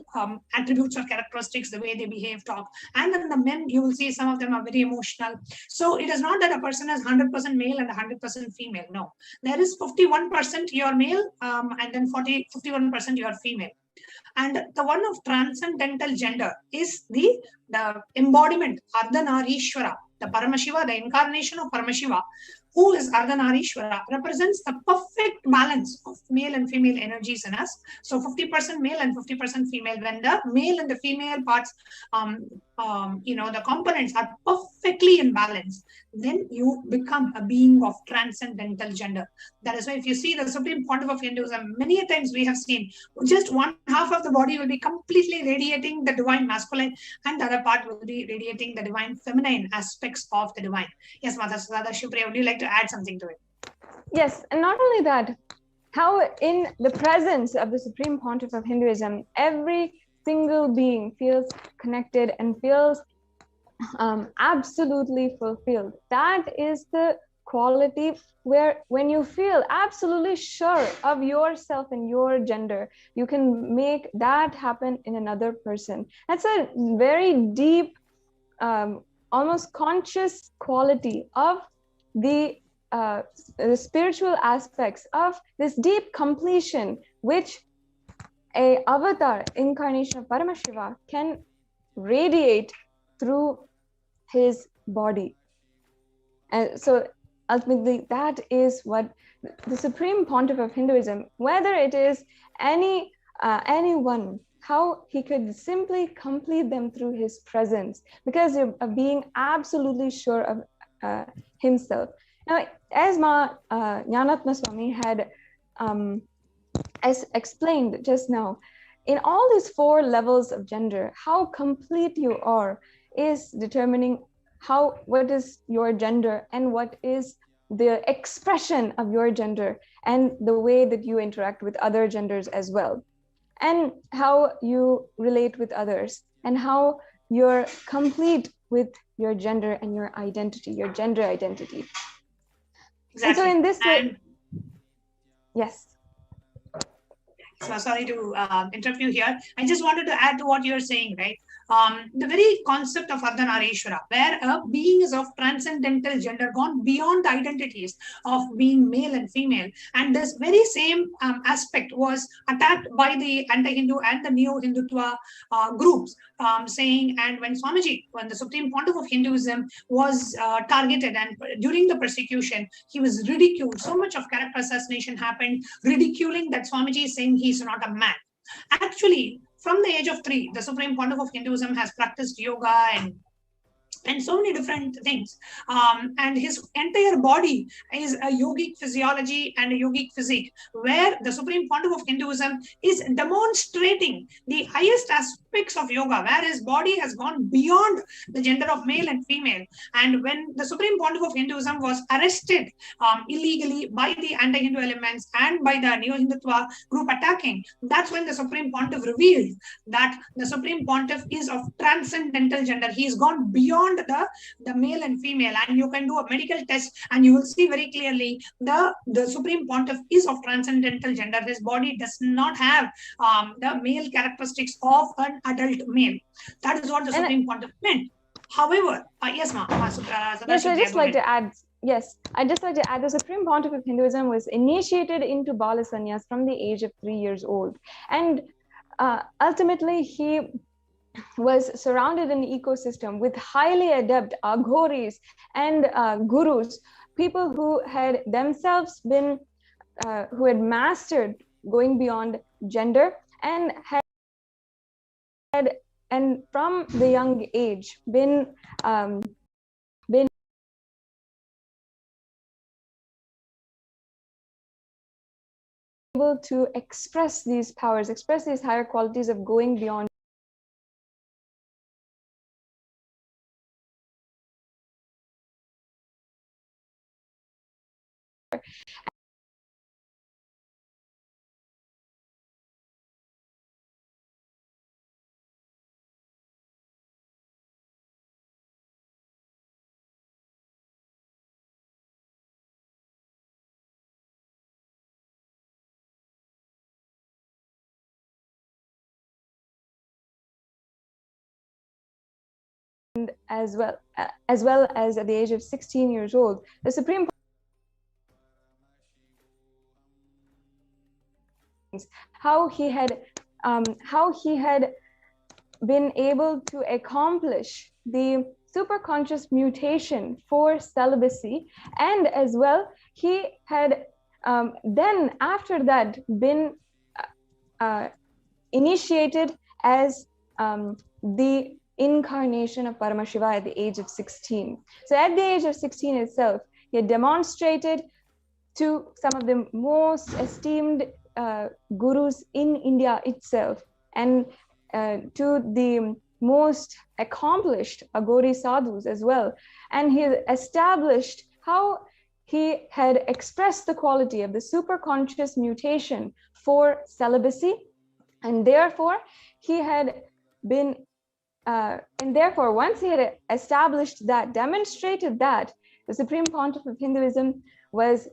attributes or characteristics, the way they behave, talk. And in the men, you will see some of them are very emotional. So it is not that a person is 100% male and 100% female. No, there is 51% you are male and then 51% you are female. And the one of transcendental gender is the embodiment, Ardhanarishwara, the Paramashiva, the incarnation of Paramashiva, who is Ardhanarishwara, represents the perfect balance of male and female energies in us. So 50% male and 50% female. When the male and the female parts, the components are perfectly in balance, then you become a being of transcendental gender. That is why if you see the Supreme Pontiff of Hinduism, many a times we have seen just one half of the body will be completely radiating the divine masculine and the other part will be radiating the divine feminine aspects of the divine. Yes, Mother Sudhada Shivpriya, would you like to add something to it? Yes, and not only that, how in the presence of the Supreme Pontiff of Hinduism, every single being feels connected and feels absolutely fulfilled. That is the quality where when you feel absolutely sure of yourself and your gender, you can make that happen in another person. That's a very deep, almost conscious quality of the spiritual aspects of this deep completion, which a avatar incarnation of Paramashiva can radiate through his body. And so ultimately that is what the Supreme Pontiff of Hinduism, whether it is anyone, how he could simply complete them through his presence, because of being absolutely sure of himself. Now, as Jnanatma Swami had as explained just now, in all these 4 levels of gender, how complete you are is determining what is your gender and what is the expression of your gender and the way that you interact with other genders as well, and how you relate with others and how you're complete with your gender and your identity, your gender identity. Exactly. And so in this way, yes. So sorry to interrupt you here. I just wanted to add to what you're saying, right? The very concept of Ardhanarishwara, where a being is of transcendental gender, gone beyond the identities of being male and female. And this very same aspect was attacked by the anti-Hindu and the neo-Hindutva groups, saying, and when the Supreme Pontiff of Hinduism was targeted and during the persecution, he was ridiculed. So much of character assassination happened, ridiculing that Swamiji, saying he's not a man. Actually, from the age of 3, the Supreme Pontiff of Hinduism has practiced yoga and so many different things. And his entire body is a yogic physiology and a yogic physique, where the Supreme Pontiff of Hinduism is demonstrating the highest aspects of yoga, where his body has gone beyond the gender of male and female. And when the Supreme Pontiff of Hinduism was arrested illegally by the anti-Hindu elements and by the Neo-Hindutva group attacking, that's when the Supreme Pontiff revealed that the Supreme Pontiff is of transcendental gender. He's gone beyond the male and female, and you can do a medical test and you will see very clearly the Supreme Pontiff is of transcendental gender. His body does not have the male characteristics of an adult male. That is what the Supreme Pontiff meant. However, yes, ma'am. Yes, I'd just like to add. Yes, I'd just like to add the Supreme Pontiff of Hinduism was initiated into Bala Sannyas from the age of 3 years old, and ultimately he was surrounded in an ecosystem with highly adept aghoris and gurus, people who had themselves been, who had mastered going beyond gender and and from the young age been able to express these powers, express these higher qualities of going beyond as well as at the age of 16 years old, the Supreme how he had been able to accomplish the superconscious mutation for celibacy, and as well he had then after that been initiated as the incarnation of Paramashiva at the age of 16. So at the age of 16 itself, he had demonstrated to some of the most esteemed gurus in India itself, and to the most accomplished Aghori sadhus as well. And he established how he had expressed the quality of the superconscious mutation for celibacy, and therefore he had been and therefore once he had established that, demonstrated that, the Supreme Pontiff of Hinduism was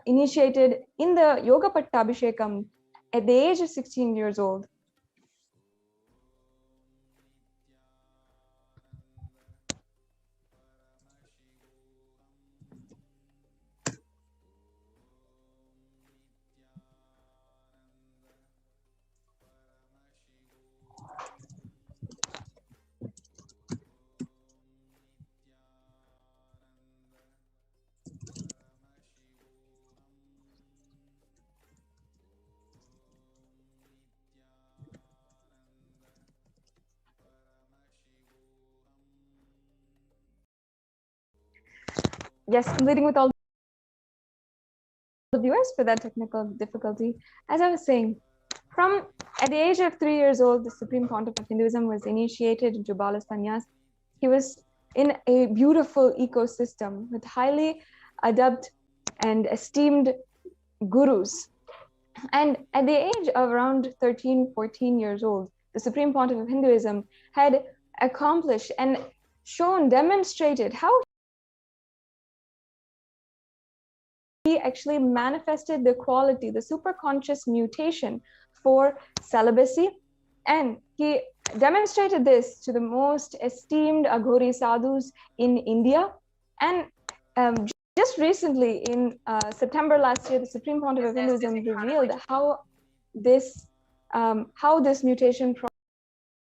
initiated in the Yoga Pattabhishekam at the age of 16 years old. Yes, completing with all the viewers for that technical difficulty. As I was saying, from at the age of 3 years old, the Supreme Pontiff of Hinduism was initiated into Bala Sannyas. He was in a beautiful ecosystem with highly adept and esteemed gurus. And at the age of around 13, 14 years old, the Supreme Pontiff of Hinduism had accomplished and shown, demonstrated how he actually manifested the quality, the superconscious mutation for celibacy. And he demonstrated this to the most esteemed Aghori sadhus in India. And just recently, in September last year, the Supreme Pontiff of Hinduism revealed how this mutation process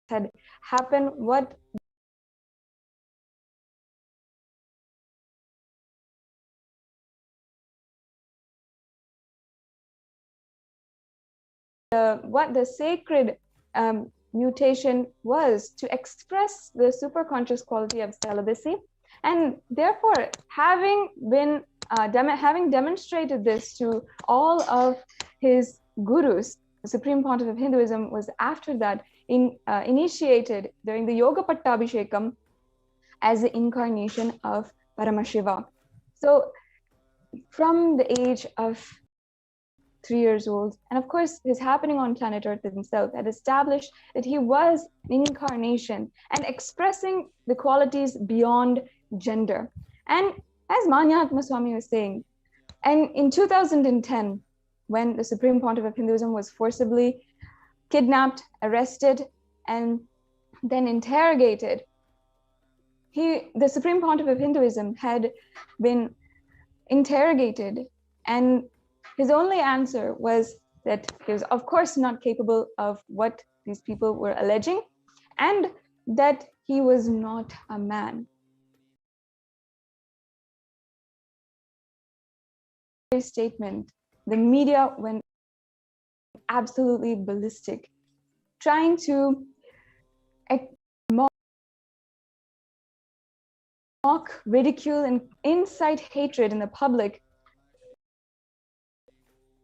had happened, what the sacred mutation was to express the superconscious quality of celibacy, and therefore having demonstrated this to all of his gurus, the Supreme Pontiff of Hinduism was after that initiated during the Yoga Pattabhishekam as the incarnation of Paramashiva. So from the age of 3 years old, and of course his happening on planet Earth himself had established that he was an incarnation and expressing the qualities beyond gender. And as Manyahatma Swami was saying, and in 2010, when the Supreme Pontiff of Hinduism was forcibly kidnapped, arrested, and then interrogated, the Supreme Pontiff of Hinduism had been interrogated, and his only answer was that he was of course not capable of what these people were alleging, and that he was not a man. Statement, the media went absolutely ballistic, trying to mock, ridicule, and incite hatred in the public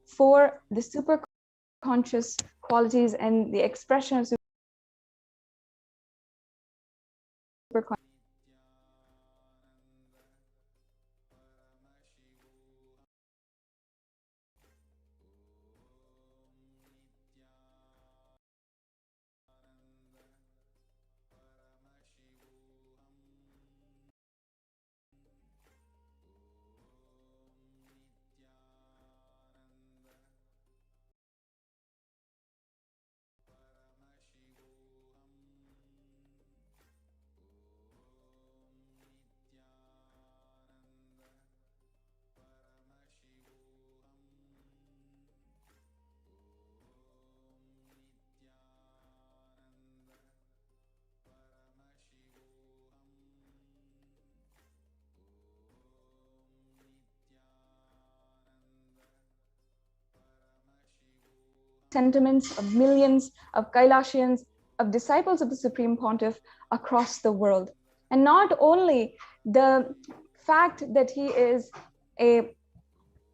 for the superconscious qualities and the expression of superconscious. Sentiments of millions of Kailasians, of disciples of the Supreme Pontiff across the world. And not only the fact that he is a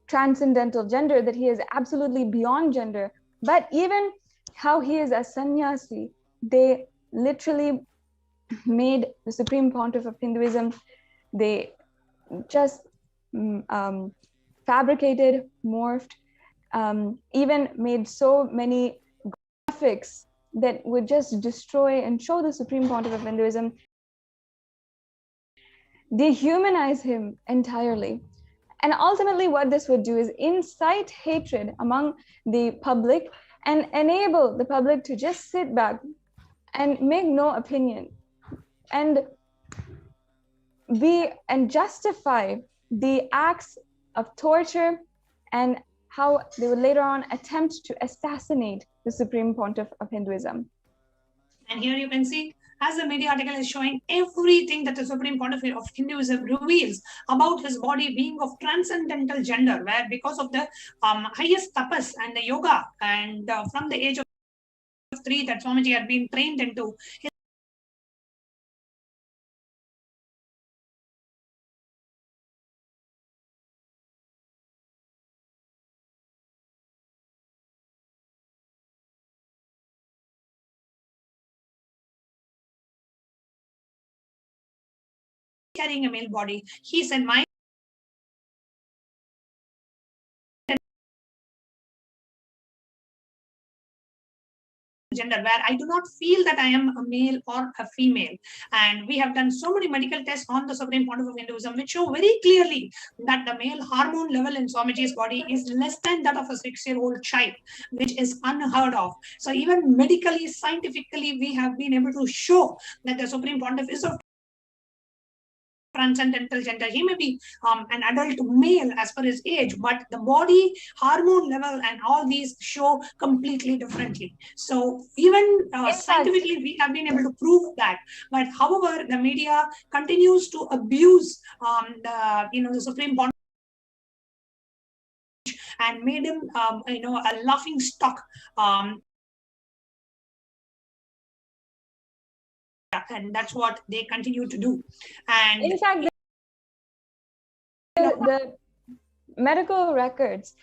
transcendental gender, that he is absolutely beyond gender, but even how he is a sannyasi. They literally made the Supreme Pontiff of Hinduism, they just fabricated, morphed, even made so many graphics that would just destroy and show the Supreme Pontiff of Hinduism, dehumanize him entirely. And ultimately what this would do is incite hatred among the public and enable the public to just sit back and make no opinion and justify the acts of torture and how they would later on attempt to assassinate the Supreme Pontiff of Hinduism. And here you can see, as the media article is showing, everything that the Supreme Pontiff of Hinduism reveals about his body being of transcendental gender, where because of the highest tapas and the yoga, and from the age of 3 that Swamiji had been trained into, his carrying a male body. He said, my gender, where I do not feel that I am a male or a female. And we have done so many medical tests on the Supreme Pontiff of Hinduism, which show very clearly that the male hormone level in Swamiji's body is less than that of a 6-year-old child, which is unheard of. So even medically, scientifically, we have been able to show that the Supreme Pontiff is of transcendental gender. He may be an adult male as per his age, but the body, hormone level, and all these show completely differently. So even scientifically, we have been able to prove that. But however, the media continues to abuse the Supreme Pontiff and made him a laughing stock and that's what they continue to do. And in fact, the medical records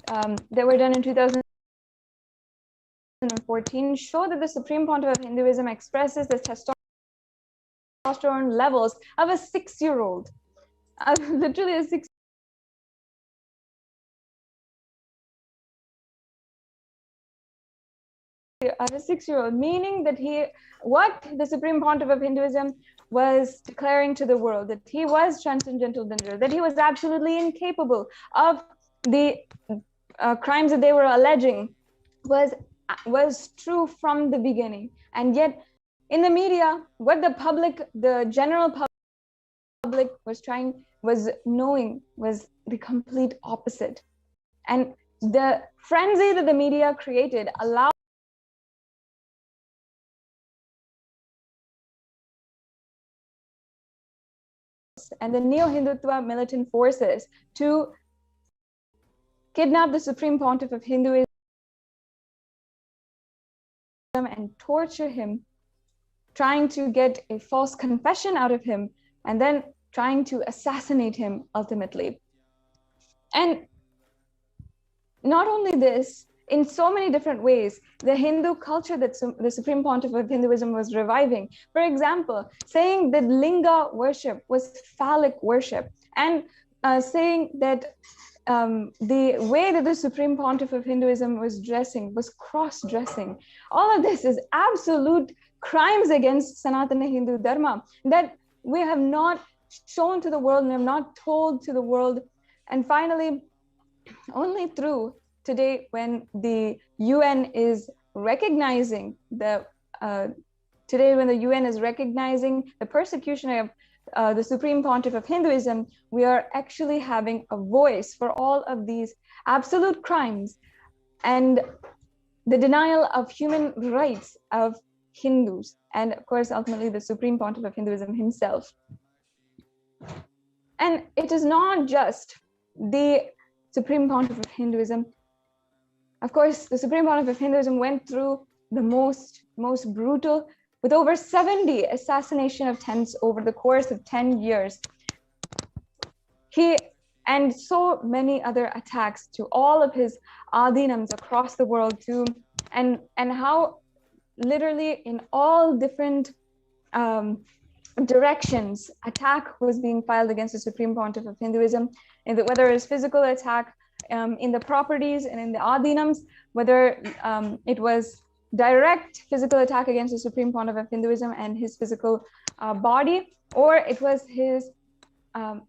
that were done in 2014 show that the Supreme Pontiff of Hinduism expresses the testosterone levels of a 6-year-old, literally a 6 of a 6-year-old, meaning that what the Supreme Pontiff of Hinduism was declaring to the world, that he was transcendental Dindra, that he was absolutely incapable of the crimes that they were alleging, was true from the beginning. And yet in the media, what the general public was knowing was the complete opposite. And the frenzy that the media created allowed and the neo-Hindutva militant forces to kidnap the Supreme Pontiff of Hinduism and torture him, trying to get a false confession out of him, and then trying to assassinate him ultimately. And not only this, in so many different ways, the Hindu culture that the Supreme Pontiff of Hinduism was reviving. For example, saying that linga worship was phallic worship, and saying that the way that the Supreme Pontiff of Hinduism was dressing was cross-dressing. All of this is absolute crimes against Sanatana Hindu Dharma that we have not shown to the world and have not told to the world. And finally, only through today, when the UN is recognizing the persecution of the Supreme Pontiff of Hinduism, we are actually having a voice for all of these absolute crimes and the denial of human rights of Hindus, and of course, ultimately the Supreme Pontiff of Hinduism himself. And it is not just the Supreme Pontiff of Hinduism. Of course, the Supreme Pontiff of Hinduism went through the most brutal, with over 70 assassination attempts over the course of 10 years. And so many other attacks to all of his adinams across the world too, and how literally in all different directions, attack was being filed against the Supreme Pontiff of Hinduism, whether it's physical attack in the properties and in the adinams, whether it was direct physical attack against the Supreme Pontiff of Hinduism and his physical body, or it was his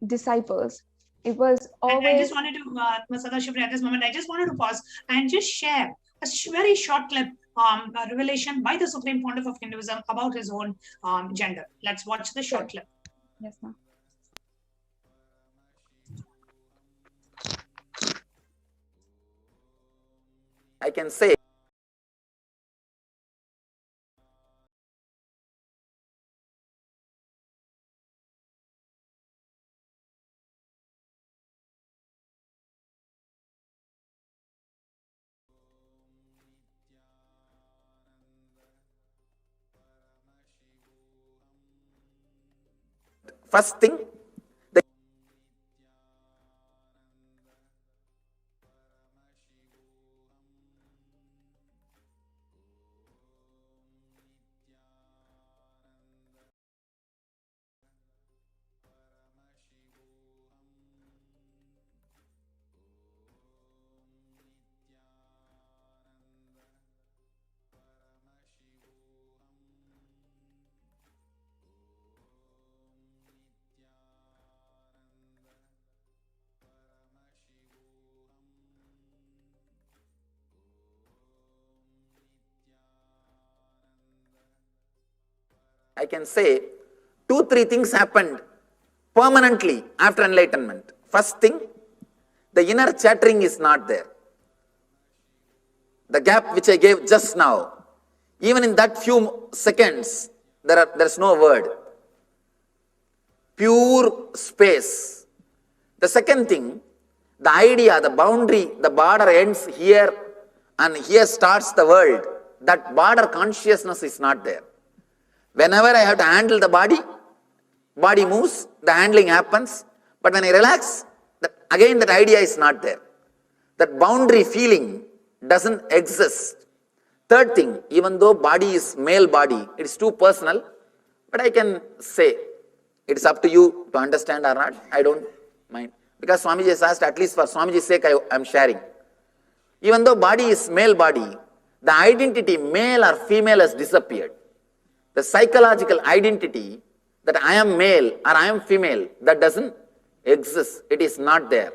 disciples. It was always. I just wanted to, Sadashivri, at this moment, I just wanted to pause and just share a very short clip, a revelation by the Supreme Pontiff of Hinduism about his own gender. Let's watch the short clip. Yes, ma'am. I can say first thing, I can say 2-3 things happened permanently after enlightenment. First thing, the inner chattering is not there. The gap which I gave just now, even in that few seconds, there's no word. Pure space. The second thing, the idea, the boundary, the border ends here and here starts the world. That border consciousness is not there. Whenever I have to handle the body, body moves, the handling happens. But when I relax, again that idea is not there. That boundary feeling doesn't exist. Third thing, even though body is male body, it is too personal, but I can say, it's up to you to understand or not, I don't mind. Because Swamiji has asked, at least for Swamiji's sake, I am sharing. Even though body is male body, the identity male or female has disappeared. The psychological identity that I am male or I am female, that doesn't exist. It is not there.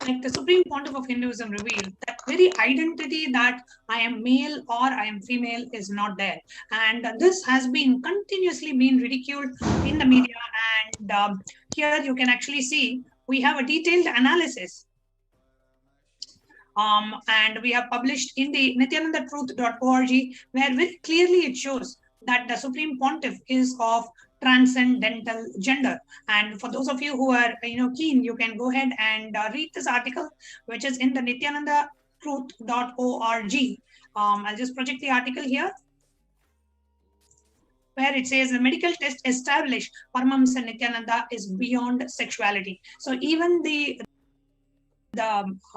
Like the Supreme Pontiff of Hinduism revealed, that very identity that I am male or I am female is not there. And this has been continuously been ridiculed in the media. And here you can actually see we have a detailed analysis. And we have published in the nithyanandatruth.org, where very clearly it shows that the Supreme Pontiff is of transcendental gender. And for those of you who are keen, you can go ahead and read this article, which is in the nithyanandatruth.org. I'll just project the article here, where it says the medical test established Paramahamsa Nithyananda is beyond sexuality. So even the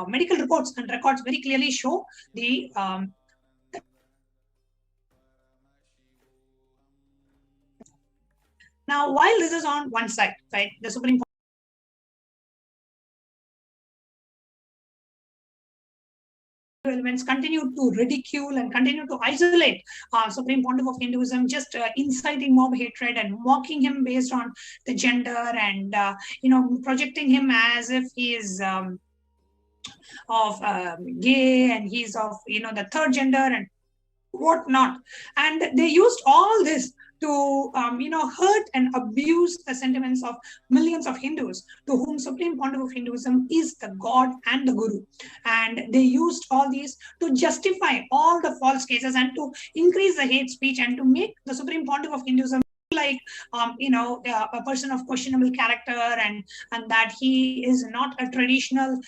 medical reports and records very clearly show the now, while this is on one side, right, the Supreme elements continue to ridicule and continue to isolate Supreme Pontiff of Hinduism, just inciting mob hatred and mocking him based on the gender, and projecting him as if he is of gay and he's of the third gender and whatnot. And they used all this to hurt and abuse the sentiments of millions of Hindus, to whom Supreme Pontiff of Hinduism is the God and the Guru. And they used all these to justify all the false cases and to increase the hate speech and to make the Supreme Pontiff of Hinduism like a person of questionable character, and that he is not a traditional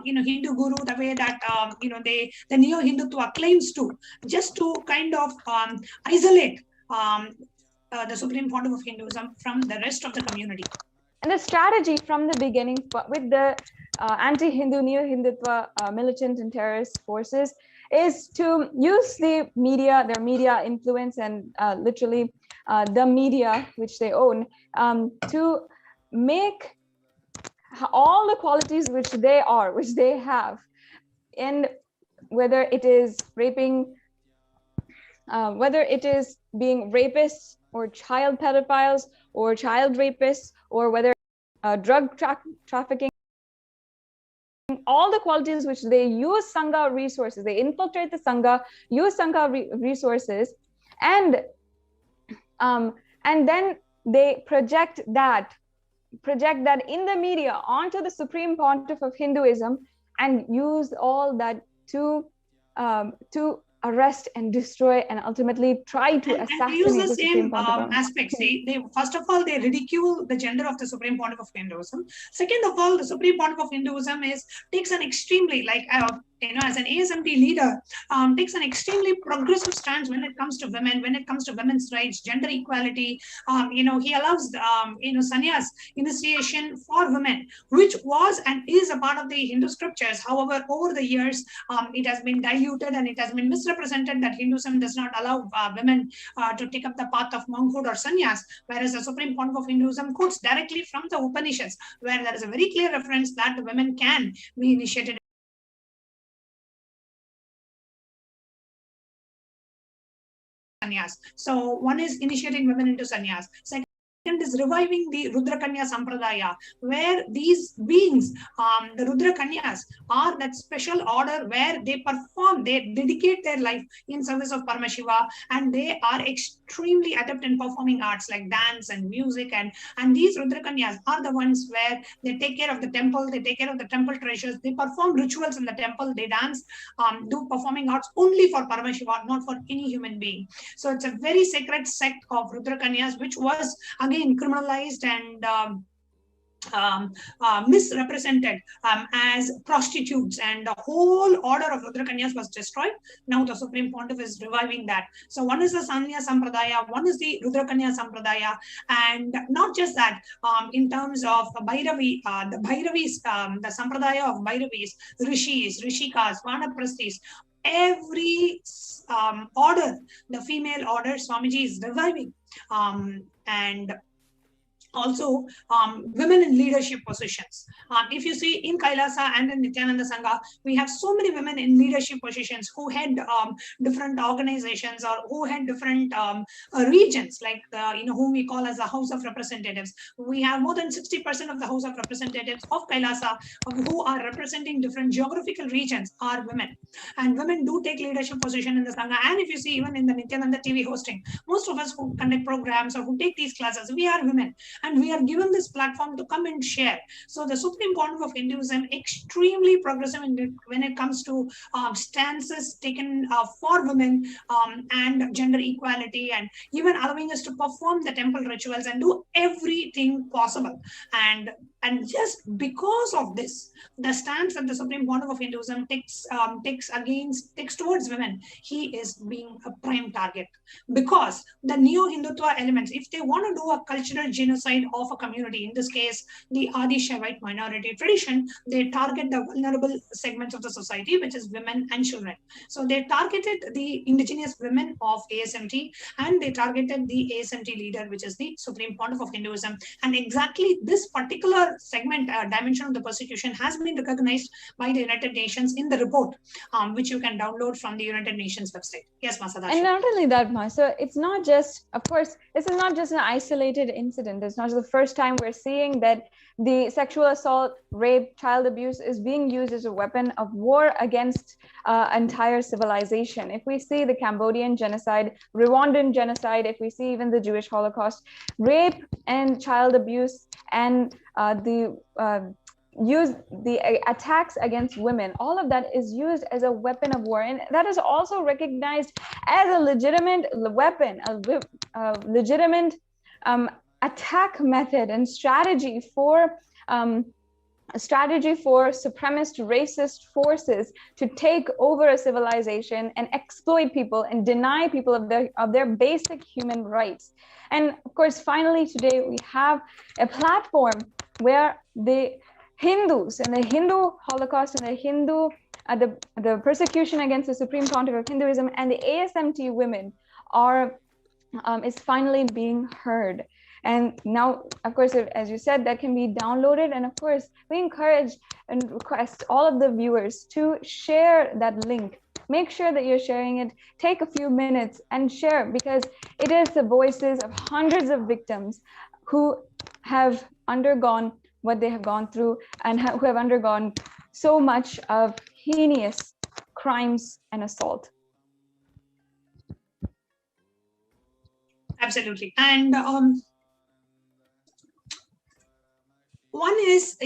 Hindu guru, the way that the neo-Hindutva claims to, just to kind of isolate the Supreme Pontiff of Hinduism from the rest of the community. And the strategy from the beginning with the anti-Hindu, neo-Hindutva militant and terrorist forces is to use the media, their media influence, and literally the media which they own, to make all the qualities which they have, and whether it is raping, whether it is being rapists or child pedophiles or child rapists, or whether drug trafficking, all the qualities which they use Sangha resources, they infiltrate the Sangha, use Sangha resources, and then they project that in the media onto the Supreme Pontiff of Hinduism, and use all that to arrest and destroy and ultimately try to assassinate they use the the same Supreme Pontiff. aspects. They first of all, they ridicule the gender of the Supreme Pontiff of Hinduism. Second of all, the Supreme Pontiff of Hinduism takes an extremely, like as an ASMT leader, takes an extremely progressive stance when it comes to women, when it comes to women's rights, gender equality. He allows sannyas initiation for women, which was and is a part of the Hindu scriptures. However, over the years, it has been diluted and it has been misrepresented that Hinduism does not allow women to take up the path of monkhood or sannyas, whereas the Supreme Pontiff of Hinduism quotes directly from the Upanishads, where there is a very clear reference that the women can be initiated. Sannyas. So one is initiating women into sannyas. Second is reviving the Rudra Kanya Sampradaya, where these beings, the Rudra Kanyas, are that special order where they perform, they dedicate their life in service of Paramashiva, and they are extremely adept in performing arts like dance and music, and these Rudra Kanyas are the ones where they take care of the temple, they take care of the temple treasures, they perform rituals in the temple, they dance, do performing arts only for Paramashiva, not for any human being. So it's a very sacred sect of Rudra Kanyas, which was again criminalized and misrepresented as prostitutes, and the whole order of Rudrakanyas was destroyed. Now the Supreme Pontiff is reviving that. So one is the Sanya Sampradaya, one is the Rudrakanya Sampradaya, and not just that, in terms of Bhairavi, the Bhairavis, the Sampradaya of Bhairavis, Rishis, Rishikas, Vanaprasthis, every order, the female order, Swamiji is reviving. And also women in leadership positions. If you see in Kailasa and in Nithyananda Sangha, we have so many women in leadership positions who head different organizations or who head different regions, like whom we call as the House of Representatives. We have more than 60% of the House of Representatives of Kailasa who are representing different geographical regions are women. And women do take leadership position in the Sangha. And if you see even in the Nithyananda TV hosting, most of us who conduct programs or who take these classes, we are women. And we are given this platform to come and share. So the Supreme Pontiff of Hinduism extremely progressive when it comes to stances taken for women and gender equality, and even allowing us to perform the temple rituals and do everything possible. And just because of this, the stance that the Supreme Pontiff of Hinduism takes towards women, he is being a prime target. Because the neo-Hindutva elements, if they want to do a cultural genocide of a community, in this case the Adi Shaivite minority tradition, they target the vulnerable segments of the society, which is women and children. So they targeted the indigenous women of ASMT, and they targeted the ASMT leader, which is the Supreme Pontiff of Hinduism. And exactly this particular segment, dimension of the persecution, has been recognized by the United Nations in the report, which you can download from the United Nations website. Yes, Masadashi. And not only that, Ma, so it's not just, of course, this is not just an isolated incident. It's not the first time we're seeing that the sexual assault, rape, child abuse is being used as a weapon of war against entire civilization. If we see the Cambodian genocide, Rwandan genocide, if we see even the Jewish Holocaust, rape and child abuse and the attacks against women, all of that is used as a weapon of war, and that is also recognized as a legitimate weapon, a legitimate attack method and strategy for supremacist racist forces to take over a civilization and exploit people and deny people of their basic human rights. And of course, finally today we have a platform where the Hindus and the Hindu Holocaust and the Hindu the persecution against the Supreme Pontiff of Hinduism and the ASMT women is finally being heard. And now, of course, as you said, that can be downloaded. And of course, we encourage and request all of the viewers to share that link. Make sure that you're sharing it. Take a few minutes and share, because it is the voices of hundreds of victims who have undergone what they have gone through and who have undergone so much of heinous crimes and assault. Absolutely. And one is,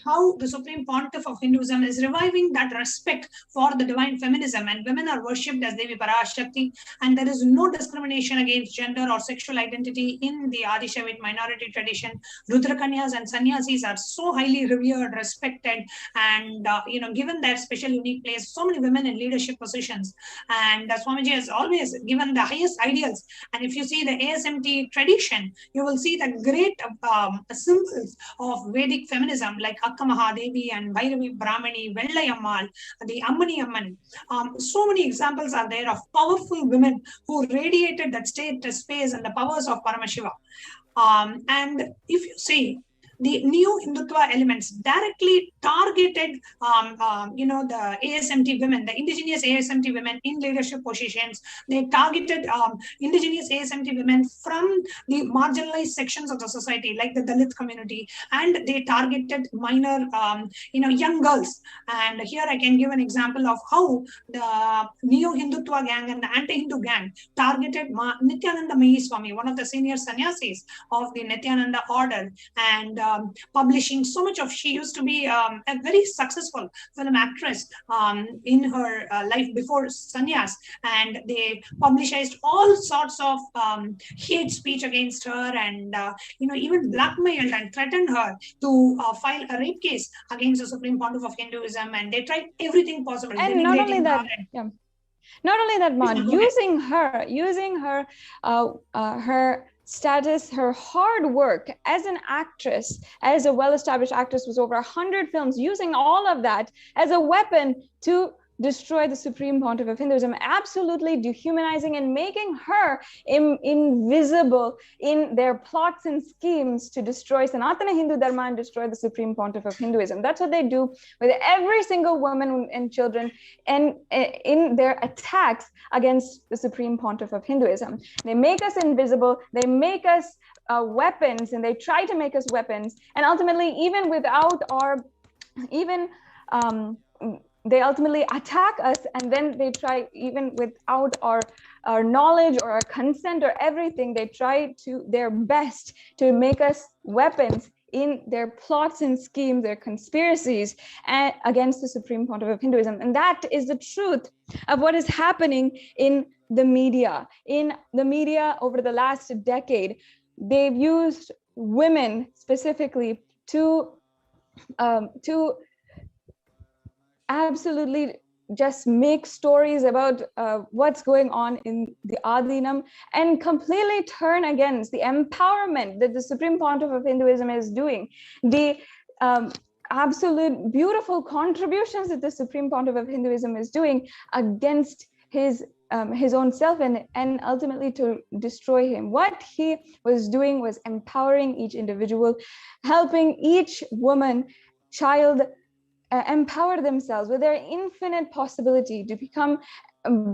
how the Supreme Pontiff of Hinduism is reviving that respect for the divine feminism, and women are worshipped as Devi Parashakti, and there is no discrimination against gender or sexual identity in the Adi Shaivite minority tradition. Rudrakanyas and Sannyasis are so highly revered, respected, and given their special unique place. So many women in leadership positions, and Swamiji has always given the highest ideals. And if you see the ASMT tradition, you will see the great symbols of Vedic feminism, like Akka Mahadevi and Bhairavi Brahmani, Vellai Ammal, the Ammani Amman. So many examples are there of powerful women who radiated that space and the powers of Paramashiva. And if you see, the new Hindutva elements directly targeted, the ASMT women, the indigenous ASMT women in leadership positions. They targeted indigenous ASMT women from the marginalized sections of the society, like the Dalit community, and they targeted minor, young girls. And here I can give an example of how the neo-Hindutva gang and the anti-Hindu gang targeted Nithyananda Swami, one of the senior sannyasis of the Nithyananda order, and publishing so much of. She used to be a very successful film actress in her life before sannyas, and they publicized all sorts of hate speech against her, and even blackmailed and threatened her to file a rape case against the Supreme Pontiff of Hinduism, and they tried everything possible. And not only that, not only that, Ma, using her status, her hard work as an actress, as a well-established actress with over 100 films, using all of that as a weapon to destroy the Supreme Pontiff of Hinduism, absolutely dehumanizing and making her invisible in their plots and schemes to destroy Sanatana Hindu Dharma and destroy the Supreme Pontiff of Hinduism. That's what they do with every single woman and children, and in their attacks against the Supreme Pontiff of Hinduism. They make us invisible, they make us weapons, and they try to make us weapons, and ultimately, even without our, they ultimately attack us, and then they try, even without our knowledge or our consent or everything, they try to their best to make us weapons in their plots and schemes, their conspiracies against the Supreme Pontiff of Hinduism. And that is the truth of what is happening in the media. In the media over the last decade, they've used women specifically to absolutely just make stories about what's going on in the Adinam and completely turn against the empowerment that the Supreme Pontiff of Hinduism is doing, the absolute beautiful contributions that the Supreme Pontiff of Hinduism is doing against his own self, and ultimately to destroy him. What he was doing was empowering each individual, helping each woman, child, empower themselves with their infinite possibility to become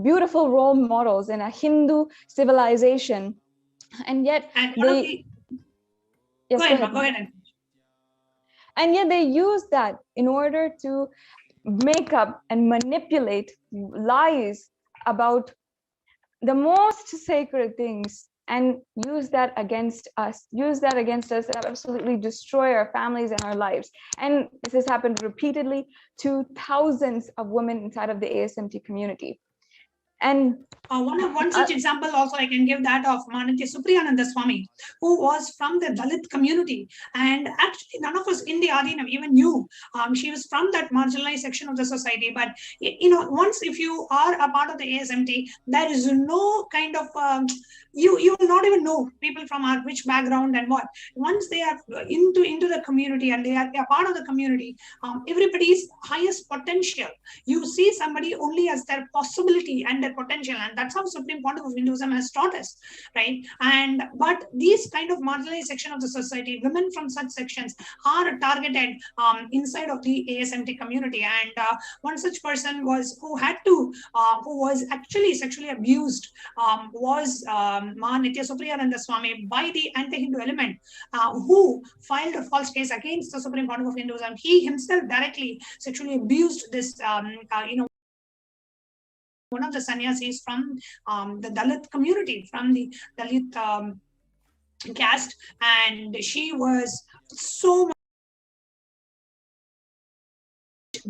beautiful role models in a Hindu civilization. And yet they go ahead. And yet they use that in order to make up and manipulate lies about the most sacred things, and use that against us, and absolutely destroy our families and our lives. And this has happened repeatedly to thousands of women inside of the ASMT community. And one such example also I can give, that of Manitya Supriyananda Swami, who was from the Dalit community, and actually none of us in the Adinam even knew she was from that marginalized section of the society. But once if you are a part of the ASMT, there is no kind of you will not even know people from which background and what. Once they are into the community and they are part of the community, everybody's highest potential, you see somebody only as their possibility and their potential, and that's how Supreme Pontiff of Hinduism has taught us, right? But these kind of marginalized section of the society, women from such sections are targeted inside of the ASMT community. And one such person who was actually sexually abused was Nithya Supriyananda Swami by the anti-Hindu element, who filed a false case against the Supreme Pontiff of Hinduism. He himself directly sexually abused this one of the sannyasis from the Dalit community, from the Dalit caste, and she was so much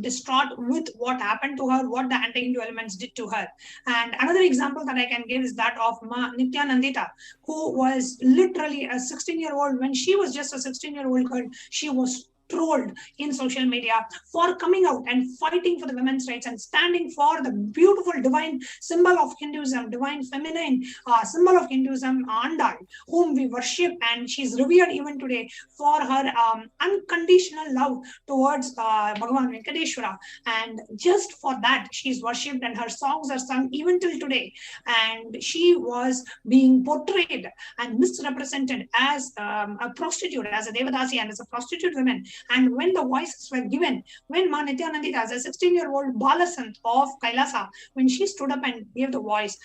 distraught with what happened to her, what the anti-Hindu elements did to her. And another example that I can give is that of Nithyanandita, who was literally a 16-year-old. When she was just a 16-year-old girl, she was trolled in social media for coming out and fighting for the women's rights and standing for the beautiful divine symbol of Hinduism, divine feminine symbol of Hinduism, Andal, whom we worship, and she's revered even today for her unconditional love towards Bhagavan Venkateshwara. And just for that, she's worshipped and her songs are sung even till today. And she was being portrayed and misrepresented as a prostitute, as a Devadasi and as a prostitute woman. And when the voices were given, when Ma Nithyanandita, as a 16-year-old Balasant of Kailasa, when she stood up and gave the voice,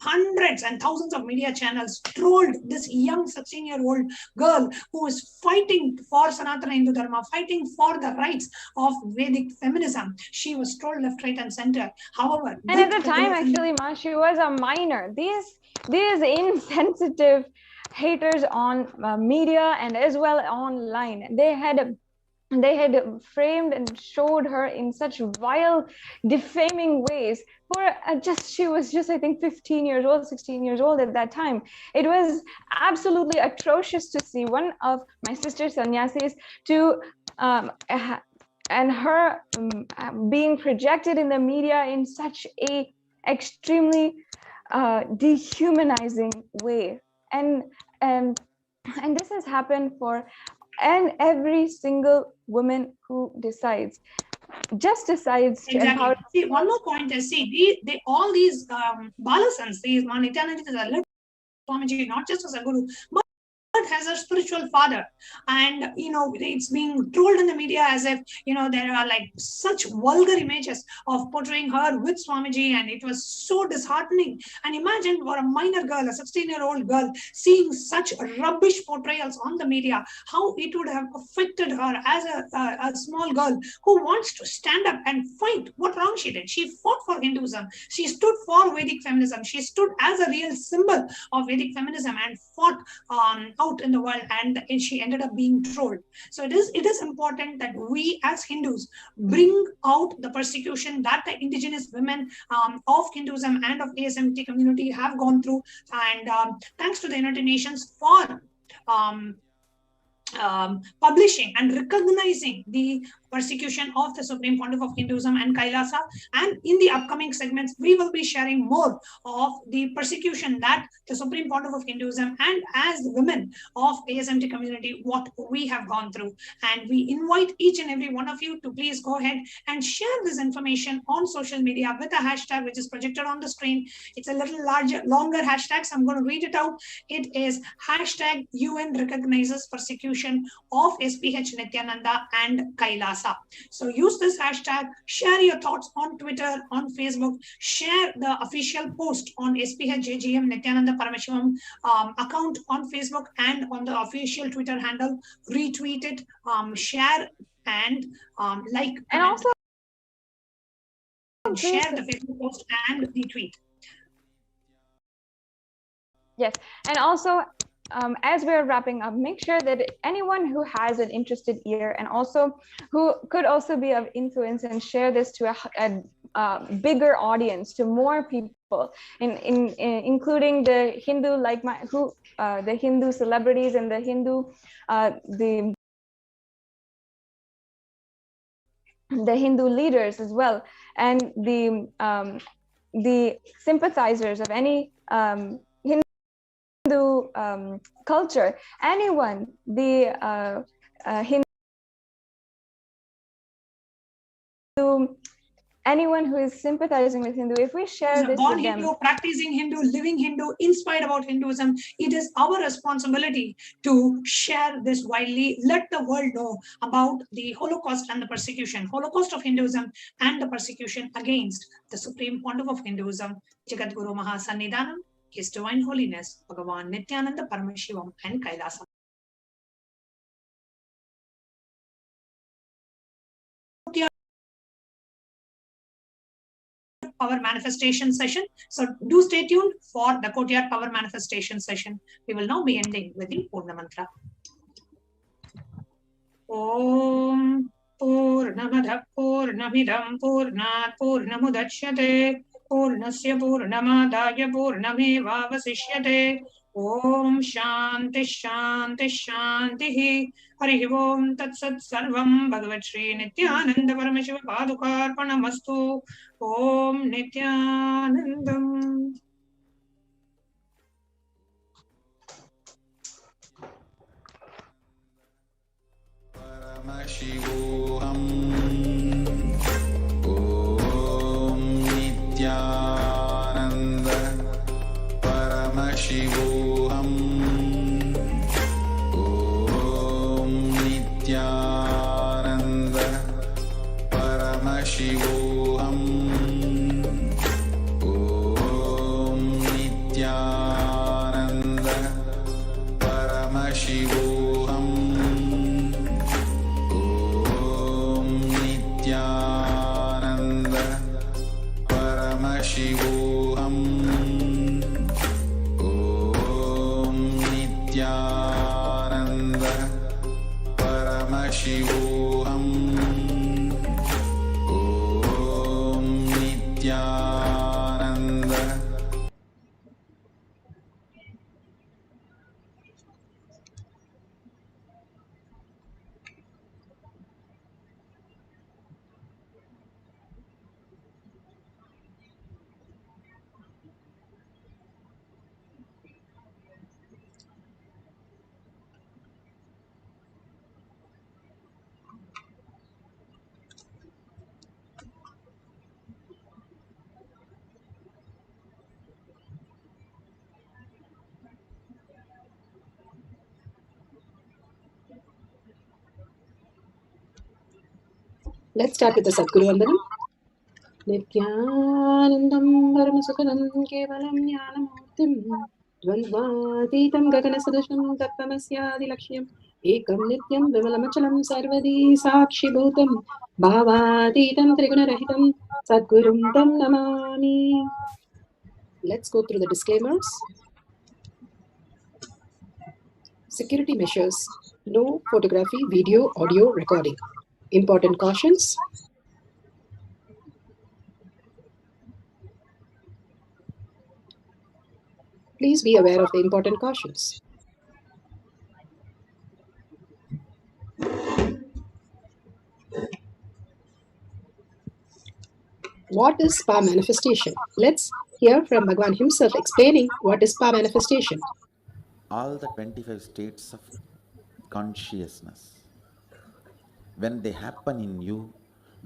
hundreds and thousands of media channels trolled this young 16-year-old girl who is fighting for Sanatana Hindu Dharma, fighting for the rights of Vedic feminism. She was trolled left, right, and center. However, and at the time, actually, Ma, she was a minor. These insensitive haters on media and as well online. They had framed and showed her in such vile, defaming ways for she was just, I think, 15 years old, 16 years old at that time. It was absolutely atrocious to see one of my sister sannyasis and her being projected in the media in such a extremely dehumanizing way. And this has happened for every single woman who decides to empower. See, one more point is, see, they all these balasans, these Nithyananda are led Swamiji not just as a guru, but has a spiritual father. And it's being told in the media as if there are like such vulgar images of portraying her with Swamiji, and it was so disheartening. And imagine for a minor girl, a 16-year-old girl, seeing such rubbish portrayals on the media, how it would have affected her as a small girl who wants to stand up and fight. What wrong she did? She fought for Hinduism. She stood for Vedic feminism. She stood as a real symbol of Vedic feminism and fought out in the world, and she ended up being trolled. So it is important that we as Hindus bring out the persecution that the indigenous women of Hinduism and of ASMT community have gone through. And thanks to the United Nations for publishing and recognizing the persecution of the Supreme Pontiff of Hinduism and Kailasa. And in the upcoming segments, we will be sharing more of the persecution that the Supreme Pontiff of Hinduism and as the women of ASMT community, what we have gone through. And we invite each and every one of you to please go ahead and share this information on social media with a hashtag which is projected on the screen. It's a little longer hashtag, so I'm going to read it out. It is hashtag UN recognizes persecution of SPH Nithyananda and Kailasa. So use this hashtag, share your thoughts on Twitter, on Facebook, share the official post on SPH JGM Nithyananda Paramashivam account on Facebook and on the official Twitter handle, retweet it, share and like, and also share the Facebook post and retweet. Yes, and also as we're wrapping up, make sure that anyone who has an interested ear and also who could also be of influence and share this to a bigger audience, to more people, including the Hindu the Hindu celebrities and the Hindu leaders as well, and the sympathizers of any Hindu culture, anyone, the anyone who is sympathizing with Hindu, if we share this born with them, Hindu, practicing Hindu, living Hindu, inspired about Hinduism, it is our responsibility to share this widely. Let the world know about the Holocaust and the persecution, Holocaust of Hinduism and the persecution against the Supreme Pontiff of Hinduism, Jagat Guru Mahasannidhanam, His Divine Holiness, Bhagavan Nithyananda Paramashivam and Kailasa. Power manifestation session. So do stay tuned for the Courtyard Power manifestation session. We will now be ending with the Purna Mantra. Om Purnamada Purnamidam Purnat Purnamudachyate Purnasya Purnamadaya Purnameva Vasishyate. Om Shanti Shanti Shanti Hari Om Tat Sat Sarvam Bhagavat Shri Nithyananda Paramashiva Padukarpanamastu. Om Nithyanandam. Paramashivoham. Om Nithyananda Paramashivoham. Om Nithyananda Paramashivoham. Om Nithyananda Paramashivoham. Om Nithyananda Paramashivoham. Om Nithyananda Nithyananda Paramashivoham. Om Nithyananda. Let's start with the Sadguru Vandanam. Nithyanandam Paramasukhanam Kevalam Jnanamurtim Dvandvatītam Gaganasadasham Tattamasyādilakshmyam Ekam Nityam Vimalamachalam Sarvadi Sakshibhutam Bhavatītam Trigunarahitam Sadgurum Tam Namami. Let's go through the disclaimers. Security measures. No photography, video, audio recording. Important cautions. Please be aware of the important cautions. What is spa manifestation? Let's hear from Bhagwan himself explaining what is spa manifestation. All the 25 states of consciousness, when they happen in you,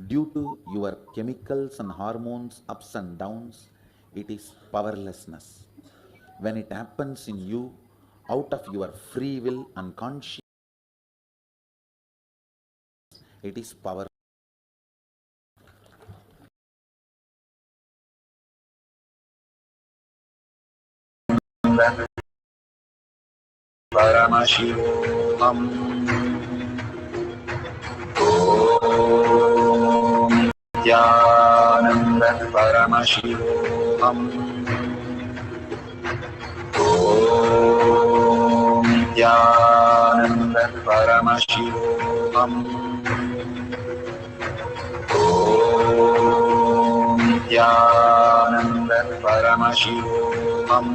due to your chemicals and hormones ups and downs, it is powerlessness. When it happens in you, out of your free will and conscience, it is power. Paramashivoham. Om Nithyananda Paramashivoham. Om Nithyananda Paramashivoham. Om Nithyananda Paramashivoham. Om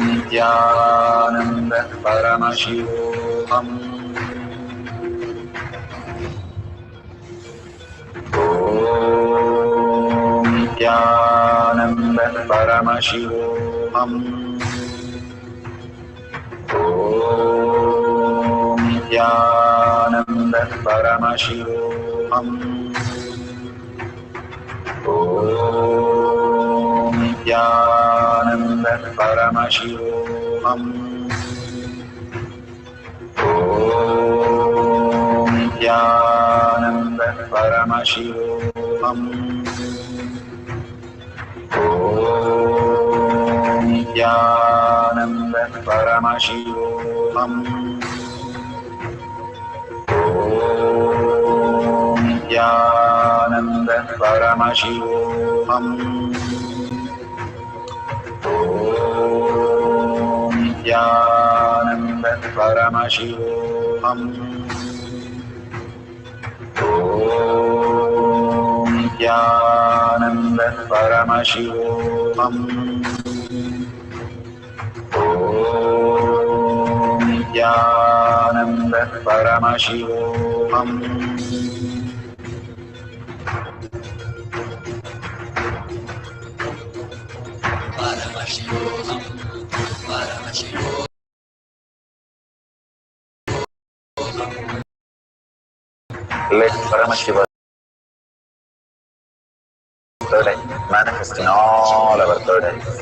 Nithyananda Paramashivoham. Om Nithyananda Paramashivoham. Om Nithyananda Paramashivoham. Om Nithyananda Paramashivoham. Om Nithyananda Paramashivoham. Om Nithyananda Paramashivoham. Om Nithyananda Paramashivoham. Om Nithyananda Paramashivoham. Om Nithyananda Paramashivoham. Om Nithyananda Paramashivoham. Paramashivoham. Paramashivoham. Let Paramashiva third eye manifest in all our third eyes.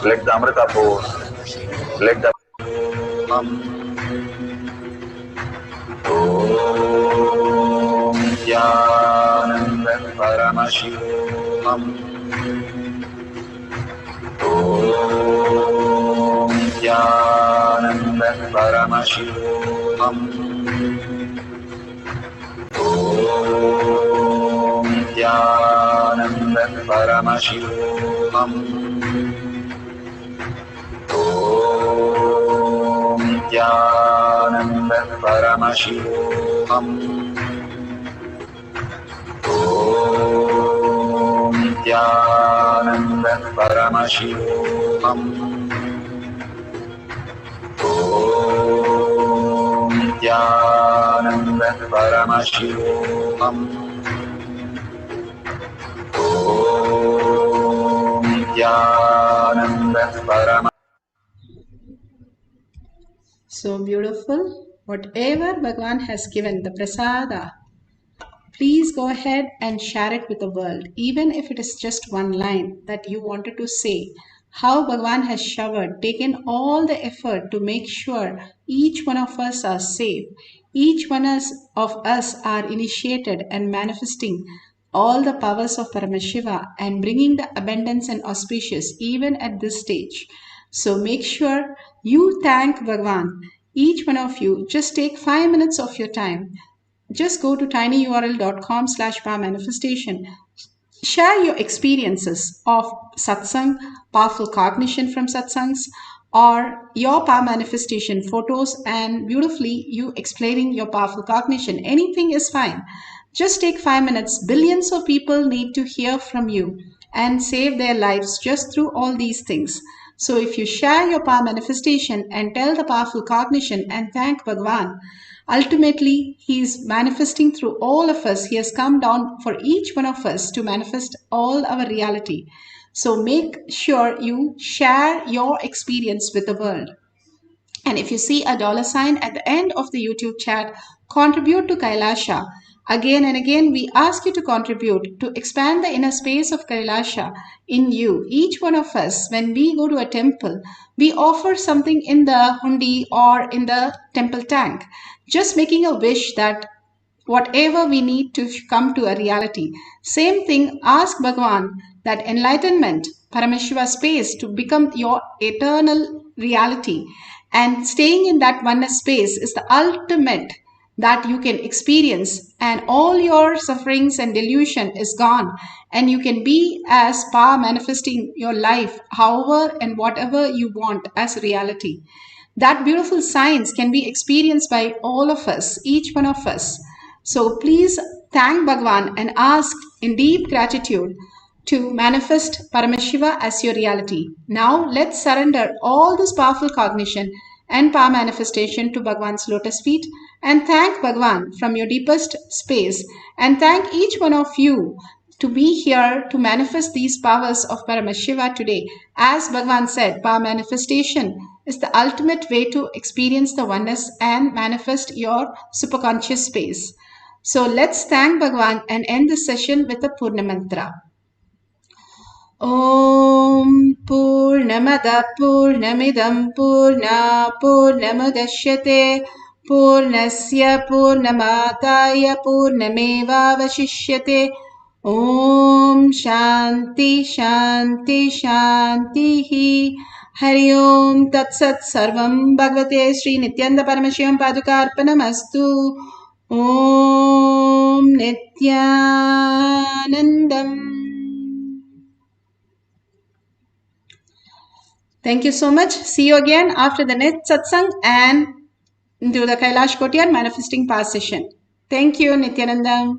Let the Amrita pour, let the Om Nithyananda Paramashivoham. Om Nithyananda Paramashivoham. Om Nithyananda Paramashivoham. Nithyananda Paramashivoham. Om Nithyananda Paramashivoham. Om Nithyananda Paramashivoham. Om Nithyananda Paramashivoham. So beautiful. Whatever Bhagavan has given, the prasada, please go ahead and share it with the world. Even if it is just one line that you wanted to say, how Bhagavan has showered, taken all the effort to make sure each one of us are safe. Each one of us are initiated and manifesting all the powers of Paramashiva and bringing the abundance and auspicious even at this stage. So make sure you thank Bhagavan. Each one of you, just take 5 minutes of your time. Just go to tinyurl.com/powermanifestation. Share your experiences of satsang, powerful cognition from satsangs, or your power manifestation photos and beautifully you explaining your powerful cognition. Anything is fine. Just take 5 minutes. Billions of people need to hear from you and save their lives just through all these things. So if you share your power manifestation and tell the powerful cognition and thank Bhagavan, ultimately, he is manifesting through all of us. He has come down for each one of us to manifest all our reality. So make sure you share your experience with the world. And if you see a $sign at the end of the YouTube chat, contribute to Kailasa. Again and again, we ask you to contribute to expand the inner space of Kailasa in you. Each one of us, when we go to a temple, we offer something in the hundi or in the temple tank, just making a wish that whatever we need to come to a reality. Same thing, ask Bhagavan that enlightenment, Paramashiva space to become your eternal reality. And staying in that oneness space is the ultimate that you can experience, and all your sufferings and delusion is gone, and you can be as power manifesting your life however and whatever you want as reality. That beautiful science can be experienced by all of us, each one of us. So please thank Bhagavan and ask in deep gratitude to manifest Paramashiva as your reality. Now let's surrender all this powerful cognition and power manifestation to Bhagavan's lotus feet and thank Bhagavan from your deepest space, and thank each one of you to be here to manifest these powers of Paramashiva today. As Bhagavan said, power manifestation is the ultimate way to experience the oneness and manifest your superconscious space. So let's thank Bhagavan and end this session with a Purna mantra. Om Purnamada Purnamidam Purna Purnamudashyate Purnasya Purnamataya Purnameva Vashishyate. Om Shanti Shanti Shanti. Hari Om Tat Sat Sarvam Bhagavate Sri Nithyananda Paramashivam Padukarpanamastu. Om Nithyanandam. Thank you so much. See you again after the next satsang and do the Kailash Kotiyar manifesting power session. Thank you, Nithyananda.